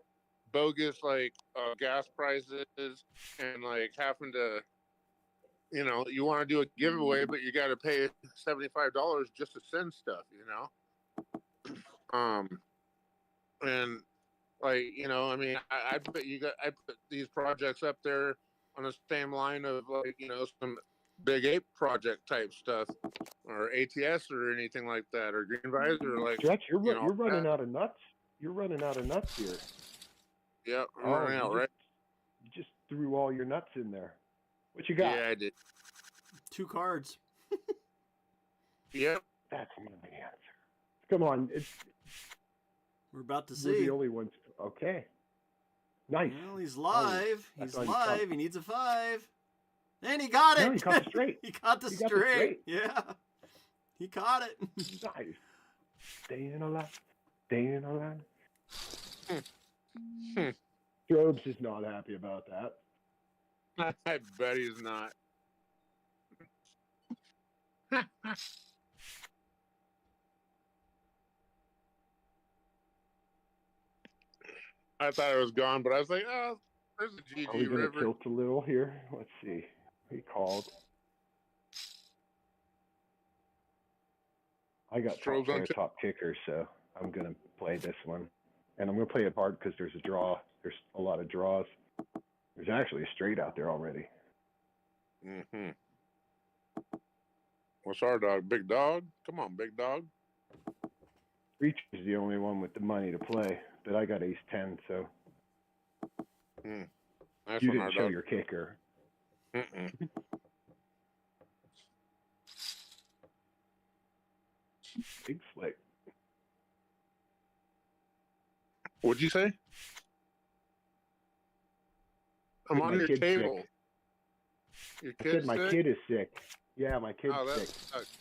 B: bogus like gas prices and like having to, you know, you want to do a giveaway, but you got to pay $75 just to send stuff, you know. And like, you know, I mean, I put I put these projects up there on the same line of like, you know, some Big Ape project type stuff, or ATS or anything like that, or Green Visor, like,
E: Stretch, you're
B: you know,
E: you're running out of nuts. You're running out of nuts here.
B: Yeah, I'm running out, right?
E: You just threw all your nuts in there. What you got?
B: Yeah, I did.
A: 2 cards.
B: Yep.
E: That's not the answer. Come on,
A: We're about to
E: we're
A: see.
E: the only ones. Okay. Nice.
A: Well, he's live.
E: Oh,
A: He's
E: I thought he
A: live.
E: got-
A: He needs a 5. And he got it.
E: No, he caught the straight.
A: He caught the
E: He got the
A: straight.
E: straight.
A: Yeah. He caught it.
E: Nice. Staying alive. Staying alive. Strobes is not happy about that.
B: I bet he's not. I thought it was gone, but I was like, oh, there's a GG
E: Are we going to
B: river.
E: tilt a little here? Let's see. He called. I got
B: Strobes on tip.
E: top kicker, so I'm going to play this one. And I'm going to play it hard because there's a draw. There's a lot of draws. There's actually a straight out there already.
B: Mm-hmm. What's our dog? Big dog? Come on, big dog.
E: Reach is the only one with the money to play, but I got ace-10, so
B: Nice
E: you
B: one,
E: didn't
B: our
E: show
B: dog.
E: your kicker.
B: Mm-mm.
E: Big flick.
B: What'd you say? I'm
E: Said
B: on
E: my
B: your
E: kid's
B: table.
E: sick.
B: Your
E: I
B: kid's
E: said my
B: sick?
E: kid is sick. Yeah, my kid's
B: Oh, that
E: sick.
B: sucks.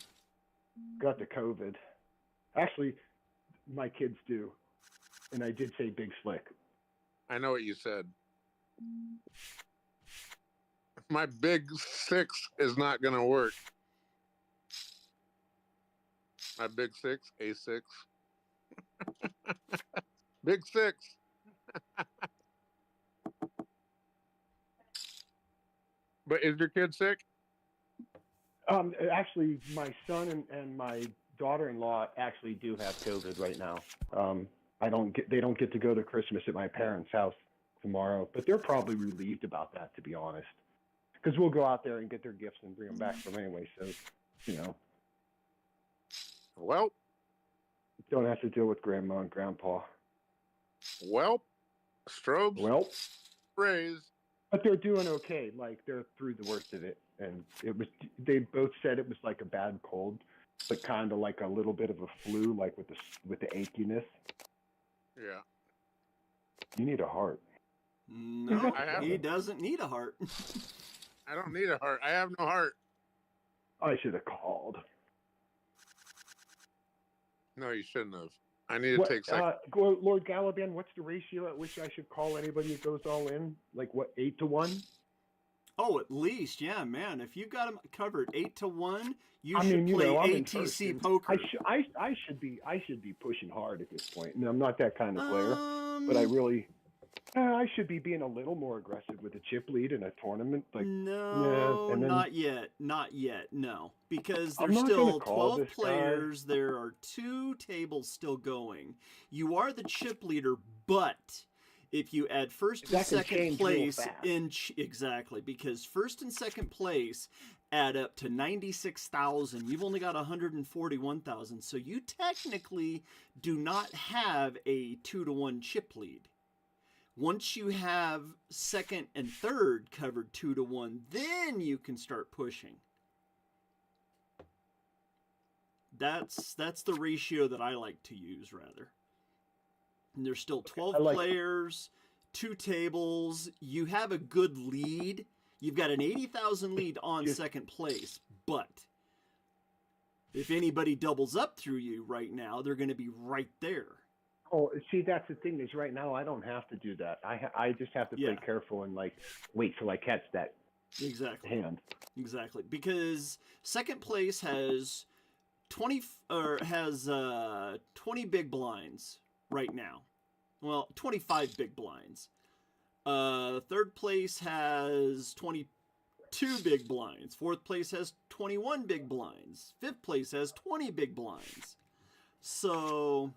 E: Got the COVID. Actually, my kids do. And I did say big slick.
B: I know what you said. My big 6 is not going to work. My big 6, A6. Big 6. But is your kid sick?
E: Actually, my son and my daughter-in-law actually do have COVID right now. They don't get to go to Christmas at my parents' house tomorrow, but they're probably relieved about that, to be honest, because we'll go out there and get their gifts and bring them back from anyway. So, you know,
B: Well,
E: don't have to deal with grandma and grandpa.
B: Strobes,
E: Well,
B: raised.
E: but they're doing okay. Like, they're through the worst of it, and they both said it was like a bad cold, but kind of like a little bit of a flu, like with the achiness.
B: Yeah.
E: You need a heart.
A: No,
B: I have-
A: he doesn't need a heart.
B: I don't need a heart. I have no heart.
E: I should have called.
B: No, you shouldn't have. I need to take second.
E: Lord Galaban, what's the ratio at which I should call anybody who goes all in? Like what, 8-1?
A: Oh, at least, yeah, man. If you got him covered 8-1, you
E: I
A: should
E: mean, you
A: play
E: know, I'm in first,
A: ATC
E: and
A: poker.
E: I should be pushing hard at this point. And I'm not that kind of player, but I really, I should be being a little more aggressive with a chip lead in a tournament. Like,
A: no,
E: yeah, and then,
A: not yet, no, because
E: I'm
A: there's
E: not gonna
A: still
E: call
A: 12
E: this guy.
A: players. There are 2 tables still going. You are the chip leader, but if you add first and
E: That can
A: second
E: change real
A: place
E: fast.
A: exactly, because first and second place add up to 96,000. You've only got 141,000, so you technically do not have a 2-1 chip lead. Once you have second and third covered 2-1, then you can start pushing. That's the ratio that I like to use, rather. And there's still 12 players, 2 tables. You have a good lead. You've got an 80,000 lead on second place, but if anybody doubles up through you right now, they're going to be right there.
E: Oh, see, that's the thing is right now I don't have to do that. I just have to play careful and like wait till I catch that hand.
A: Exactly, because second place has 20 big blinds right now. Well, 25 big blinds. Third place has 22 big blinds. Fourth place has 21 big blinds. Fifth place has 20 big blinds. So,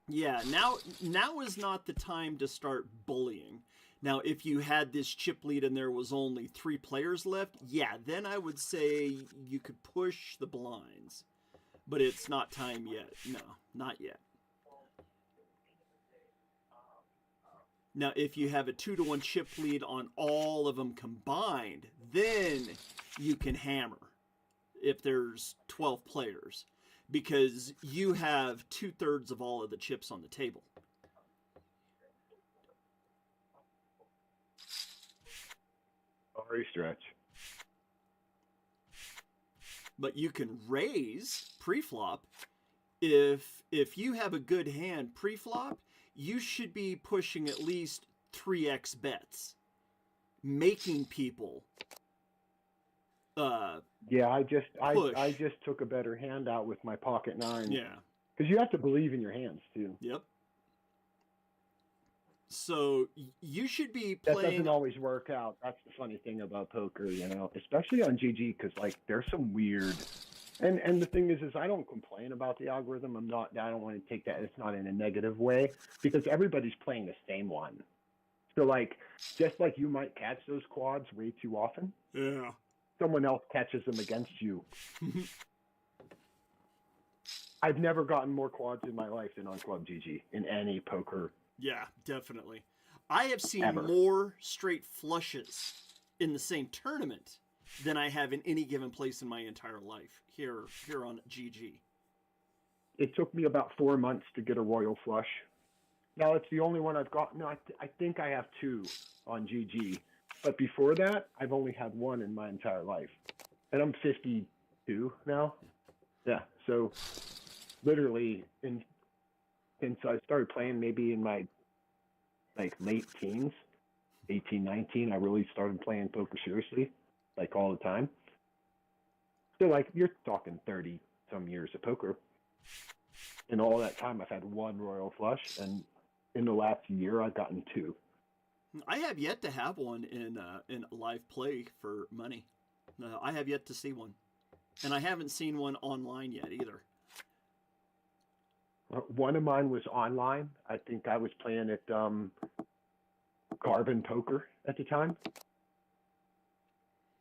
A: yeah, now is not the time to start bullying. Now, if you had this chip lead and there was only 3 players left, yeah, then I would say you could push the blinds. But it's not time yet. No, not yet. Now, if you have a 2-to-1 chip lead on all of them combined, then you can hammer if there's 12 players, because you have 2/3 of all of the chips on the table.
E: Sorry, Stretch.
A: But you can raise pre-flop. If you have a good hand pre-flop, you should be pushing at least 3x bets, making people
E: yeah, I just took a better hand out with my pocket 9.
A: Yeah.
E: Because you have to believe in your hands too.
A: Yep. So you should be
E: That
A: playing.
E: doesn't always work out. That's the funny thing about poker, especially on GG, because like there's some weird. And the thing is I don't complain about the algorithm. I don't want to take that. It's not in a negative way, because everybody's playing the same one. So like, just like you might catch those quads way too often.
A: Yeah.
E: Someone else catches them against you. I've never gotten more quads in my life than on ClubGG in any poker.
A: Yeah, definitely. I have seen
E: Ever.
A: more straight flushes in the same tournament than I have in any given place in my entire life here on GG.
E: It took me about 4 months to get a royal flush. Now it's the only one I've got. No, I think I have 2 on GG. But before that, I've only had 1 in my entire life. And I'm 52 now. Yeah, so literally since I started playing maybe in my late teens, 18, 19, I really started playing poker seriously, like all the time. So like you're talking 30 some years of poker. In all that time, I've had 1 royal flush, and in the last year, I've gotten 2.
A: I have yet to have one in live play for money. I have yet to see one, and I haven't seen one online yet either.
E: One of mine was online. I think I was playing at Carbon Poker at the time,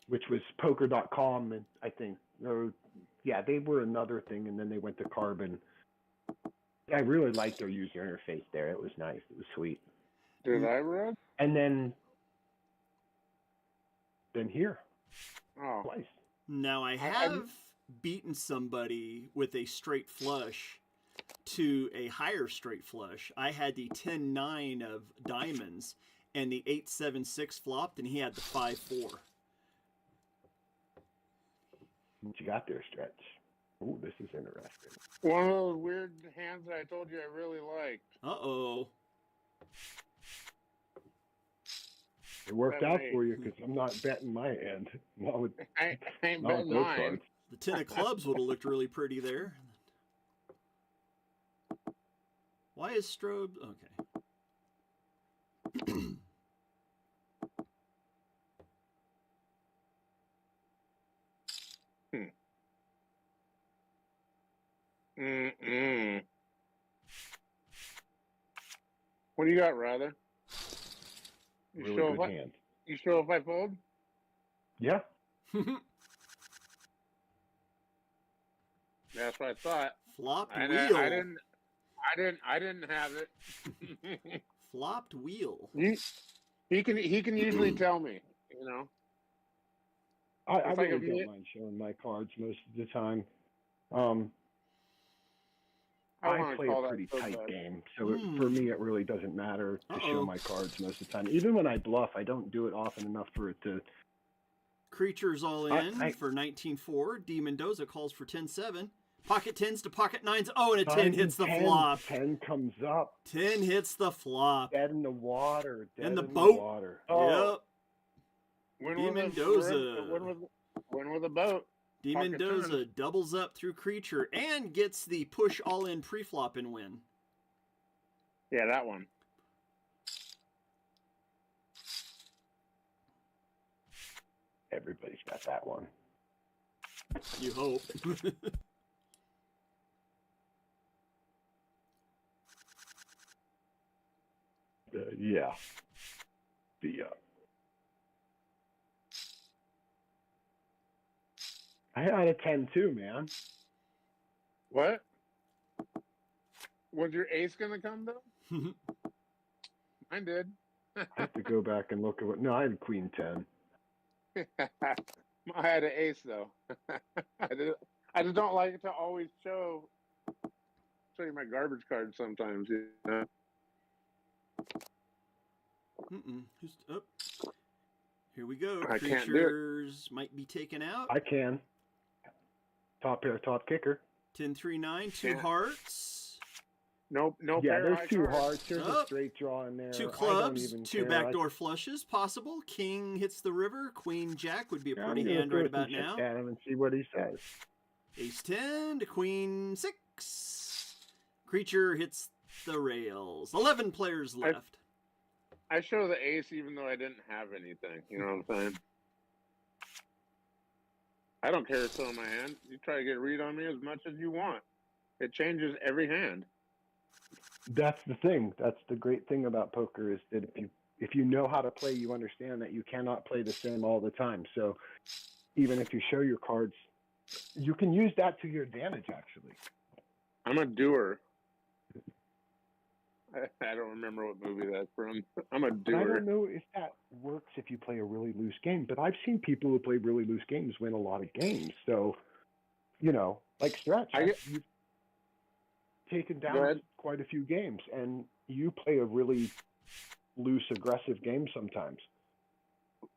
E: which was poker.com, and I think, they were another thing, and then they went to Carbon. I really liked their user interface there. It was nice. It was sweet.
B: Did I run?
E: And then here.
B: Oh.
E: Twice.
A: Now I have beaten somebody with a straight flush to a higher straight flush. I had the 10-9 of diamonds, and the 8-7-6 flopped, and he had the 5-4.
E: What you got there, Stretch? Ooh, this is interesting.
B: One of those weird hands that I told you I really liked.
A: Uh-oh.
E: It worked out for you, because I'm not betting my hand. Not with,
B: I ain't
E: not with
B: betting
E: those
B: mine.
E: cards.
A: The 10 of clubs would have looked really pretty there. Why is strobe? Okay.
B: What do you got, Rather? You
E: Really
B: sure
E: good
B: if
E: hand.
B: You sure if I fold?
E: Yeah.
B: That's what I thought.
A: Flopped
B: I
A: wheel.
B: I didn't have it.
A: Flopped wheel.
B: He can usually tell me,
E: I
B: If I
E: really
B: could
E: don't
B: get-
E: mind showing my cards most of the time.
B: I
E: I
B: wanna
E: play
B: call
E: a
B: that
E: pretty
B: so
E: tight
B: bad.
E: game, so for me it really doesn't matter to
A: Uh-oh.
E: show my cards most of the time. Even when I bluff, I don't do it often enough for it to.
A: Creatures all in for 19-4. D. Mendoza calls for 10-7. Pocket 10s to pocket 9s. Oh, and a 10 hits the
E: 10,
A: flop.
E: 10 comes up.
A: 10 hits the flop.
E: Dead in the water. Dead
A: And the
E: in
A: boat.
E: The water.
B: Oh.
A: Yep.
B: When
A: D.
B: was
A: Mendoza.
B: When was the boat?
A: D.
B: Pocket
A: Mendoza
B: 10.
A: doubles up through creature and gets the push all in pre-flop and win.
B: Yeah, that one.
E: everybody's got that one.
A: You hope.
E: Yeah. I had a 10 too, man.
B: What? Was your ace gonna come though? Mine did.
E: I have to go back and look at what. No, I had queen 10.
B: I had an ace though. I just don't like to always show you my garbage cards sometimes. You know?
A: Here we go.
B: I can't do it.
A: Creatures might be taken out.
E: I can. Top pair, top kicker.
A: 10-3-9, two hearts.
B: Nope, no
E: Yeah,
B: pair.
E: there's two hearts. There's a straight draw in there.
A: Two
E: I don't
A: clubs,
E: even
A: two
E: care.
A: backdoor flushes possible. King hits the river. Queen Jack would be a pretty
E: I'm gonna
A: hand
E: throw
A: right
E: some
A: about
E: shit
A: now.
E: at him and see what he says.
A: Ace 10 to Queen 6. Creature hits the rails. 11 players left.
B: I show the ace even though I didn't have anything. You know what I'm saying? I don't care what's in my hand. You try to get a read on me as much as you want. It changes every hand.
E: That's the thing. That's the great thing about poker is that if you know how to play, you understand that you cannot play the same all the time. So even if you show your cards, you can use that to your advantage, actually.
B: I'm a doer. I don't remember what movie that's from. I'm a doer.
E: I don't know if that works if you play a really loose game, but I've seen people who play really loose games win a lot of games. So, like Stretch, you've taken down quite a few games, and you play a really loose, aggressive game sometimes.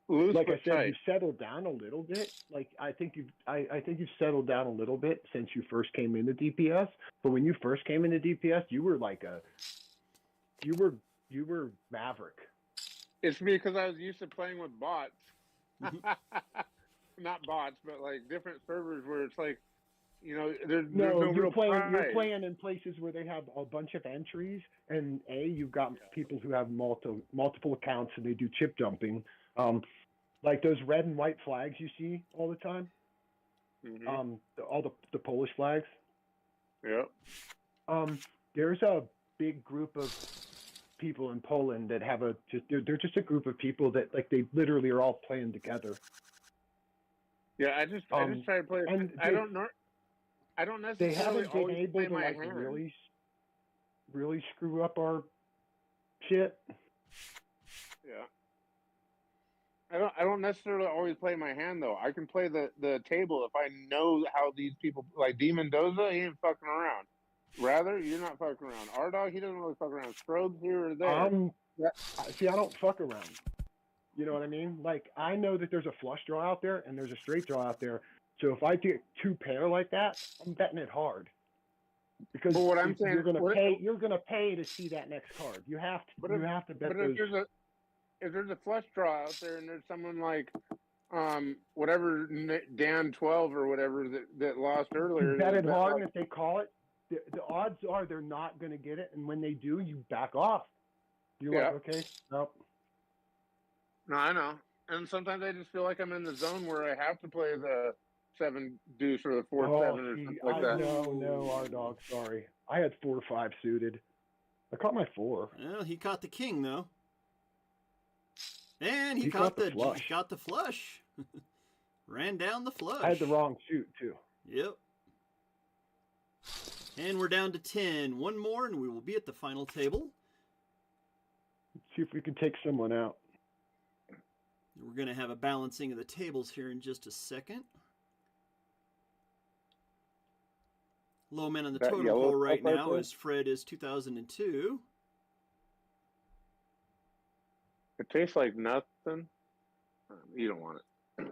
B: Loose,
E: like I said,
B: tight.
E: you've settled down a little bit. Like I think you've settled down a little bit since you first came into DPS. But when you first came into DPS, you were like you were Maverick.
B: It's because I was used to playing with bots. Not bots, but like different servers where it's like, there's no
E: you're
B: real pride.
E: You're playing in places where they have a bunch of entries, and you've got people who have multiple accounts and they do chip dumping. Like those red and white flags you see all the time.
B: Mm-hmm.
E: All the Polish flags.
B: Yeah.
E: There's a big group of people in Poland that have they're just a group of people that like they literally are all playing together.
B: Yeah, I just try to play.
E: And
B: I don't know. I don't necessarily.
E: They haven't been able to like
B: hand.
E: really screw up our shit.
B: Yeah. I don't necessarily always play my hand though. I can play the table if I know how these people like D Mendoza. He ain't fucking around. Rather, you're not fucking around. Our dog, he doesn't really fuck around. Strobe here or there.
E: See, I don't fuck around. You know what I mean? Like, I know that there's a flush draw out there and there's a straight draw out there. So if I get two pair like that, I'm betting it hard. Because
B: what I'm saying,
E: you're gonna pay to see that next card. You have to bet
B: but
E: those.
B: If there's a flush draw out there and there's someone like whatever Dan 12 or whatever that lost earlier,
E: You bet it hard, and if they call it, the odds are they're not going to get it, and when they do, you back off. You're like, okay, nope.
B: No, I know. And sometimes I just feel like I'm in the zone where I have to play the 7 deuce or the 4-7 or something like that.
E: No, our dog. Sorry, I had 4-5 suited. I caught my 4.
A: Well, he caught the king though, and he caught the flush. He got the flush. Ran down the flush.
E: I had the wrong suit too.
A: Yep. And we're down to 10. One more, and we will be at the final table.
E: Let's see if we can take someone out.
A: We're going to have a balancing of the tables here in just a second. Low man on the totem pole right now is Fred is 2002.
B: It tastes like nothing. You don't want it.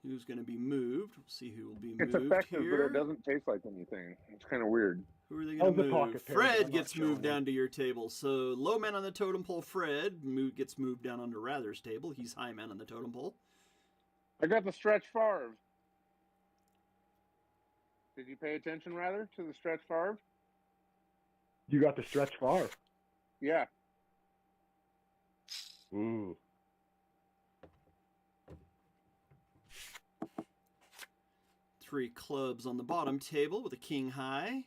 A: Who's going to be moved? We'll see who will be moved.
B: It's effective,
A: here.
B: but it doesn't taste like anything. It's kind of weird.
A: Who are they going to move? Fred gets moved down to your table. So low man on the totem pole, Fred, gets moved down onto Rather's table. He's high man on the totem pole.
B: I got the stretch Favre. Did you pay attention, Rather, to the stretch Favre?
E: You got the stretch Favre?
B: Yeah.
E: Ooh.
A: 3 clubs on the bottom table with a king high.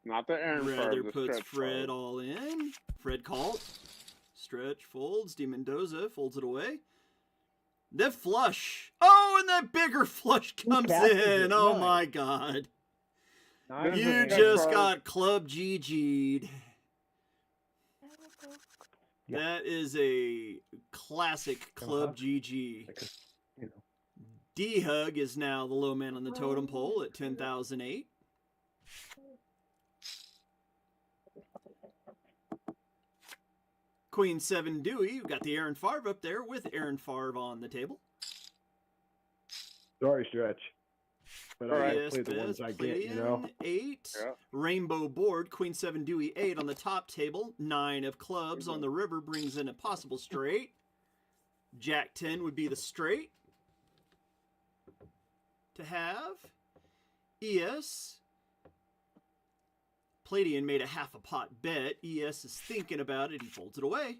B: Not the Aaron
A: Rather
B: Favre, the
A: puts
B: stretch
A: Fred
B: card.
A: all in. Fred called. Stretch folds. D. Mendoza folds it away. The flush. Oh, and that bigger flush comes
E: catches
A: in.
E: it.
A: Oh
E: Nice.
A: my God.
E: Nice.
B: This is
A: You
B: a
A: just
B: card.
A: got ClubGG'd.
E: Yeah.
A: That is a classic ClubGG.
E: Like a,
A: D-Hug is now the low man on the totem pole at 10,008. Queen 7 Dewey, you got the Aaron Favre up there with Aaron Favre on the table.
E: Sorry, Stretch. But I
A: Yes,
E: play the ones I get, you know.
A: Palladian, 8.
B: Yeah.
A: Rainbow board, Queen 7 Dewey, 8 on the top table. 9 of clubs on the river brings in a possible straight. Jack 10 would be the straight to have. ES. Palladian made a half a pot bet. ES is thinking about it. He folds it away.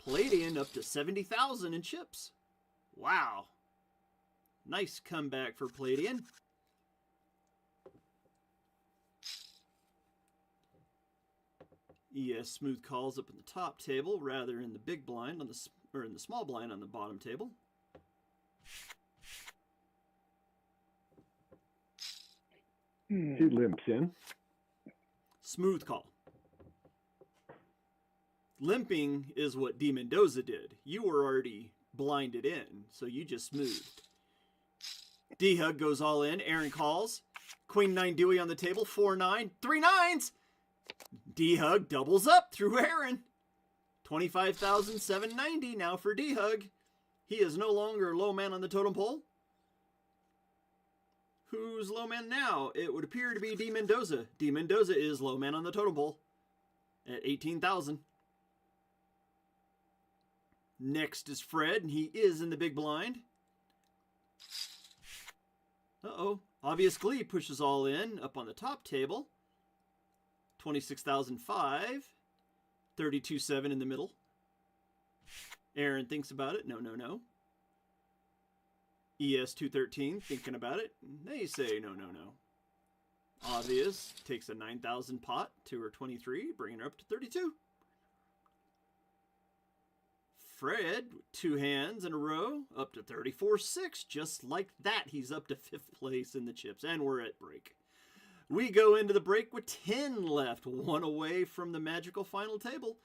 A: Palladian up to 70,000 in chips. Wow. Nice comeback for Palladian. ES smooth calls up in the top table, rather in the big blind on the in the small blind on the bottom table.
E: He limps in.
A: Smooth call. Limping is what D. Mendoza did. You were already blinded in, so you just smoothed. D-Hug goes all in. Aaron calls. Queen 9 Dewey on the table. 4-9. 3 9s! D-Hug doubles up through Aaron. 25,790 now for D-Hug. He is no longer low man on the totem pole. Who's low man now? It would appear to be D. Mendoza. D. Mendoza is low man on the totem pole at 18,000. Next is Fred, and he is in the big blind. Uh-oh. Obvious Glee pushes all in up on the top table. 26,005. 32.7 in the middle. Aaron thinks about it. No, no, no. ES 213 thinking about it. They say no, no, no. Obvious takes a 9,000 pot to her 23, bringing her up to 32. Fred, 2 hands in a row, up to 34.6. Just like that, he's up to 5th place in the chips, and we're at break. We go into the break with 10 left, 1 away from the magical final table.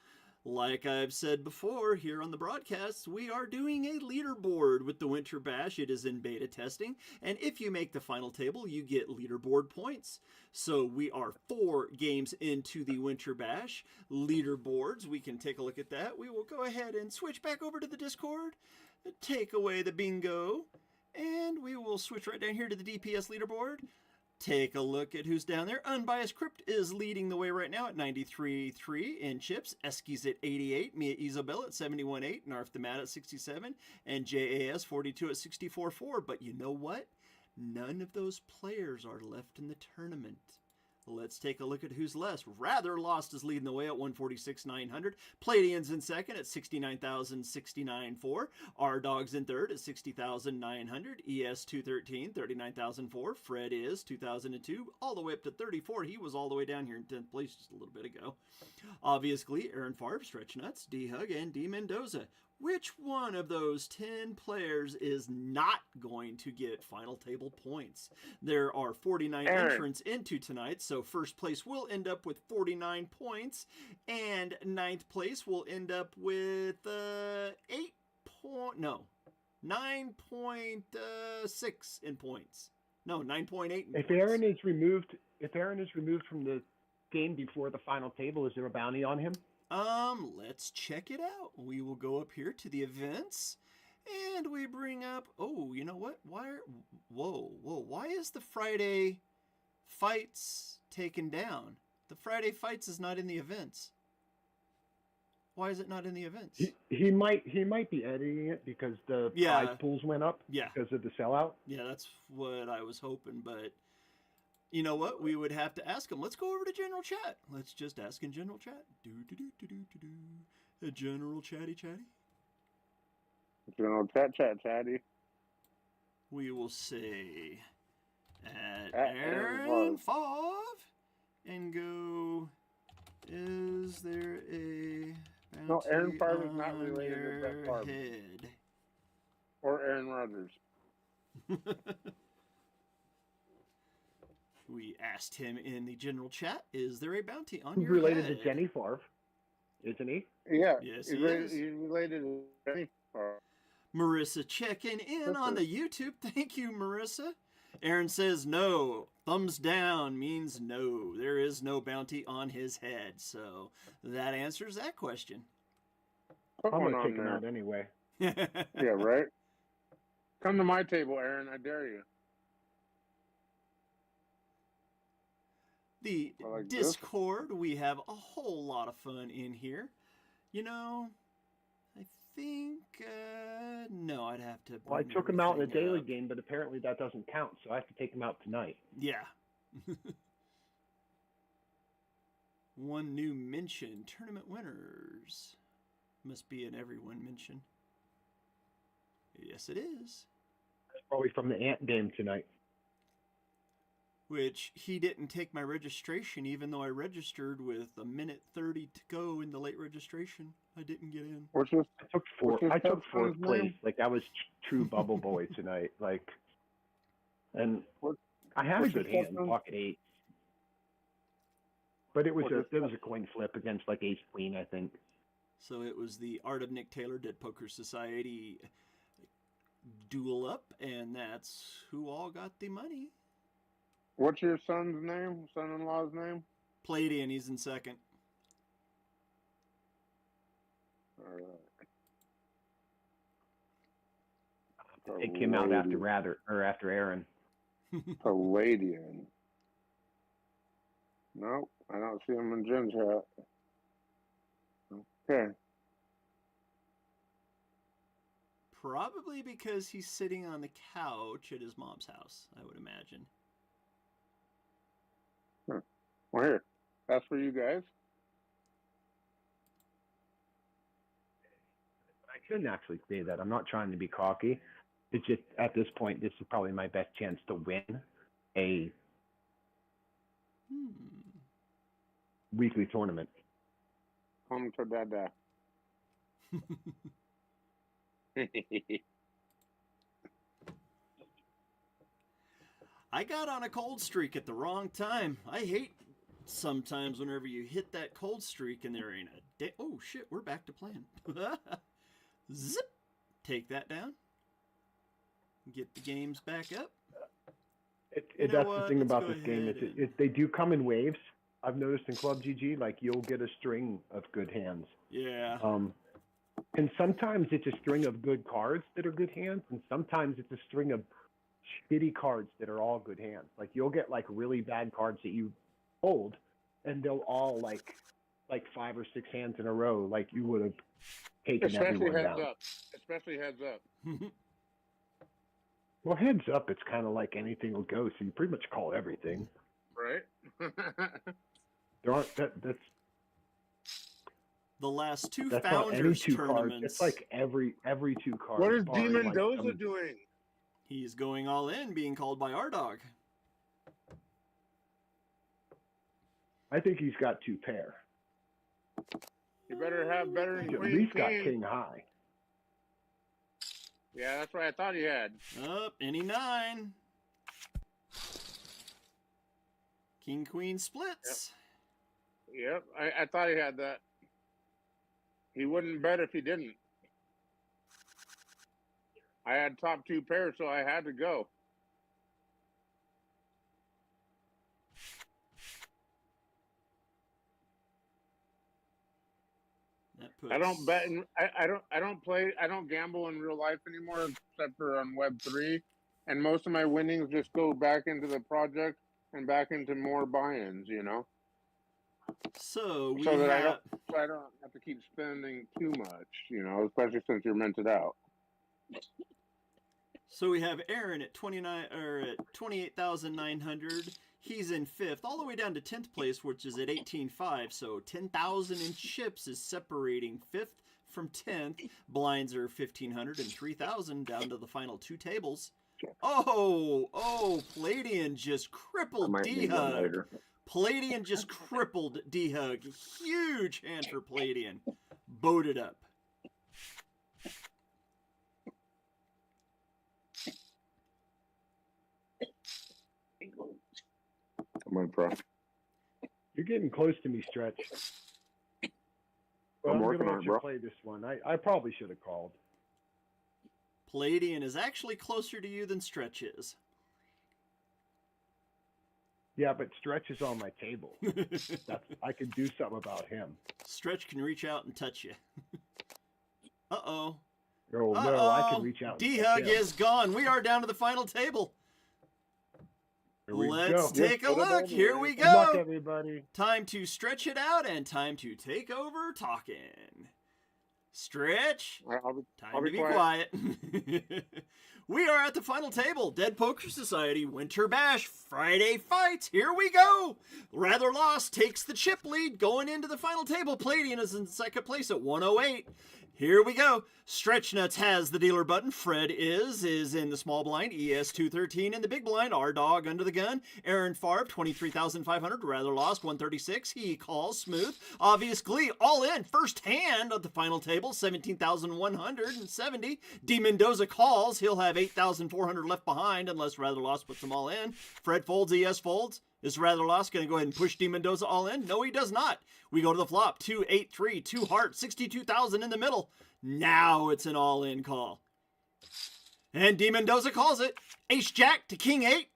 A: Like I've said before here on the broadcasts, we are doing a leaderboard with the Winter Bash. It is in beta testing, and if you make the final table, you get leaderboard points. So we are 4 games into the Winter Bash. Leaderboards, we can take a look at that. We will go ahead and switch back over to the Discord, take away the bingo, and we will switch right down here to the DPS leaderboard. Take a look at who's down there. Unbiased Crypt is leading the way right now at 93.3 in chips. Eski's at 88. Mia Isabel at 71.8. Narf the Mat at 67. And JAS 42 at 64.4. But you know what? None of those players are left in the tournament. Let's take a look at who's left. Rather Lost is leading the way at 146,900. Palladian's in second at 69,069.4. R-Dog's in third at 60,900. ES 213, 39,004. Fred is 2002, all the way up to 34. He was all the way down here in 10th place just a little bit ago. Obviously, Aaron Favre, Stretch Nuts, D-Hug, and D. Mendoza. Which one of those 10 players is not going to get final table points? There are 49 entrants into tonight, so first place will end up with 49 points, and 9th place will end up with 9.6 in points. No, 9.8 in
E: If
A: points.
E: Aaron is removed from the game before the final table, is there a bounty on him?
A: Let's check it out. We will go up here to the events, and we bring up, oh, you know what? Why is the Friday fights taken down? The Friday fights is not in the events. Why is it not in the events?
E: He might be editing it because the prize pools went up because of the sellout.
A: Yeah, that's what I was hoping, but you know what? We would have to ask him. Let's go over to general chat. Let's just ask in general chat. The general chatty.
B: General chatty.
A: We will say at
B: Aaron
A: Aaron Favre and go. Is there a bounty
B: No, Aaron Favre is
A: on
B: not related to
A: your
B: Brett Favre.
A: head?
B: Or Aaron Rodgers.
A: We asked him in the general chat, is there a bounty on
E: He's
A: your
E: related
A: head?
E: to Jenny Favre, isn't he?
B: Yeah.
A: Yes,
B: he's
A: he is.
B: He's related to Jenny Favre.
A: Marissa checking in on the YouTube. Thank you, Marissa. Aaron says no. Thumbs down means no. There is no bounty on his head. So that answers that question.
B: Put
E: I'm
B: one
E: gonna
B: on
E: take him
B: there.
E: out anyway.
B: Yeah, right? Come to my table, Aaron. I dare you.
A: The
B: Like
A: Discord, we have a whole lot of fun in here. You know, I think, no, I'd have to.
E: Well, I
A: bring
E: took him out in a
A: everything
E: daily
A: up.
E: game, but apparently that doesn't count, so I have to take him out tonight.
A: Yeah. One new mention. Tournament winners. Must be an everyone mention. Yes, it is.
E: Probably from the Ant game tonight.
A: Which he didn't take my registration, even though I registered with a minute 30 to go in the late registration. I didn't get in.
B: What's your
E: I took fourth.
B: What's
E: I
B: your
E: took fourth
B: son's
E: place.
B: name?
E: Like I was true bubble boy tonight. Like, and I had a
B: what's your
E: good hand,
B: son's-
E: pocket eight. But it was
B: What's your
E: a coin flip against like ace queen, I think.
A: So it was the Art of Nick Taylor Dead Poker Society duel up, and that's who all got the money.
B: What's your son's name? Son-in-law's name?
A: Played in, he's in second.
B: All right.
E: It came out after Aaron.
B: Palladian. Nope, I don't see him in Jen's hat. Okay.
A: Probably because he's sitting on the couch at his mom's house, I would imagine.
B: Well, here. That's for you guys.
E: I shouldn't actually say that. I'm not trying to be cocky. It's just at this point, this is probably my best chance to win a weekly tournament.
B: Come to Dada.
A: I got on a cold streak at the wrong time. I hate sometimes whenever you hit that cold streak and there ain't a day. Oh shit, we're back to playing. Zip. Take that down. Get the games back up.
E: That's the thing about this game. They do come in waves. I've noticed in ClubGG, like you'll get a string of good hands.
A: Yeah.
E: And sometimes it's a string of good cards that are good hands, and sometimes it's a string of shitty cards that are all good hands. Like you'll get like really bad cards that you hold, and they'll all like 5 or 6 hands in a row, like you would have taken everyone down.
B: Especially heads up.
E: Well, heads up, it's kind of like anything will go, so you pretty much call everything.
B: Right?
E: There aren't that's
A: the last two
E: that's not any
A: Founders
E: two cards.
A: tournaments.
E: It's like every two cards.
B: What is
E: barring,
B: Demon
E: like,
B: Doza doing?
A: He's going all in, being called by our dog.
E: I think he's got 2 pair.
B: You better have better than
E: He's at
B: Queen
E: least got
B: King.
E: king high.
B: Yeah, that's what I thought he had.
A: Up, any 9. King Queen splits.
B: Yep, I thought he had that. He wouldn't bet if he didn't. I had top 2 pairs, so I had to go.
A: That puts...
B: I don't bet. I don't gamble in real life anymore, except for on Web3. And most of my winnings just go back into the project and back into more buy-ins. You know.
A: So we
B: so that
A: have...
B: I don't have to keep spending too much. You know, especially since you're minted out.
A: So we have Aaron at 28,900. He's in 5th, all the way down to 10th place, which is at 18.5. So 10,000 in chips is separating 5th from 10th. Blinds are 1,500 and 3,000 down to the final two tables. Oh, Palladian just crippled D-Hug. Palladian just crippled D-Hug. Huge hand for Palladian. Boated up.
B: Come on, bro.
E: You're getting close to me, Stretch. But I'm
B: working
E: gonna
B: on
E: let
B: it,
E: you
B: bro.
E: play this one. I probably should have called.
A: Palladian is actually closer to you than Stretch is.
E: Yeah, but Stretch is on my table. I can do something about him.
A: Stretch can reach out and touch you. Uh-oh.
E: Oh, no, I can reach out.
A: D-Hug is gone. We are down to the final table. Let's take a look. Here we
E: Good luck,
A: go.
E: everybody.
A: Time to stretch it out and time to take over talking. Stretch. Time to be quiet. We are at the final table. Dead Poker Society Winter Bash Friday fights. Here we go. Rather Lost takes the chip lead going into the final table. Palladian is in second place at 108. Here we go. Stretch Nuts has the dealer button. Fred is in the small blind. ES 213 in the big blind. Our dog under the gun. Aaron Favre 23,500. Rather Lost 136. He calls smooth. Obvious Glee all in. First hand of the final table 17,170. D Mendoza calls. He'll have 8,400 left behind unless Rather Lost puts them all in. Fred folds. ES folds. Is Rather Lost going to go ahead and push D Mendoza all in? No, he does not. We go to the flop. 2-8-3, 2 heart, 62,000 in the middle. Now it's an all-in call. And D Mendoza calls it. Ace Jack to King 8.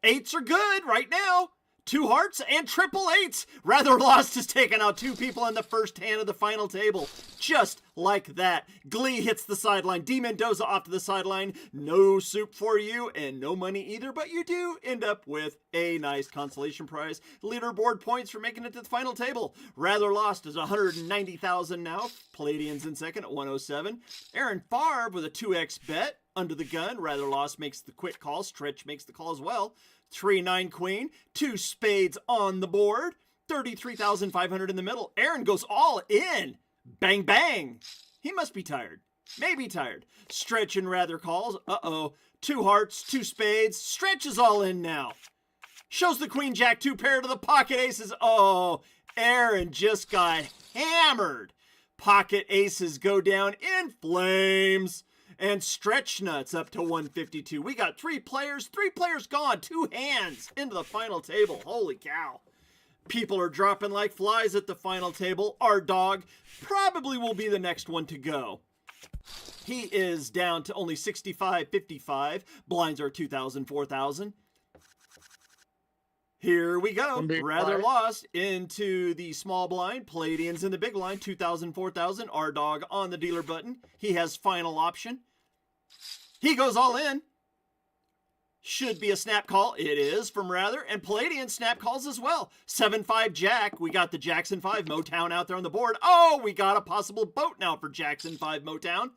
A: Eights are good right now. 2 hearts and triple eights. Rather Lost has taken out 2 people in the first hand of the final table. Just like that. Glee hits the sideline. D Mendoza off to the sideline. No soup for you and no money either, but you do end up with a nice consolation prize. Leaderboard points for making it to the final table. Rather Lost is 190,000 now. Palladian's in second at 107. Aaron Favre with a 2x bet. Under the gun. Rather Lost makes the quick call. Stretch makes the call as well. 3-9 queen, 2 spades on the board, 33,500 in the middle. Aaron goes all in. Bang, bang. He must be tired. Maybe tired. Stretch and Rather calls. 2 hearts, 2 spades. Stretch is all in now. Shows the queen, jack, 2 pair to the pocket aces. Oh, Aaron just got hammered. Pocket aces go down in flames. And Stretch Nuts up to 152. We got 3 players gone. 2 hands into the final table. Holy cow. People are dropping like flies at the final table. Our dog probably will be the next one to go. He is down to only 65.55. Blinds are 2,000, 4,000. Here we go. Rather Lost into the small blind. Palladian's in the big blind. 2,000, 4,000. Our dog on the dealer button. He has final option. He goes all in. Should be a snap call. It is from Rather. And Palladian snap calls as well. 7-5 Jack. We got the Jackson 5 Motown out there on the board. Oh, we got a possible boat now for Jackson 5 Motown.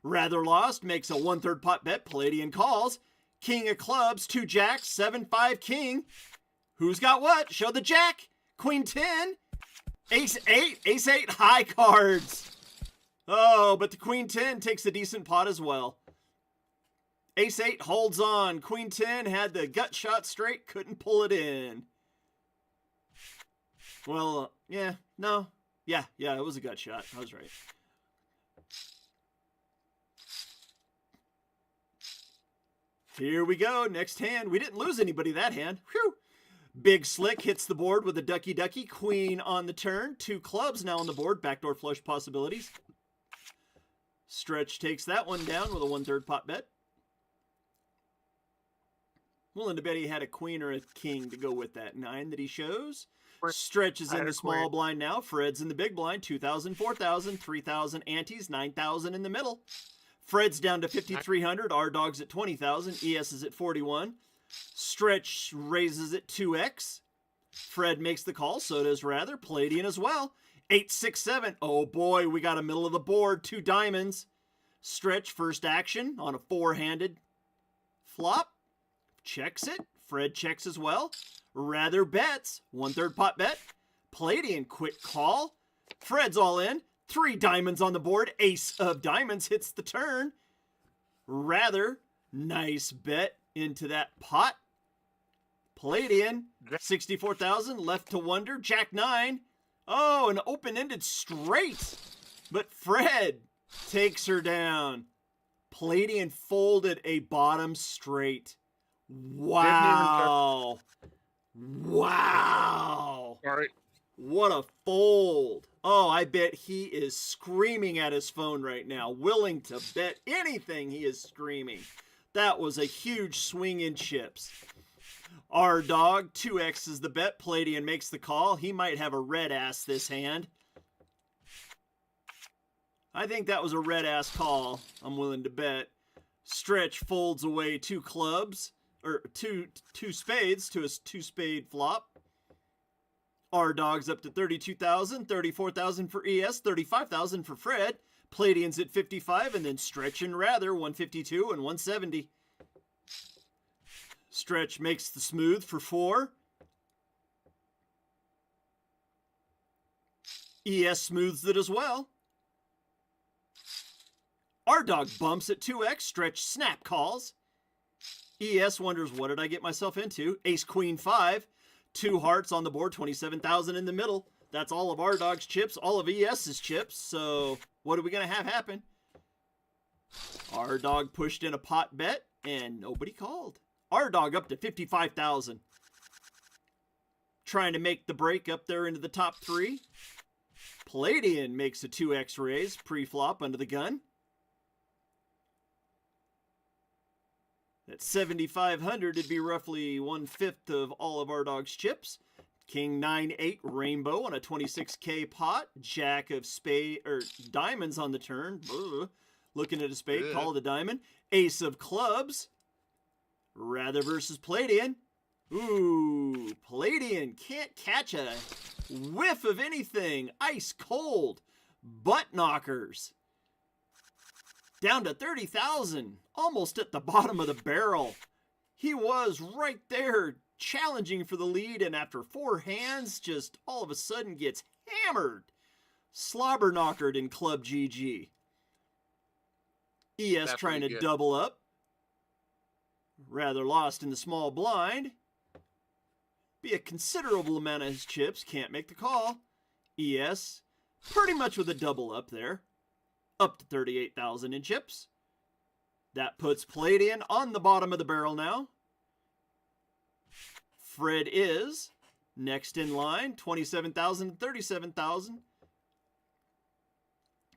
A: Rather Lost makes a 1/3 pot bet. Palladian calls. King of clubs. 2 jacks. 7-5 king. Who's got what? Show the jack. Queen 10. Ace 8. Ace 8 high cards. Oh, but the Queen 10 takes a decent pot as well. Ace 8 holds on. Queen 10 had the gut shot straight. Couldn't pull it in. Well, yeah, no. Yeah, it was a gut shot. I was right. Here we go. Next hand. We didn't lose anybody that hand. Whew. Big Slick hits the board with a ducky. Queen on the turn. 2 clubs now on the board. Backdoor flush possibilities. Stretch takes that one down with a 1/3 pot bet. Willing to bet he had a queen or a king to go with that 9 that he shows. Stretch is in the small blind now. Fred's in the big blind. 2,000, 4,000, 3,000 antes, 9,000 in the middle. Fred's down to 5,300. Our dog's at 20,000. ES is at 41. Stretch raises it 2x. Fred makes the call. So does Rather. Palladian as well. 8, 6, 7. Oh boy, we got a middle of the board. 2 diamonds. Stretch first action on a 4-handed flop. Checks it. Fred checks as well. Rather bets. 1/3 pot bet. Palladian quick call. Fred's all in. 3 diamonds on the board. Ace of diamonds hits the turn. Rather nice bet into that pot. Palladian, 64,000 left to wonder. Jack 9. Oh, an open-ended straight. But Fred takes her down. Palladian folded a bottom straight. Wow. Wow.
B: All right.
A: What a fold. Oh, I bet he is screaming at his phone right now, willing to bet anything. He is screaming. That was a huge swing in chips. Our dog, 2x is the bet. Palladian makes the call. He might have a red ass this hand. I think that was a red ass call. I'm willing to bet. Stretch folds away 2 clubs, or two spades to a 2-spade flop. Our dog's up to 32,000, 34,000 for ES, 35,000 for Fred. Palladian's at 55, and then Stretch and Rather, 152 and 170. Stretch makes the smooth for 4. ES smooths it as well. Our dog bumps at 2x. Stretch snap calls. ES wonders, what did I get myself into? Ace, Queen, 5. 2 hearts on the board, 27,000 in the middle. That's all of our dog's chips, all of ES's chips. So what are we going to have happen? Our dog pushed in a pot bet, and nobody called. Our dog up to 55,000. Trying to make the break up there into the top 3. Palladian makes a 2x raise, pre-flop under the gun. At 7,500, it'd be roughly 1/5 of all of our dog's chips. King 9-8 rainbow on a 26k pot. Jack of spade or diamonds on the turn. Ugh. Looking at a spade, call it a diamond. Ace of clubs. Rather versus Palladian. Ooh, Palladian can't catch a whiff of anything. Ice cold. Butt knockers. Down to 30,000. Almost at the bottom of the barrel. He was right there challenging for the lead, and after 4 hands, just all of a sudden gets hammered. Slobber knockered in ClubGG. ES trying to double up. Rather lost in the small blind. Be a considerable amount of his chips. Can't make the call. ES pretty much with a double up there. Up to 38,000 in chips. That puts Palladian on the bottom of the barrel now. Fred is next in line, 27,000 and 37,000.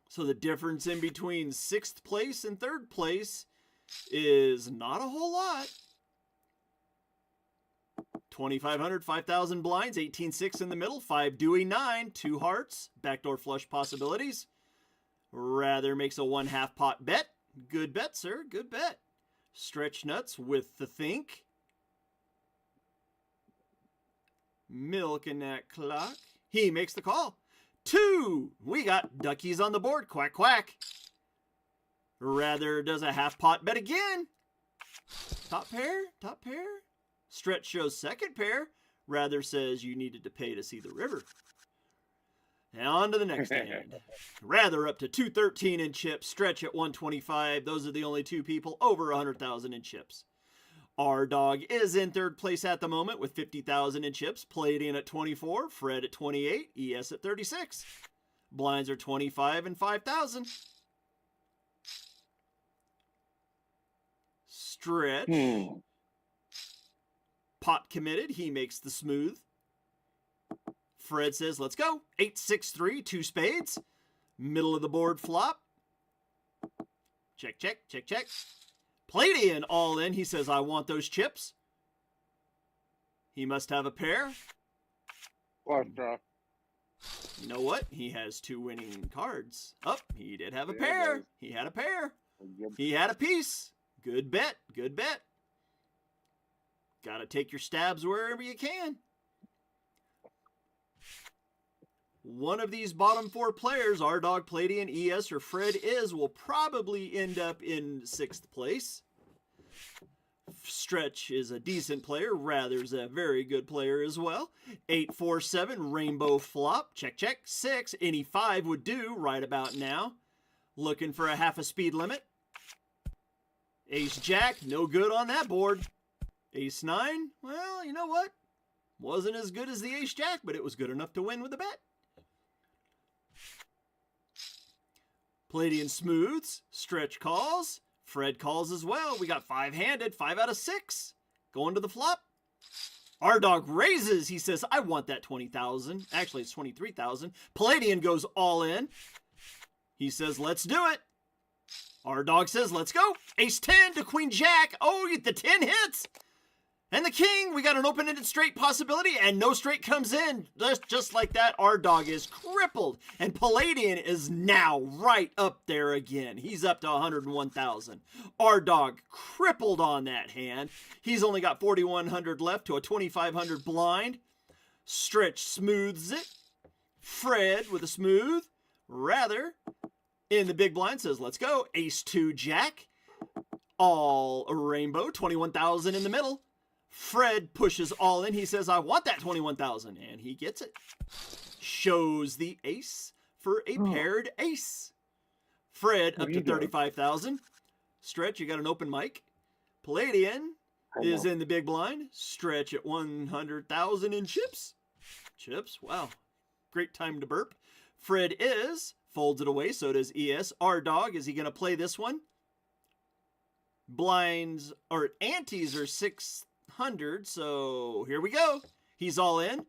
A: So the difference in between 6th place and 3rd place is not a whole lot. 2,500, 5,000 blinds, 18-6 in the middle, 5 Dewey, 9, 2 hearts, backdoor flush possibilities. Rather makes a 1/2 pot bet. Good bet, sir. Good bet. Stretch nuts with the think. Milking that clock. He makes the call. 2. We got duckies on the board. Quack, quack. Rather does a 1/2 pot bet again. Top pair. Top pair. Stretch shows 2nd pair. Rather says you needed to pay to see the river. Now on to the next hand. Rather up to 213 in chips. Stretch at 125. Those are the only 2 people over 100,000 in chips. Our dog is in 3rd place at the moment with 50,000 in chips. Palladian at 24. Fred at 28. ES at 36. Blinds are 25 and 5,000. Stretch. Pot committed. He makes the smooth. Fred says, let's go. 8-6-3, 2 spades. Middle of the board flop. Check, check, check, check. Palladian all in. He says, I want those chips. He must have a pair.
B: Flush draw.
A: You know what? He has 2 winning cards. Oh, he did have a pair. He had a pair. He had a piece. Good bet. Good bet. Gotta take your stabs wherever you can. One of these bottom 4 players, our dog, Palladian, ES, or Fred will probably end up in 6th place. Stretch is a decent player. Rather's a very good player as well. 8-4-7, rainbow flop. Check, check. 6, any 5 would do right about now. Looking for a half a speed limit. Ace-Jack, no good on that board. Ace-9, well, you know what? Wasn't as good as the Ace-Jack, but it was good enough to win with a bet. Palladian smooths. Stretch calls. Fred calls as well. We got 5-handed, 5 out of 6. Going to the flop. Our dog raises. He says, I want that 20,000. Actually, it's 23,000. Palladian goes all in. He says, let's do it. Our dog says, let's go. Ace-10 to Queen-Jack. Oh, the 10 hits. And the king, we got an open-ended straight possibility, and no straight comes in. Just like that, our dog is crippled. And Palladian is now right up there again. He's up to 101,000. Our dog crippled on that hand. He's only got 4,100 left to a 2,500 blind. Stretch smooths it. Fred with a smooth. Rather, in the big blind, says, let's go. Ace-2 Jack. All rainbow, 21,000 in the middle. Fred pushes all in. He says, I want that 21,000. And he gets it. Shows the ace for a paired ace. Fred up to 35,000. Stretch, you got an open mic. Palladian is in the big blind. Stretch at 100,000 in chips. Chips, wow. Great time to burp. Fred is, folds it away. So does ES. Our dog, is he going to play this one? Blinds, or antes are 600, so here we go. He's all in.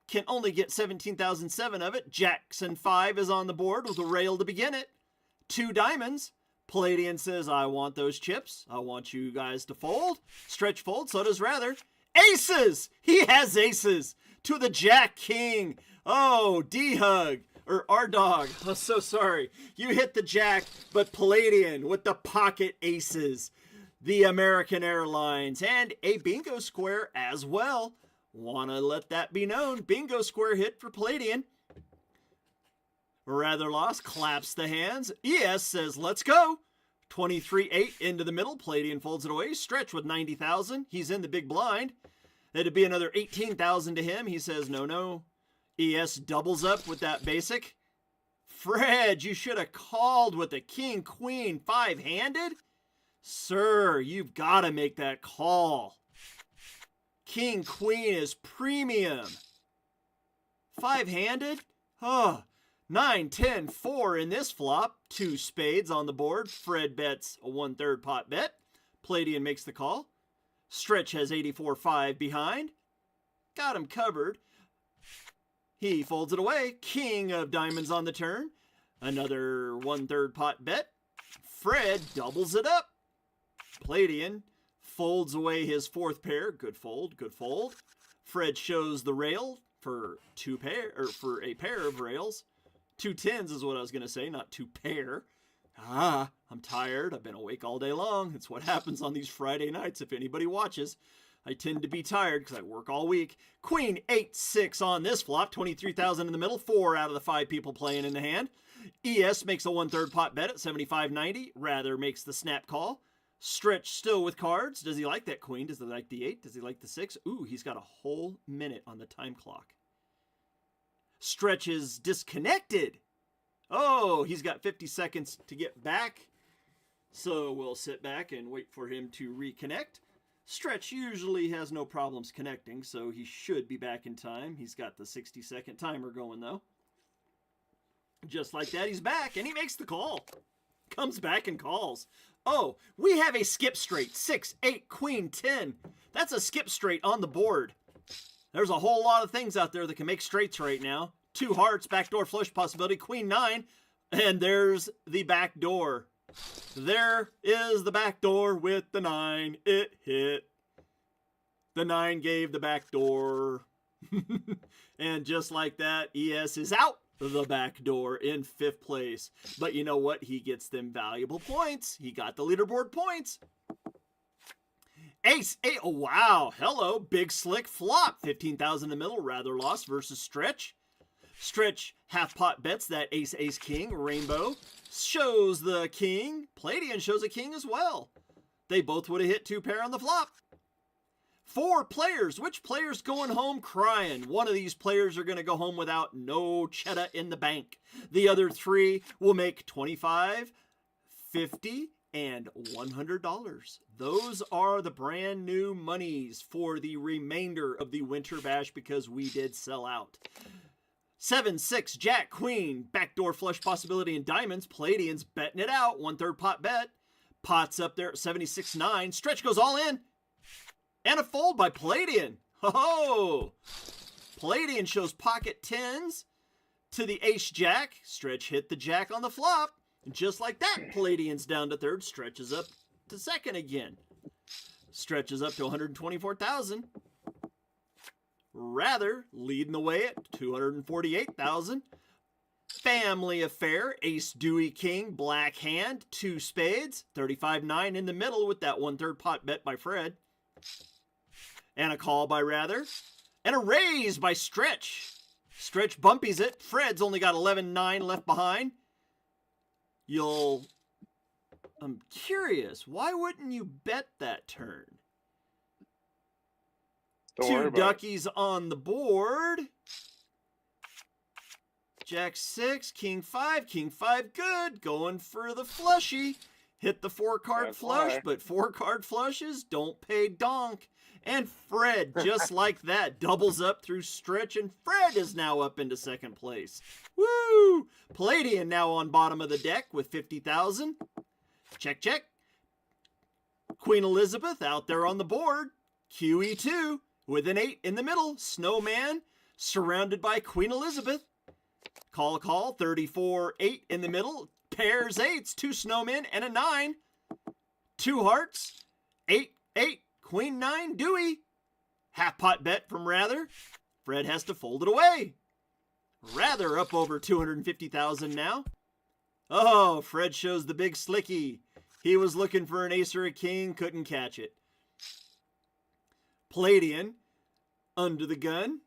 A: Can only get 17,007 of it. Jackson 5 is on the board with a rail to begin it. 2 diamonds. Palladian says, I want those chips. I want you guys to fold. Stretch fold, so does Rather. Aces! He has aces to the Jack King. Oh, D-Hug. Or our dog. I'm so sorry. You hit the Jack, but Palladian with the pocket aces. The American Airlines, and a bingo square as well. Want to let that be known. Bingo square hit for Palladian. Rather lost, claps the hands. ES says, let's go. 23-8 into the middle. Palladian folds it away. Stretch with 90,000. He's in the big blind. That'd be another 18,000 to him. He says, no, no. ES doubles up with that basic. Fred, you should have called with the king, queen, 5-handed. Sir, you've got to make that call. King, queen is premium. 5-handed? Oh, 9, 10, 4 in this flop. 2 spades on the board. Fred bets a 1/3 pot bet. Palladian makes the call. Stretch has 84.5 behind. Got him covered. He folds it away. King of diamonds on the turn. Another 1/3 pot bet. Fred doubles it up. Palladian folds away his 4th pair. Good fold, good fold. Fred shows the rail for a pair of rails. 2 10s is what I was going to say, not 2 pair. I'm tired. I've been awake all day long. It's what happens on these Friday nights if anybody watches. I tend to be tired because I work all week. Queen 8-6 on this flop. 23,000 in the middle. 4 out of the 5 people playing in the hand. ES makes a 1/3 pot bet at 75.90. Rather makes the snap call. Stretch still with cards. Does he like that queen? Does he like the 8? Does he like the 6? Ooh, he's got a whole minute on the time clock. Stretch is disconnected. Oh, he's got 50 seconds to get back. So we'll sit back and wait for him to reconnect. Stretch usually has no problems connecting, so he should be back in time. He's got the 60-second timer going, though. Just like that, he's back, and he makes the call. Comes back and calls. Oh, we have a skip straight. 6, 8, queen, 10. That's a skip straight on the board. There's a whole lot of things out there that can make straights right now. 2 hearts, backdoor flush possibility, queen 9, and there's the back door. There is the back door with the 9. It hit. The 9 gave the back door. And just like that, ES is out the back door in 5th place. But you know what? He gets them valuable points. He got the leaderboard points. Ace, 8. Oh, wow. Hello. Big slick flop. 15,000 in the middle. Rather lost versus Stretch. Stretch half pot bets that ace, ace, king. Rainbow shows the king. Palladian shows a king as well. They both would have hit 2 pair on the flop. 4 players. Which player's going home crying? One of these players are going to go home without no cheddar in the bank. The other 3 will make $25, $50, and $100. Those are the brand new monies for the remainder of the Winter Bash because we did sell out. 7, 6, Jack, Queen, backdoor flush possibility in diamonds. Palladian's betting it out. 1/3 pot bet. Pot's up there at 76-9. Stretch goes all in. And a fold by Palladian. Ho-ho! Palladian shows pocket 10s to the ace-jack. Stretch hit the jack on the flop. And just like that, Palladian's down to 3rd. Stretches up to 2nd again. Stretches up to 124,000. Rather leading the way at 248,000. Family affair, ace, Dewey, king, black hand, 2 spades, 35-9 in the middle with that 1/3 pot bet by Fred. And a call by Rather. And a raise by Stretch. Stretch bumpies it. Fred's only got 11-9 left behind. I'm curious, why wouldn't you bet that turn?
B: Don't worry
A: 2
B: about
A: duckies on the board. Jack 6, King 5, King 5 good. Going for the flushy. Hit the 4-card
B: That's
A: flush,
B: why.
A: but 4-card flushes don't pay donk. And Fred, just like that, doubles up through Stretch, and Fred is now up into 2nd place. Woo! Palladian now on bottom of the deck with 50,000. Check, check. Queen Elizabeth out there on the board. QE2 with an 8 in the middle. Snowman surrounded by Queen Elizabeth. Call, call. 34-8 in the middle. Pairs 8s. 2 snowmen and a 9. 2 hearts. 8, 8. Queen 9, Dewey. Half pot bet from Rather. Fred has to fold it away. Rather up over 250,000 now. Oh, Fred shows the big slicky. He was looking for an ace or a king, couldn't catch it. Palladian, under the gun,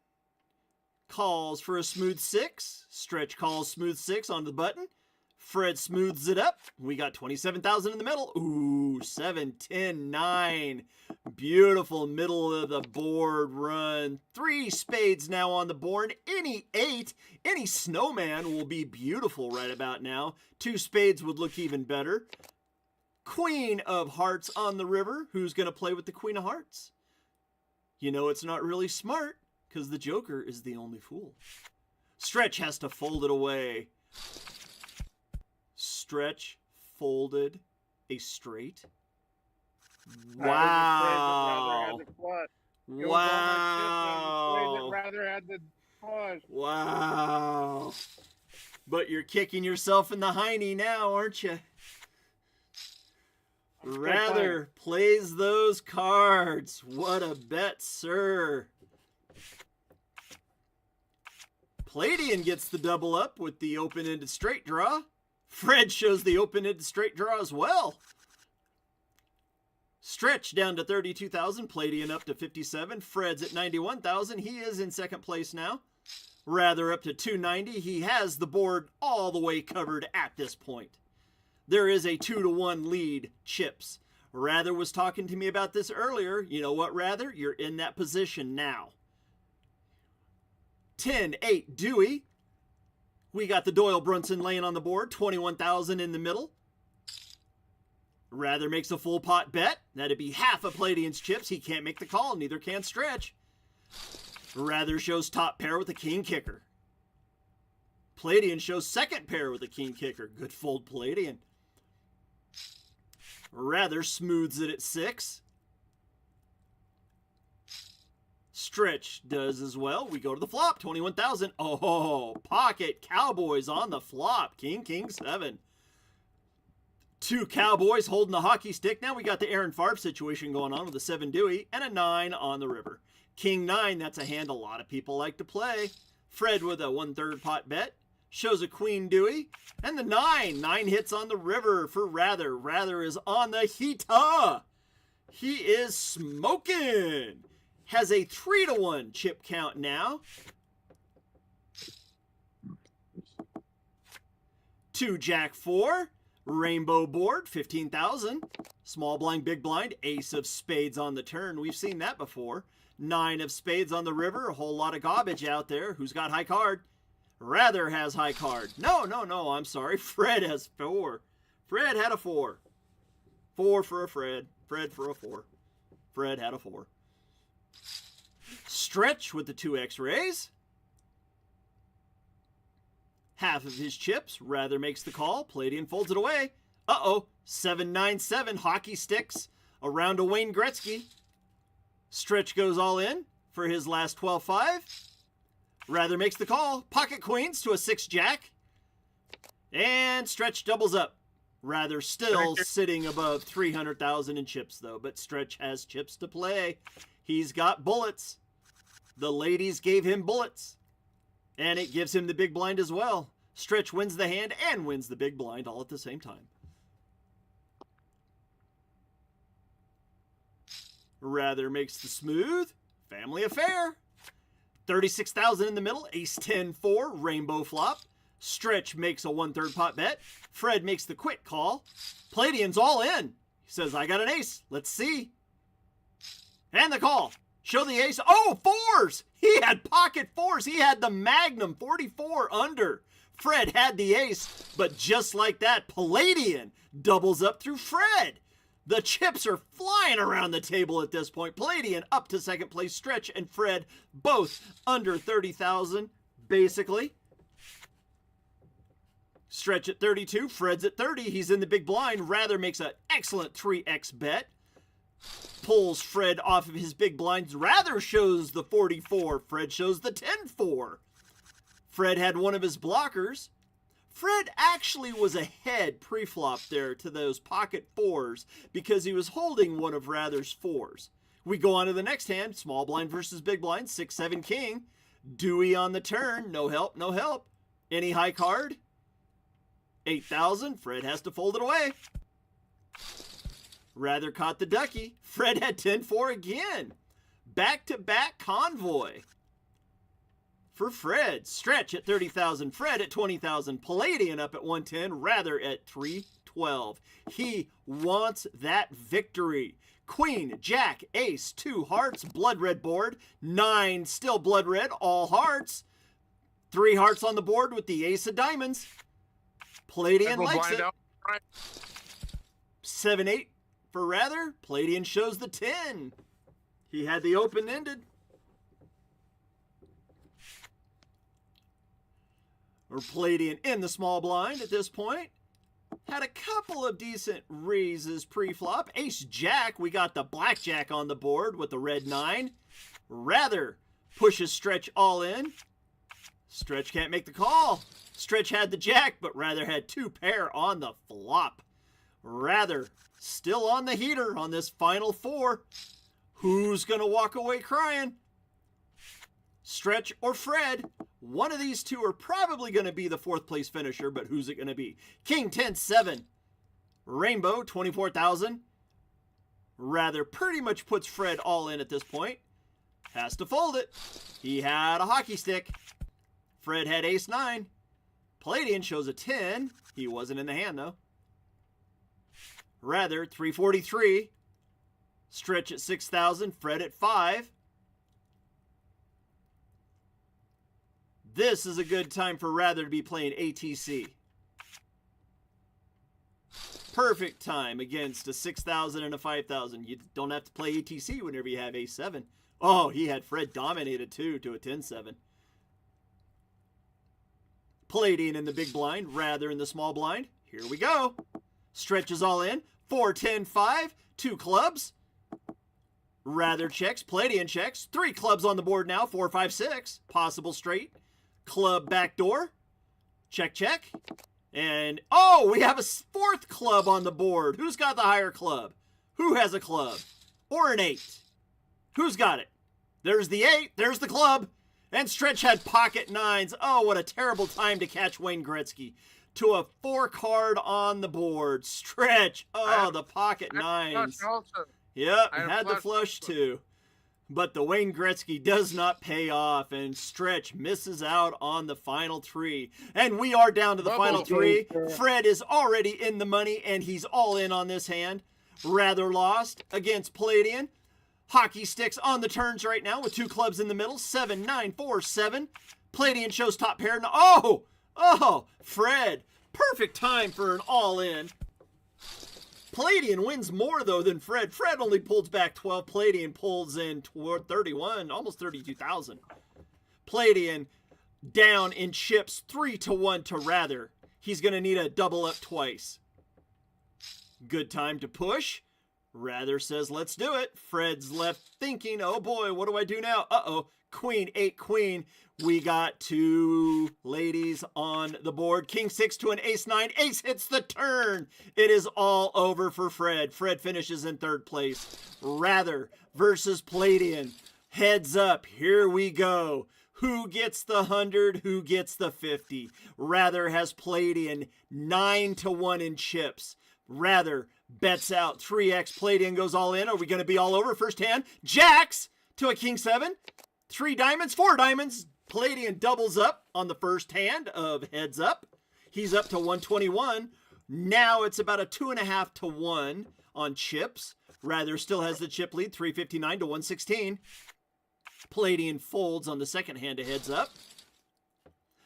A: calls for a smooth 6. Stretch calls smooth 6 onto the button. Fred smooths it up. We got 27,000 in the middle. Ooh, 7, 10, 9. Beautiful middle of the board run. 3 spades now on the board. Any 8, any snowman will be beautiful right about now. 2 spades would look even better. Queen of hearts on the river. Who's going to play with the Queen of hearts? You know it's not really smart because the Joker is the only fool. Stretch has to fold it away. Stretch folded a straight. Wow. Wow.
B: Rather had the flush.
A: Wow. But you're kicking yourself in the hiney now, aren't you? Rather plays those cards. What a bet, sir. Palladian gets the double up with the open-ended straight draw. Fred shows the open-ended straight draw as well. Stretch down to 32,000. Palladian up to 57. Fred's at 91,000. He is in 2nd place now. Rather up to 290. He has the board all the way covered at this point. There is a 2-1 lead, chips. Rather was talking to me about this earlier. You know what, Rather? You're in that position now. 10-8 Dewey. We got the Doyle Brunson laying on the board. 21,000 in the middle. Rather makes a full pot bet. That'd be half of Palladian's chips. He can't make the call. Neither can Stretch. Rather shows top pair with a king kicker. Palladian shows 2nd pair with a king kicker. Good fold, Palladian. Rather smooths it at 6. Stretch does as well. We go to the flop. 21,000. Oh, pocket Cowboys on the flop. King, King, 7. 2 Cowboys holding the hockey stick. Now we got the Aaron Favre situation going on with a 7 Dewey and a 9 on the river. King 9, that's a hand a lot of people like to play. Fred with a 1/3 pot bet. Shows a Queen Dewey. And the 9. 9 hits on the river for Rather. Rather is on the heater. He is smoking. Has a 3-1 chip count now. 2 Jack 4. Rainbow board, 15,000. Small blind, big blind, ace of spades on the turn. We've seen that before. 9 of spades on the river. A whole lot of garbage out there. Who's got high card? Rather has high card. No, I'm sorry. Fred has 4. Fred had a 4. 4 for a Fred. Fred for a 4. Fred had a 4. Stretch with the 2 X-rays. Half of his chips. Rather makes the call. Palladian folds it away. Uh-oh. 7-9-7 hockey sticks around a Wayne Gretzky. Stretch goes all in for his last 12-5. Rather makes the call. Pocket queens to a 6-jack. And Stretch doubles up. Rather still sitting above 300,000 in chips, though. But Stretch has chips to play. He's got bullets. The ladies gave him bullets. And it gives him the big blind as well. Stretch wins the hand and wins the big blind all at the same time. Rather makes the smooth. Family affair. 36,000 in the middle. Ace-10-4. Rainbow flop. Stretch makes a 1/3 pot bet. Fred makes the quick call. Palladian's all in. He says, I got an ace. Let's see. And the call. Show the ace. Oh, 4s. He had pocket 4s. He had the Magnum 44 under. Fred had the ace. But just like that, Palladian doubles up through Fred. The chips are flying around the table at this point. Palladian up to second place. Stretch and Fred both under 30,000, basically. Stretch at 32. Fred's at 30. He's in the big blind. Rather makes an excellent 3x bet. Pulls Fred off of his big blinds. Rather shows the 44. Fred shows the 10-4. Fred had one of his blockers. Fred actually was ahead pre-flop there to those pocket 4s because he was holding one of Rather's 4s. We go on to the next hand. Small blind versus big blind. 6-7 king. Dewey on the turn. No help, no help. Any high card? 8,000. Fred has to fold it away. Rather caught the ducky. Fred had 10-4 again. Back-to-back convoy. For Fred, Stretch at 30,000, Fred at 20,000, Palladian up at 110, Rather at 312. He wants that victory. Queen, Jack, Ace, 2 hearts, blood red board, 9 still blood red, all hearts. 3 hearts on the board with the ace of diamonds. Palladian likes it. 7-8 for Rather. Palladian shows the 10. He had the open-ended. Or Palladian in the small blind at this point. Had a couple of decent raises pre-flop. Ace-Jack, we got the blackjack on the board with the red 9. Rather pushes Stretch all in. Stretch can't make the call. Stretch had the jack, but Rather had 2 pair on the flop. Rather still on the heater on this final 4. Who's going to walk away crying? Stretch or Fred? One of these two are probably going to be the 4th place finisher, but who's it going to be? King 10-7. Rainbow 24,000. Rather pretty much puts Fred all in at this point. Has to fold it. He had a hockey stick. Fred had ace-9. Palladian shows a 10. He wasn't in the hand, though. Rather 343. Stretch at 6,000. Fred at 5. This is a good time for Rather to be playing ATC. Perfect time against a 6,000 and a 5,000. You don't have to play ATC whenever you have A7. Oh, he had Fred dominated too to a 10-7. Palladian in the big blind, Rather in the small blind. Here we go. Stretch is all in. 4-10-5, 2 clubs. Rather checks, Palladian checks. 3 clubs on the board now, 4-5-6. Possible straight. Club backdoor. Check, check. And, oh, we have a 4th club on the board. Who's got the higher club? Who has a club? Or an 8? Who's got it? There's the 8. There's the club. And Stretch had pocket 9s. Oh, what a terrible time to catch Wayne Gretzky. To a 4 card on the board. Stretch. Oh, the pocket 9s. Yep, had the flush too. But the Wayne Gretzky does not pay off, and Stretch misses out on the final 3. And we are down to the final 3. Fred is already in the money, and he's all in on this hand. rather lost against Palladian. Hockey sticks on the turns right now with 2 clubs in the middle. 7, 9, 4, 7. Palladian shows top pair. Oh, Fred. Perfect time for an all-in. Palladian wins more, though, than Fred. Fred only pulls back 12. Palladian pulls in toward 31, almost 32,000. Palladian down in chips 3-1 to Rather. He's going to need a double up twice. Good time to push. Rather says, let's do it. Fred's left thinking, oh boy, what do I do now? Uh-oh, Queen, 8, Queen. We got 2 ladies on the board. King 6 to an Ace 9. Ace hits the turn. It is all over for Fred. Fred finishes in 3rd place. Rather versus Palladian. Heads up, here we go. Who gets the 100? Who gets the 50? Rather has Palladian 9-1 in chips. Rather bets out 3x. Palladian goes all in. Are we going to be all over? First hand, Jacks to a King 7. 3 diamonds, 4 diamonds. Palladian doubles up on the first hand of heads up. He's up to 121. Now it's about a 2.5-1 on chips. Rather still has the chip lead, 359 to 116. Palladian folds on the second hand of heads up.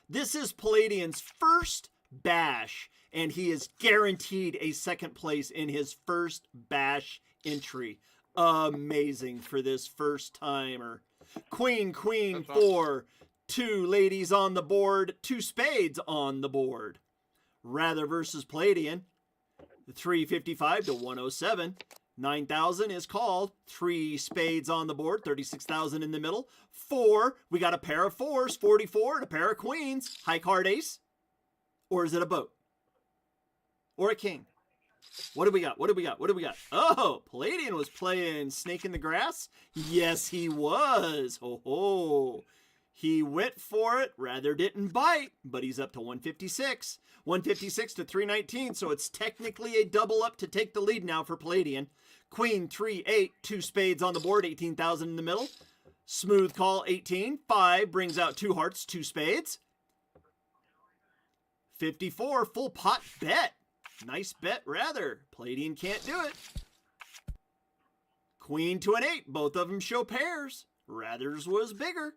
A: This is Palladian's first bash, and he is guaranteed a 2nd place in his first bash entry. Amazing for this first timer. Queen, 4. 2 ladies on the board, 2 spades on the board. Rather versus Palladian, 355 to 107. 9,000 is called. 3 spades on the board, 36,000 in the middle. 4, we got a pair of 4s, 44, and a pair of queens. High card ace. Or is it a boat? Or a king? What do we got? Oh, Palladian was playing snake in the grass? Yes, he was. Ho. He went for it, rather didn't bite, but he's up to 156. 156 to 319, so it's technically a double up to take the lead now for Palladian. Queen, 3, 8, 2 spades on the board, 18,000 in the middle. Smooth call, 18. 5 brings out 2 hearts, 2 spades. 54, full pot bet. Nice bet, rather. Palladian can't do it. Queen to an 8. Both of them show pairs. Rather's was bigger.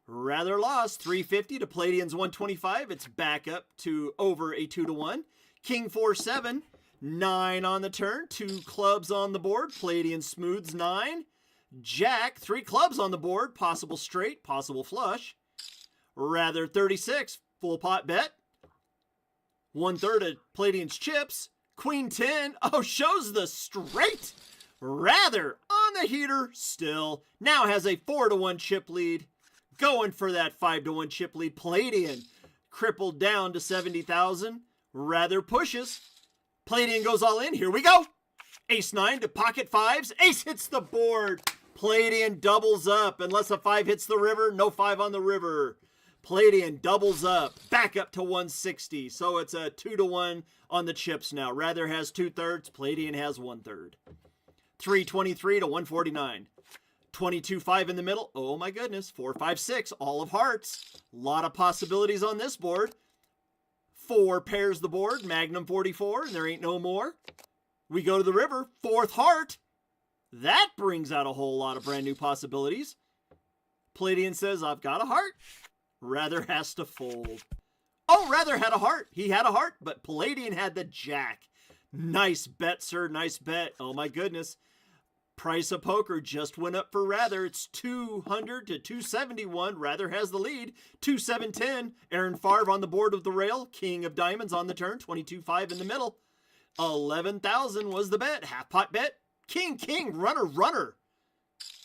A: Rather lost. 350 to Palladian's 125. It's back up to over a 2-1. King 4, 7. 9 on the turn. 2 clubs on the board. Palladian smooths 9. Jack, 3 clubs on the board. Possible straight, possible flush. Rather 36. Full pot bet. 1/3 of Palladian's chips. Queen 10. Oh, shows the straight. Rather on the heater still. Now has a 4-1 chip lead. Going for that 5-1 chip lead. Palladian crippled down to 70,000. Rather pushes. Palladian goes all in. Here we go. Ace 9 to pocket 5s. Ace hits the board. Palladian doubles up. Unless a 5 hits the river, no 5 on the river. Palladian doubles up. Back up to 160. So it's a 2-1 on the chips now. Rather has 2/3. Palladian has 1/3. 323 to 149. 22-5 in the middle. Oh my goodness. 4, 5, 6. All of hearts. A lot of possibilities on this board. 4 pairs the board. Magnum 44. And there ain't no more. We go to the river. 4th heart. That brings out a whole lot of brand new possibilities. Palladian says, I've got a heart. Rather has to fold. Oh, Rather had a heart. He had a heart, but Palladian had the jack. Nice bet, sir. Nice bet. Oh my goodness. Price of poker just went up for Rather. It's 200 to 271. Rather has the lead. 2-7-10. Aaron Favre on the board of the rail. King of diamonds on the turn. 22-5 in the middle. 11,000 was the bet. Half pot bet. King, runner.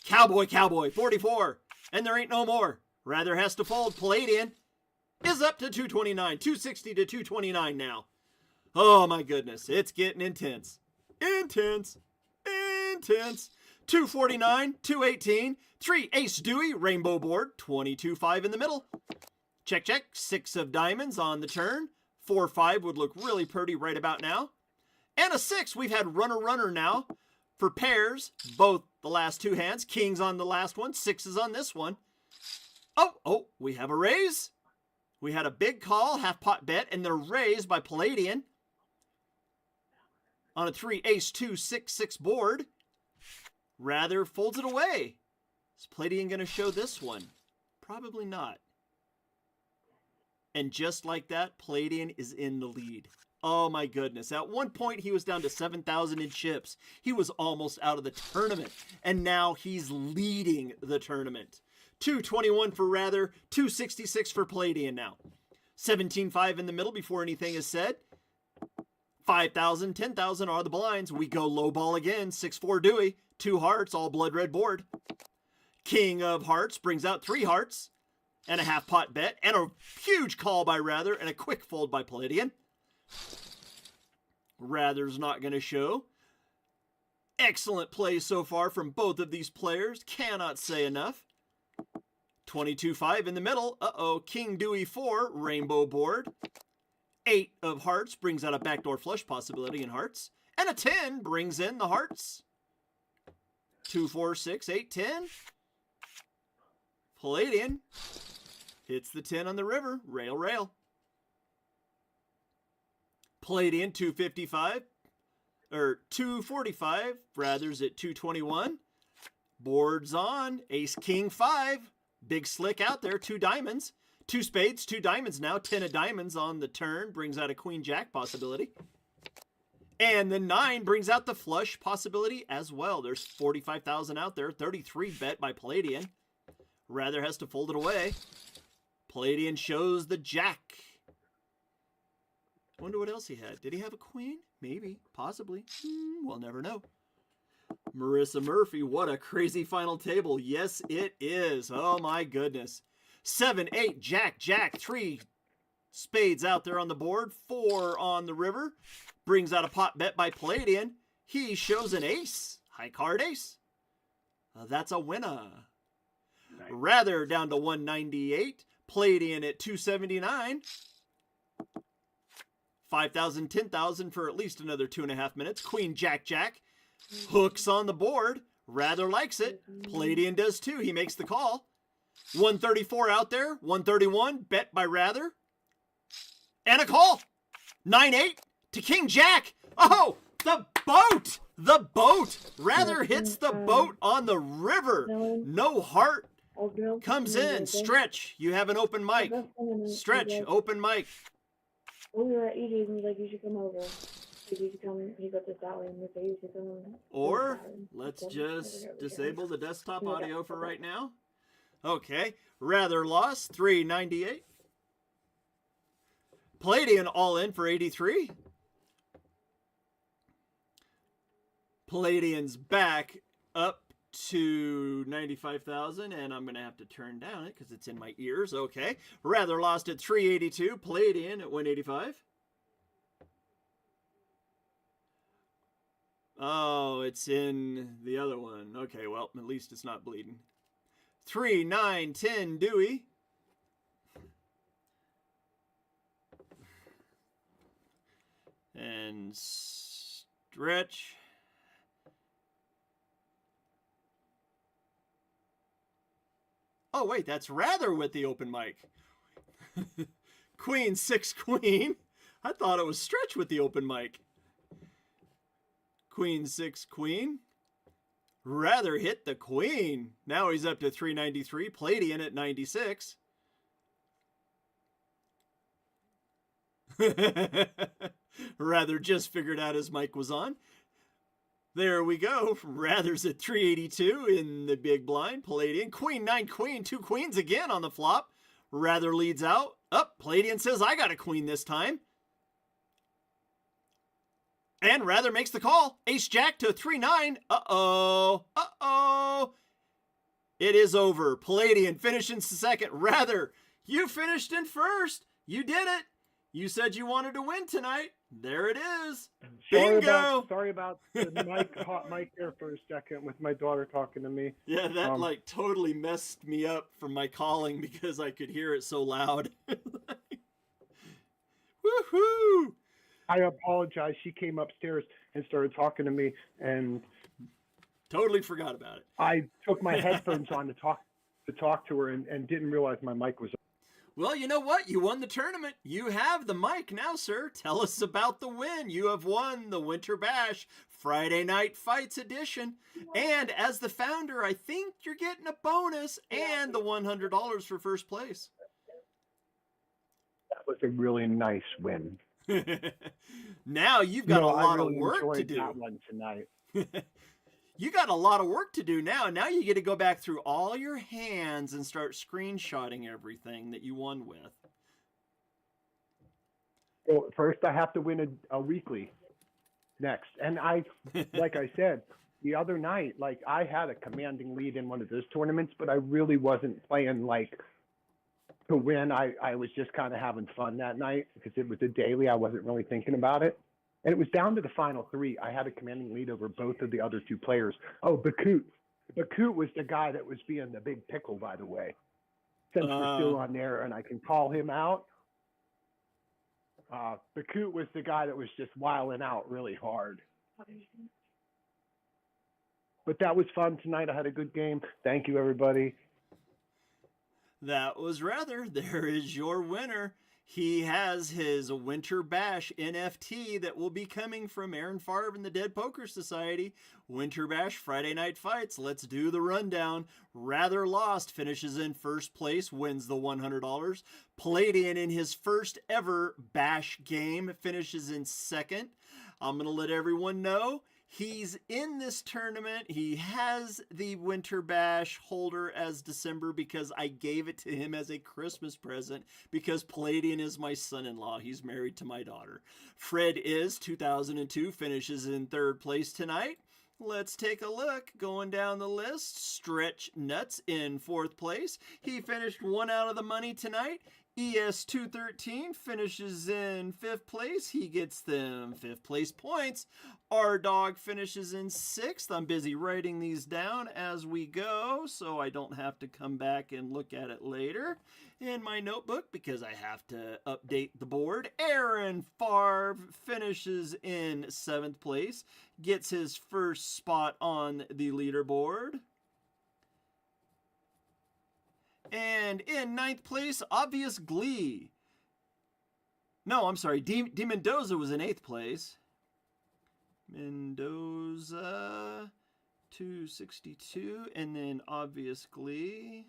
A: Cowboy, 44. And there ain't no more. Rather has to fold. Palladian is up to 229. 260 to 229 now. Oh my goodness. It's getting intense. 249, 218, 3 ace Dewey, rainbow board, 22-5 in the middle. Check. 6 of diamonds on the turn. 4-5 would look really pretty right about now. And a 6. We've had runner now for pairs, both the last 2 hands. Kings on the last one, 6s on this one. Oh, we have a raise. We had a big call, half pot bet, and they're raised by Palladian. on a 3 ace 2 6 6 board. Rather folds it away. Is Palladian going to show this one? Probably not. And just like that, Palladian is in the lead. Oh my goodness. At one point, he was down to 7,000 in chips. He was almost out of the tournament. And now he's leading the tournament. 221 for Rather, 266 for Palladian now. 17.5 in the middle before anything is said. 5,000, 10,000 are the blinds. We go low ball again. 6-4 Dewey. 2 hearts, all blood red board. King of Hearts brings out 3 hearts. And a half pot bet. And a huge call by Rather. And a quick fold by Palladian. Rather's not going to show. Excellent play so far from both of these players. Cannot say enough. 22.5 in the middle. Uh-oh. King Dewey 4. Rainbow board. 8 of Hearts brings out a backdoor flush possibility in Hearts. And a 10 brings in the Hearts. 2, 4, 6, 8, 10. Palladian hits the 10 on the river. Rail, rail. Palladian 255 or 245. Rather's at 221. Boards on. Ace King 5. Big slick out there. 2 diamonds. 2 spades, 2 diamonds now. 10 of diamonds on the turn. Brings out a Queen Jack possibility. And the 9 brings out the flush possibility as well. There's 45,000 out there. 33 bet by Palladian. Rather has to fold it away. Palladian shows the Jack. Wonder what else he had. Did he have a queen? Maybe. Possibly. We'll never know. Marissa Murphy, what a crazy final table. Yes, it is. Oh, my goodness. 7, 8, Jack, Jack. 3 spades out there on the board. 4 on the river. Brings out a pot bet by Palladian. He shows an ace. High card ace. That's a winner. Nice. Rather down to 198. Palladian at 279. 5,000, 10,000 for at least another 2.5 minutes. Queen, Jack, Jack. Hooks on the board. Rather likes it. Palladian does too. He makes the call. 134 out there. 131. Bet by Rather. And a call. 9-8 to King Jack. Oh, the boat. The boat. Rather hits the boat on the river. No heart. Comes in. Stretch. You have an open mic. Stretch. Open mic.
F: We were at EJ's and he's like, you should come over. You should come. He got this that way and we said, you should come over.
A: Or let's just disable the desktop audio for right now. Okay. Rather lost. 398. Palladian all in for 83. Palladian's back up to 95,000, and I'm going to have to turn down it because it's in my ears. Okay. Rather lost at 382. Palladian at 185. Oh, it's in the other one. Okay, well, at least it's not bleeding. 3, 9, 10, Dewey. And Stretch. Oh, wait, that's Rather with the open mic. Queen, 6, Queen. I thought it was Stretch with the open mic. Queen, 6, Queen. Rather hit the Queen. Now he's up to 393. Palladian at 96. Rather just figured out his mic was on. There we go. Rather's at 382 in the big blind. Palladian. Queen, 9, Queen. 2 queens again on the flop. Rather leads out. Up. Palladian says, I got a queen this time. And Rather makes the call. Ace Jack to 3-9. Uh-oh. Uh-oh. It is over. Palladian finishing second. Rather, you finished in first. You did it. You said you wanted to win tonight. There it is. Bingo.
E: Sorry about the hot mic there for a second with my daughter talking to me.
A: Yeah, that like totally messed me up from my calling because I could hear it so loud. Woohoo!
E: I apologize. She came upstairs and started talking to me, and
A: totally forgot about it.
E: I took my headphones on to talk to her and didn't realize my mic was on.
A: Well, you know what? You won the tournament. You have the mic now, sir. Tell us about the win. You have won the Winter Bash Friday Night Fights edition. And as the founder, I think you're getting a bonus and the $100 for first place.
E: That was a really nice win.
A: Now you've got a lot
E: really
A: of work to do.
E: That one tonight.
A: You got a lot of work to do now. Now you get to go back through all your hands and start screenshotting everything that you won with.
E: Well, first I have to win a weekly next. And like I said, the other night, like I had a commanding lead in one of those tournaments, but I really wasn't playing like to win. I was just kind of having fun that night because it was a daily. I wasn't really thinking about it. And it was down to the final three. I had a commanding lead over both of the other two players. Oh, Bakut. Bakut was the guy that was being the big pickle, by the way. Since we're still on there and I can call him out. Bakut was the guy that was just wilding out really hard. But that was fun tonight. I had a good game. Thank you, everybody.
A: That was Rather. There is your winner. He has his Winter Bash NFT that will be coming from Aaron Favre and the Dead Poker Society. Winter Bash Friday Night Fights. Let's do the rundown. Rather Lost finishes in first place, wins the $100. Palladian in his first ever Bash game finishes in second. I'm going to let everyone know he's in this tournament. He has the Winter Bash holder as December because I gave it to him as a Christmas present because Palladian is my son-in-law. He's married to my daughter. Fred is 2002 finishes in third place tonight. Let's take a look. Going down the list, Stretch Nuts in fourth place. He finished one out of the money tonight. ES213 finishes in fifth place. He gets them fifth place points. R-Dog finishes in sixth. I'm busy writing these down as we go, so I don't have to come back and look at it later in my notebook because I have to update the board. Aaron Favre finishes in seventh place, gets his first spot on the leaderboard. And in ninth place, Obvious Glee. No, I'm sorry. D Mendoza was in eighth place. Mendoza, 262. And then Obvious Glee.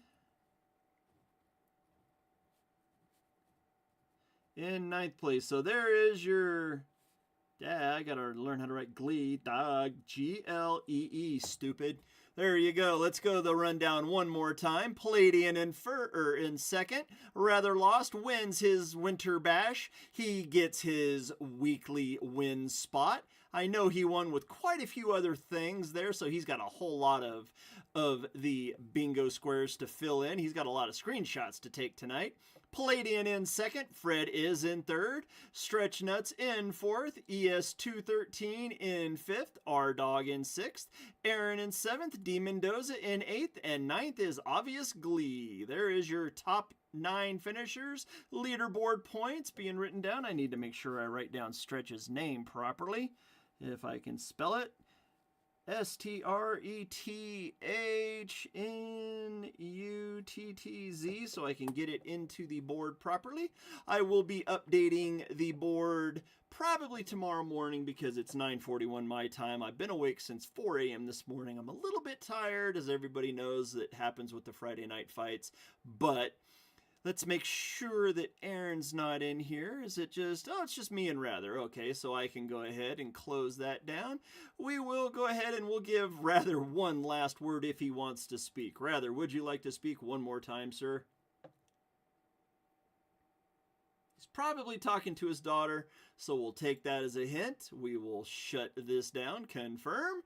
A: In ninth place. So there is your... Yeah, I gotta learn how to write Glee. Dog. G-L-E-E, stupid. There you go. Let's go the rundown one more time. Palladian in second. Rather Lost wins his Winter Bash. He gets his weekly win spot. I know he won with quite a few other things there, so he's got a whole lot of the bingo squares to fill in. He's got a lot of screenshots to take tonight. Palladian in second. Fred is in third. Stretch Nuts in fourth. ES213 in fifth. R-Dog in sixth. Aaron in seventh. D Mendoza in eighth. And ninth is Obvious Glee. There is your top 9 finishers. Leaderboard points being written down. I need to make sure I write down Stretch's name properly, if I can spell it. STRETHNUTTZ, so I can get it into the board properly. I will be updating the board probably tomorrow morning because it's 9:41 my time. I've been awake since 4 a.m. this morning. I'm a little bit tired, as everybody knows that happens with the Friday night fights, but let's make sure that Aaron's not in here. Is it just, oh, it's just me and Rather. Okay, so I can go ahead and close that down. We will go ahead and we'll give Rather one last word if he wants to speak. Rather, would you like to speak one more time, sir? He's probably talking to his daughter, so we'll take that as a hint. We will shut this down. Confirm.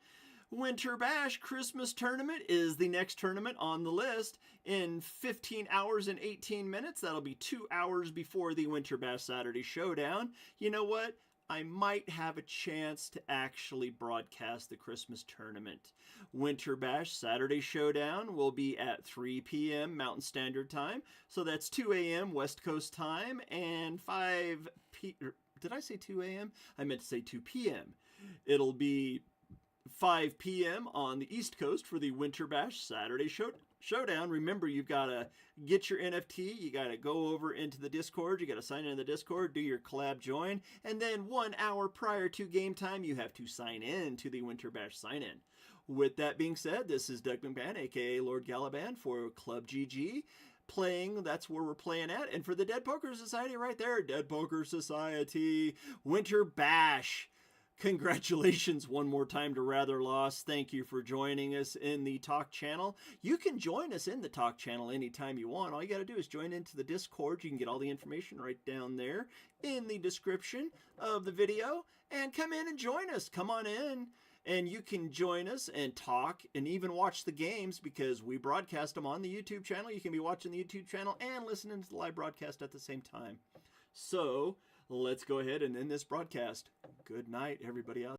A: Winter Bash Christmas Tournament is the next tournament on the list in 15 hours and 18 minutes. That'll be 2 hours before the Winter Bash Saturday Showdown. You know what? I might have a chance to actually broadcast the Christmas tournament. Winter Bash Saturday Showdown will be at 3 p.m. Mountain Standard Time. So that's 2 a.m. West Coast time and 5 p.m. Did I say 2 a.m.? I meant to say 2 p.m. It'll be 5 p.m. on the East Coast for the Winter Bash Saturday showdown, remember you've got to get your NFT. You got to go over into the Discord. You got to sign into the Discord, do your collab join, and then 1 hour prior to game time, you have to sign in to the Winter Bash sign-in. With that being said, this is Doug McMahon, aka Lord Galaban for ClubGG. Playing, that's where we're playing at. And for the Dead Poker Society right there, Dead Poker Society, Winter Bash. Congratulations one more time to Rather Lost. Thank you for joining us in the Talk channel. You can join us in the Talk channel anytime you want. All you got to do is join into the Discord. You can get all the information right down there in the description of the video. And come in and join us. Come on in. And you can join us and talk and even watch the games because we broadcast them on the YouTube channel. You can be watching the YouTube channel and listening to the live broadcast at the same time. So let's go ahead and end this broadcast. Good night, everybody out there.